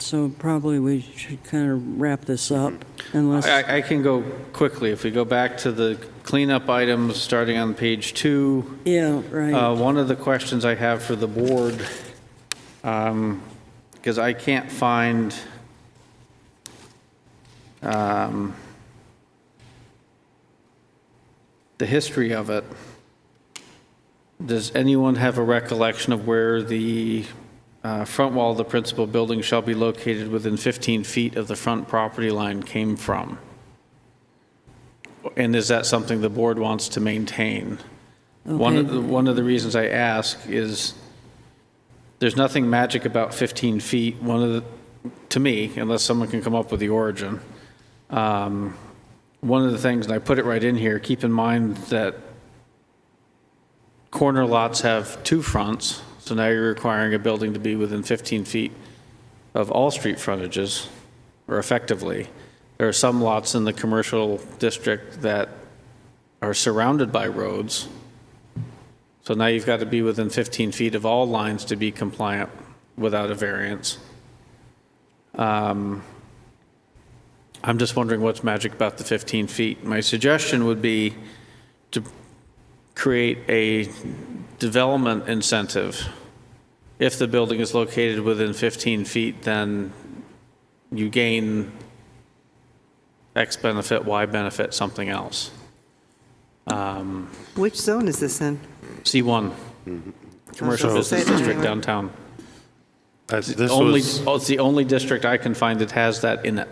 So probably we should kind of wrap this up unless. I can go quickly. If we go back to the cleanup items, starting on page 2. Yeah, right. One of the questions I have for the board, because I can't find the history of it. Does anyone have a recollection of where the front wall of the principal building shall be located within 15 feet of the front property line came from? And is that something the board wants to maintain? Okay. One of the reasons I ask is there's nothing magic about 15 feet. To me, unless someone can come up with the origin, one of the things, and I put it right in here, keep in mind that corner lots have 2 fronts, so now you're requiring a building to be within 15 feet of all street frontages, or effectively. There are some lots in the commercial district that are surrounded by roads. So now you've got to be within 15 feet of all lines to be compliant without a variance. I'm just wondering what's magic about the 15 feet. My suggestion would be to create a development incentive. If the building is located within 15 feet, then you gain X benefit, Y benefit, something else. Which zone is this in? C1, Commercial So- Business District downtown. This It's the only district I can find that has that in it.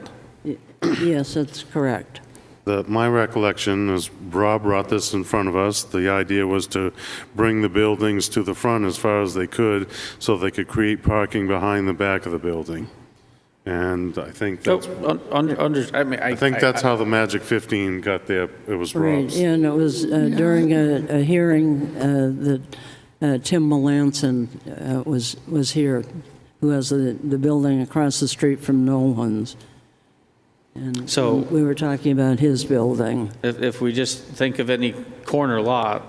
Yes, that's correct. My recollection is Rob brought this in front of us. The idea was to bring the buildings to the front as far as they could so they could create parking behind the back of the building. And I think that's, I think that's how the magic 15 got there. It was Right, Rob's. and it was during a hearing that Tim Melanson was here, who has the building across the street from Nolan's. And So- we were talking about his building. If we just think of any corner lot,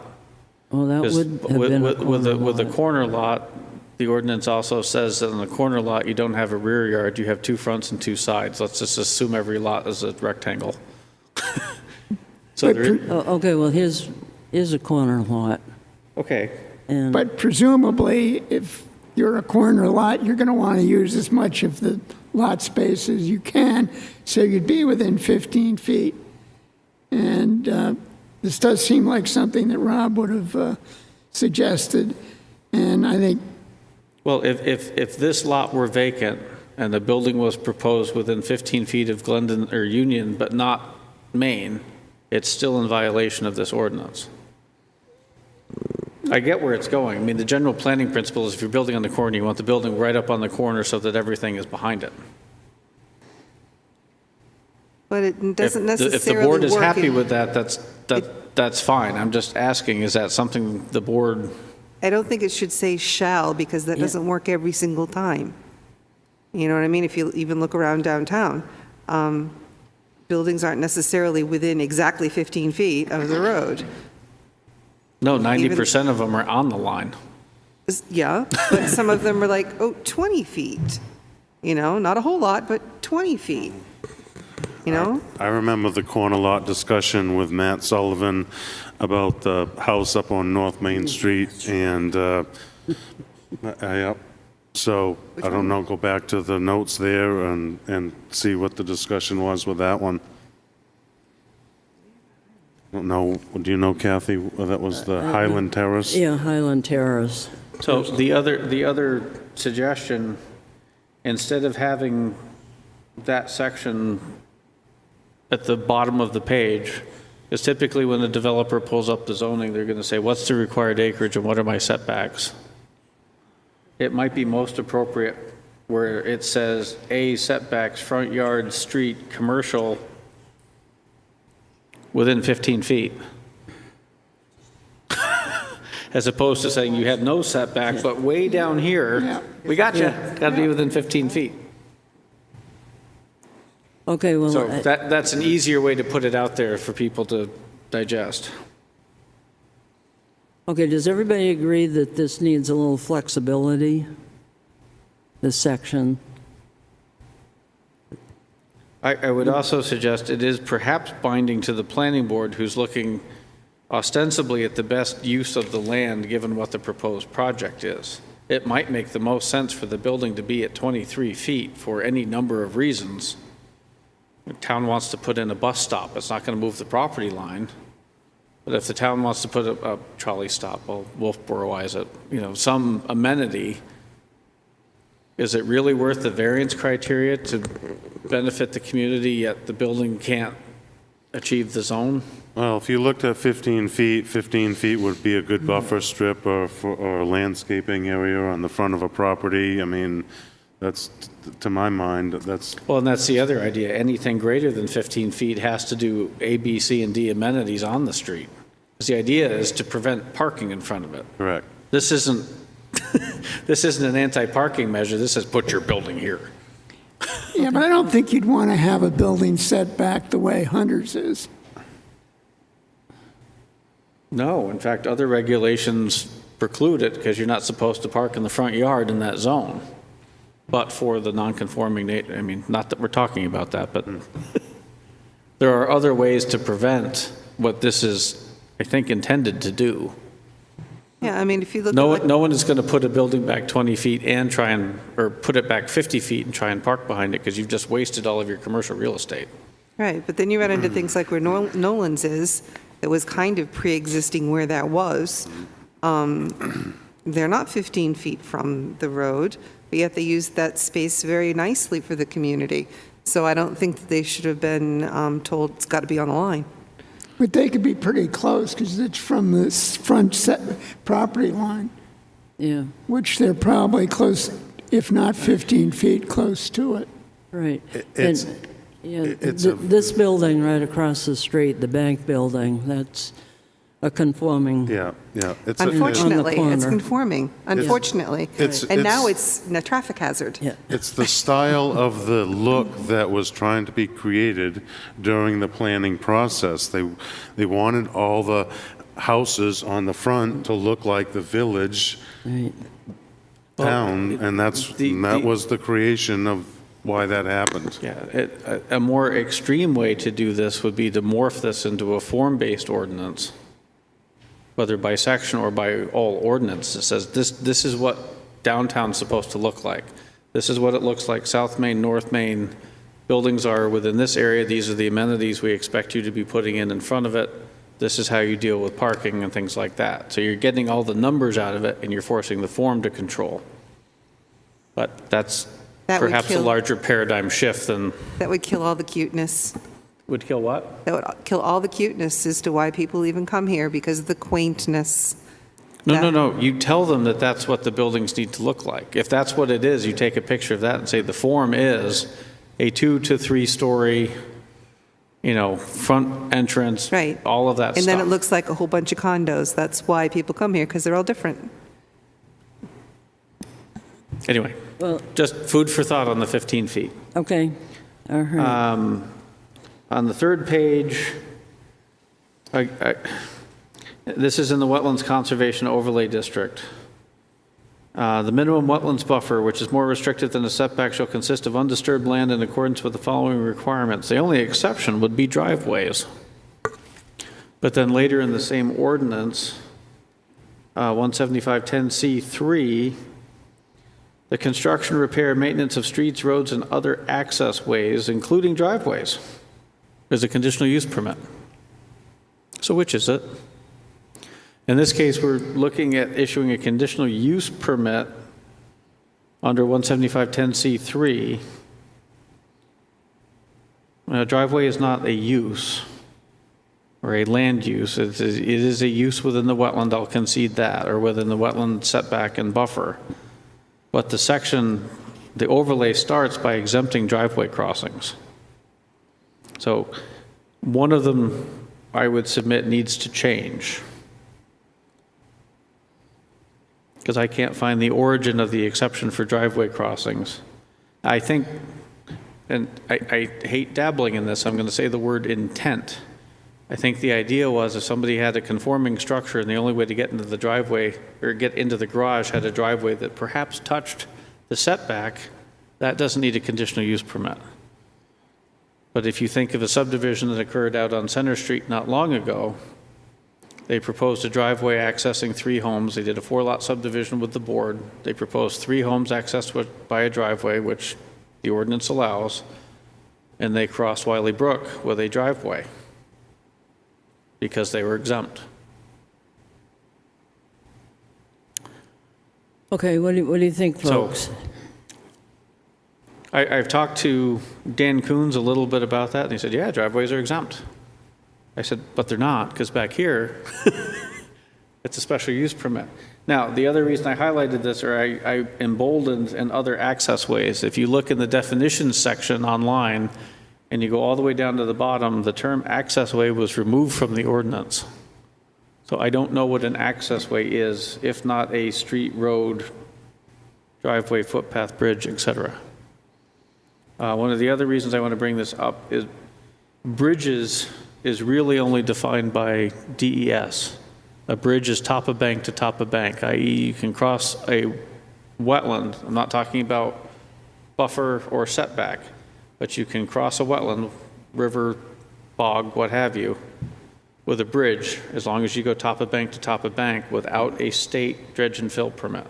Well, that because would have been a with a corner lot. corner lot, the ordinance also says that in a corner lot, you don't have a rear yard, you have 2 fronts and 2 sides. Let's just assume every lot is a rectangle. So there, Oh, okay, well, his is a corner lot. okay. And But presumably, if you're a corner lot, you're going to want to use as much of the lot space as you can, so you'd be within 15 feet. And this does seem like something that Rob would have suggested, and I think Well, if this lot were vacant and the building was proposed within 15 feet of Glendon or Union, but not Main, it's still in violation of this ordinance. I get where it's going. I mean, the general planning principle is if you're building on the corner, you want the building right up on the corner so that everything is behind it. But it doesn't necessarily If the board is work happy in- with that, that's fine. I'm just asking, is that something the board, I don't think it should say shall, because that doesn't work every single time. You know what I mean? If you even look around downtown, buildings aren't necessarily within exactly 15 feet of the road. no, 90% of them are on the line. Yeah, but some of them are like, 20 feet. You know, not a whole lot, but 20 feet. You know? I remember the corner lot discussion with Matt Sullivan about the house up on North Main Street, and so I don't know, go back to the notes there and see what the discussion was with that one. I don't know, do you know, Kathy, that was the Highland Terrace? yeah, Highland Terrace. So the other suggestion, instead of having that section at the bottom of the page, is typically when the developer pulls up the zoning, they're going to say, what's the required acreage and what are my setbacks? It might be most appropriate where it says, A, setbacks, front yard, street, commercial, within 15 feet. As opposed to saying you have no setback, but way down here, we got you, got to be within 15 feet. Okay, well, So that's an easier way to put it out there for people to digest. okay, does everybody agree that this needs a little flexibility, this section? I would also suggest it is perhaps binding to the planning board who's looking ostensibly at the best use of the land given what the proposed project is. It might make the most sense for the building to be at 23 feet for any number of reasons. The town wants to put in a bus stop, it's not going to move the property line. But if the town wants to put a trolley stop, well, Wolfeboro is it, some amenity, is it really worth the variance criteria to benefit the community, yet the building can't achieve the zone? Well, if you looked at 15 feet would be a good buffer strip or landscaping area on the front of a property. I mean, that's, to my mind, that's, Well, and that's the other idea. Anything greater than 15 feet has to do A, B, C, and D amenities on the street. Because the idea is to prevent parking in front of it. correct. This isn't, this isn't an anti-parking measure. This is put your building here. Yeah, but I don't think you'd want to have a building set back the way Hunter's is. No, in fact, other regulations preclude it because you're not supposed to park in the front yard in that zone. But for the non-conforming, I mean, not that we're talking about that, but there are other ways to prevent what this is, I think, intended to do. Yeah, I mean, if you look No, at, no one is going to put a building back 20 feet and try and, or put it back 50 feet and try and park behind it because you've just wasted all of your commercial real estate. right, but then you run into things like where Nolan's is, that was kind of pre-existing where that was. They're not 15 feet from the road, but yet they used that space very nicely for the community. So I don't think that they should have been told it's got to be on the line. But they could be pretty close because it's from the front property line, Yeah, which they're probably close, if not 15 feet, close to it. right. It's- And, yeah, it's this building right across the street, the bank building, that's a conforming. Yeah. It's Unfortunately, it's corner. conforming, unfortunately. It's- And now it's- it's a traffic hazard. Yeah. It's the style of the look that was trying to be created during the planning process. They wanted all the houses on the front to look like the village Right. town, and that was the creation of why that happened. Yeah, a more extreme way to do this would be to morph this into a form-based ordinance, whether by section or by all ordinance. It says this is what downtown's supposed to look like. This is what it looks like. South Main, North Main, buildings are within this area. These are the amenities we expect you to be putting in front of it. This is how you deal with parking and things like that. So you're getting all the numbers out of it, and you're forcing the form to control. But that's That would perhaps a kill- larger paradigm shift than That would kill all the cuteness. would kill what? That would kill all the cuteness as to why people even come here, because of the quaintness. No. You tell them that that's what the buildings need to look like. If that's what it is, you take a picture of that and say the form is a 2 to 3 story, front entrance, Right. all of that stuff. And then it looks like a whole bunch of condos. That's why people come here, because they're all different. Anyway, Well, just food for thought on the 15 feet. okay, all right. On the third page, this is in the Wetlands Conservation Overlay District. The minimum wetlands buffer, which is more restrictive than a setback, shall consist of undisturbed land in accordance with the following requirements. The only exception would be driveways. But then later in the same ordinance, 17510C3, the construction, repair, maintenance of streets, roads, and other access ways, including driveways, is a conditional use permit. So which is it? In this case, we're looking at issuing a conditional use permit under 17510C3. A driveway is not a use or a land use. It is a use within the wetland, I'll concede that, or within the wetland setback and buffer. But the section, the overlay starts by exempting driveway crossings. So one of them, I would submit, needs to change, because I can't find the origin of the exception for driveway crossings. I think, and I hate dabbling in this, I'm going to say the word intent. I think the idea was if somebody had a conforming structure and the only way to get into the driveway or get into the garage had a driveway that perhaps touched the setback, that doesn't need a conditional use permit. But if you think of a subdivision that occurred out on Center Street not long ago, they proposed a driveway accessing 3 homes. They did a 4-lot subdivision with the board. They proposed 3 homes accessed by a driveway, which the ordinance allows, and they crossed Wiley Brook with a driveway because they were exempt. Okay, what do you think, So- folks? I've talked to Dan Coons a little bit about that, and he said, yeah, driveways are exempt. I said, but they're not, because back here, it's a special use permit. Now, the other reason I highlighted this, or I emboldened in other access ways, if you look in the definitions section online, and you go all the way down to the bottom, the term access way was removed from the ordinance. So I don't know what an access way is, if not a street, road, driveway, footpath, bridge, etc. One of the other reasons I want to bring this up is bridges is really only defined by DES. A bridge is top of bank to top of bank, i.e. you can cross a wetland. I'm not talking about buffer or setback, but you can cross a wetland, river, bog, what have you, with a bridge as long as you go top of bank to top of bank without a state dredge and fill permit.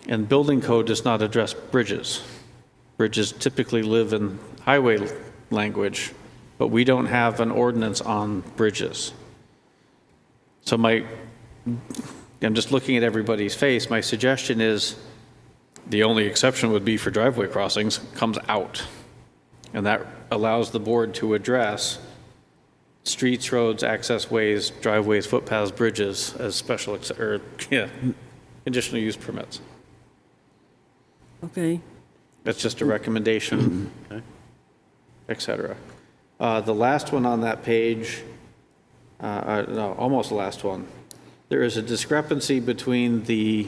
And building code does not address bridges. Bridges typically live in highway language, but we don't have an ordinance on bridges. So I'm just looking at everybody's face. My suggestion is the only exception would be for driveway crossings comes out. And that allows the board to address streets, roads, access ways, driveways, footpaths, bridges as special, conditional use permits. Okay. That's just a recommendation, et cetera. The last one on that page, no, almost the last one. There is a discrepancy between the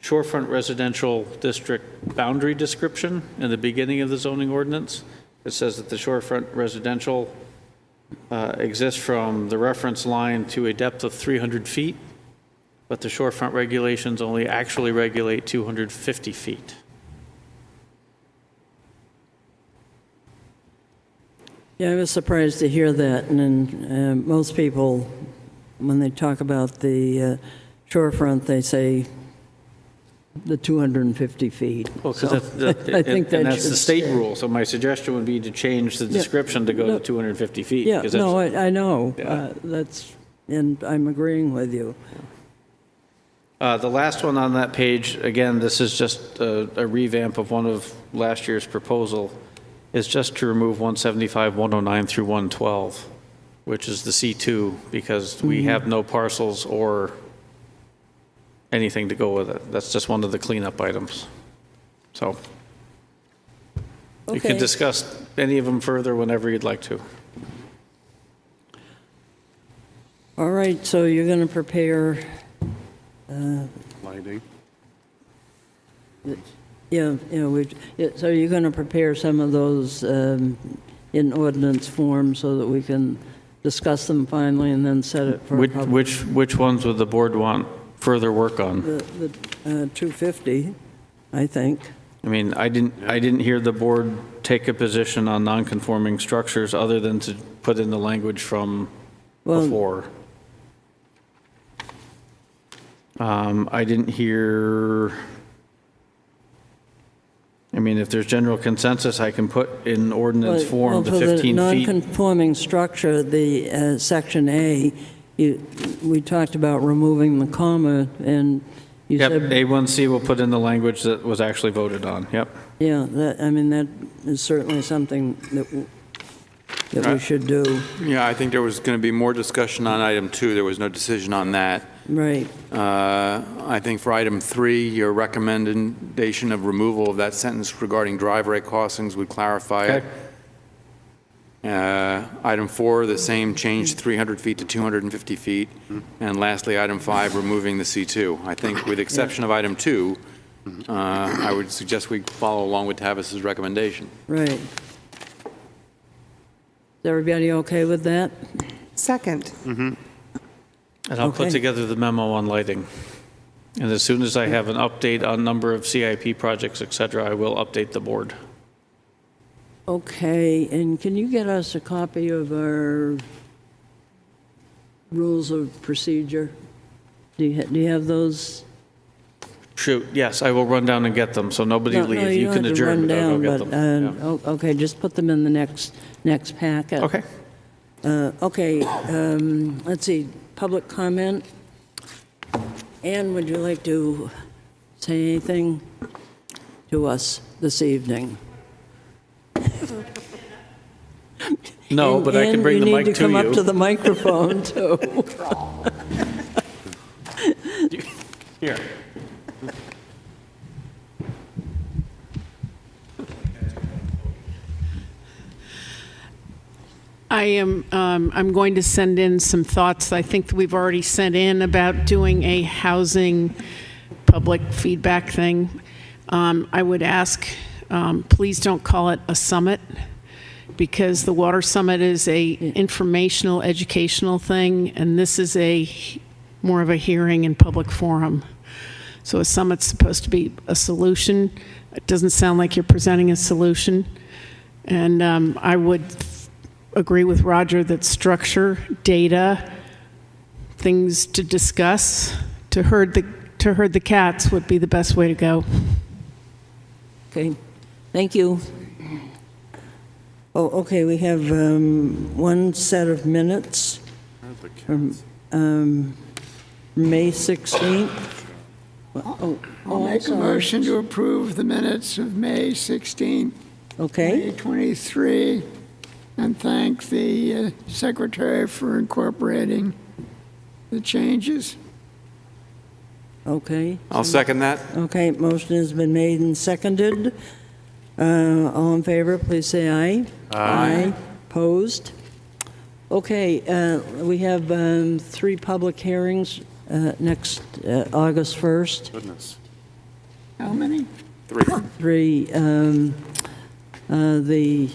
shorefront residential district boundary description in the beginning of the zoning ordinance. It says that the shorefront residential exists from the reference line to a depth of 300 feet, but the shorefront regulations only actually regulate 250 feet. Yeah, I was surprised to hear that, and then most people, when they talk about the shorefront, they say the 250 feet. Well, So, because I think that that's the should state stay. rule, so my suggestion would be to change the description to go No. to 250 feet. Yeah, 'cause no, that's- I know. Yeah. That's, and I'm agreeing with you. The last one on that page, again, this is just a revamp of one of last year's proposal, is just to remove 175, 109 through 112, which is the C2, because we have no parcels or anything to go with it. That's just one of the cleanup items. So you can Okay. discuss any of them further whenever you'd like to. All right, so you're going to prepare, Lighting. so you're going to prepare some of those in ordinance form so that we can discuss them finally and then set it for a public. Which ones would the board want further work on? The 250, I think. I mean, I didn't hear the board take a position on non-conforming structures other than to put in the language from Well- before. I didn't hear, I mean, if there's general consensus, I can put in ordinance form the 15 For the feet. non-conforming structure, the Section A, we talked about removing the comma, and you Yep, said, A1C will put in the language that was actually voted on, yep. yeah, that is certainly something that we should do. Yeah, I think there was going to be more discussion on item 2. There was no decision on that. Right. I think for item 3, your recommendation of removal of that sentence regarding driveway crossings would clarify it. Item 4, the same change, 300 feet to 250 feet. And lastly, item 5, removing the C2. I think with the exception of item 2, I would suggest we follow along with Tavis's recommendation. Right. Is everybody okay with that? Second. And I'll put Okay. together the memo on lighting. And as soon as I have an update on number of CIP projects, et cetera, I will update the board. Okay, and can you get us a copy of our rules of procedure? Do you have those? Shoot, yes, I will run down and get them, so nobody No, leave. You can adjourn, but I'll go get them. Okay, just put them in the next packet. Yeah. Okay. Okay, let's see, public comment. Ann, would you like to say anything to us this evening? No, but I can bring the mic You need to come up to you. the microphone, too. Here. I'm going to send in some thoughts I think that we've already sent in about doing a housing public feedback thing. I would ask, please don't call it a summit, because the Water Summit is a informational, educational thing, and this is more of a hearing and public forum. So a summit's supposed to be a solution. It doesn't sound like you're presenting a solution. And I would agree with Roger that structure, data, things to discuss, to herd the cats would be the best way to go. Okay, thank you. Oh, okay, we have one set of minutes from May 16th. I'll make a motion to approve the minutes of May 16, Okay, May 23, and thank the secretary for incorporating the changes. okay. I'll second that. Okay, motion has been made and seconded. All in favor, please say aye. Aye. Opposed? Okay, we have 3 public hearings next August 1st. Goodness. How many? 3, the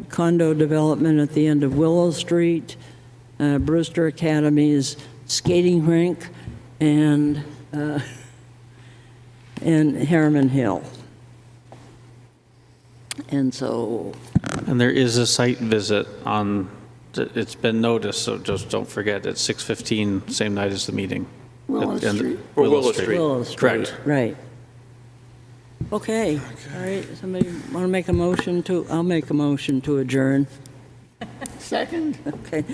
condo development at the end of Willow Street, Brewster Academy's skating rink, and Harriman Hill. And so, And there is a site visit on, it's been noticed, so just don't forget, at 6:15, same night as the meeting. Willow At the end- Street. Or Willow Street. Willow Street. Correct. Right. Okay, all right, somebody want to make a motion to, I'll make a motion to adjourn. Second? Okay,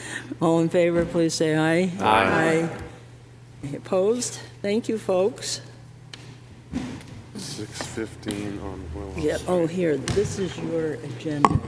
all in favor, please say aye. Aye. Opposed? Thank you, folks. 6:15 on Willow. Yeah, oh, here, this is your agenda.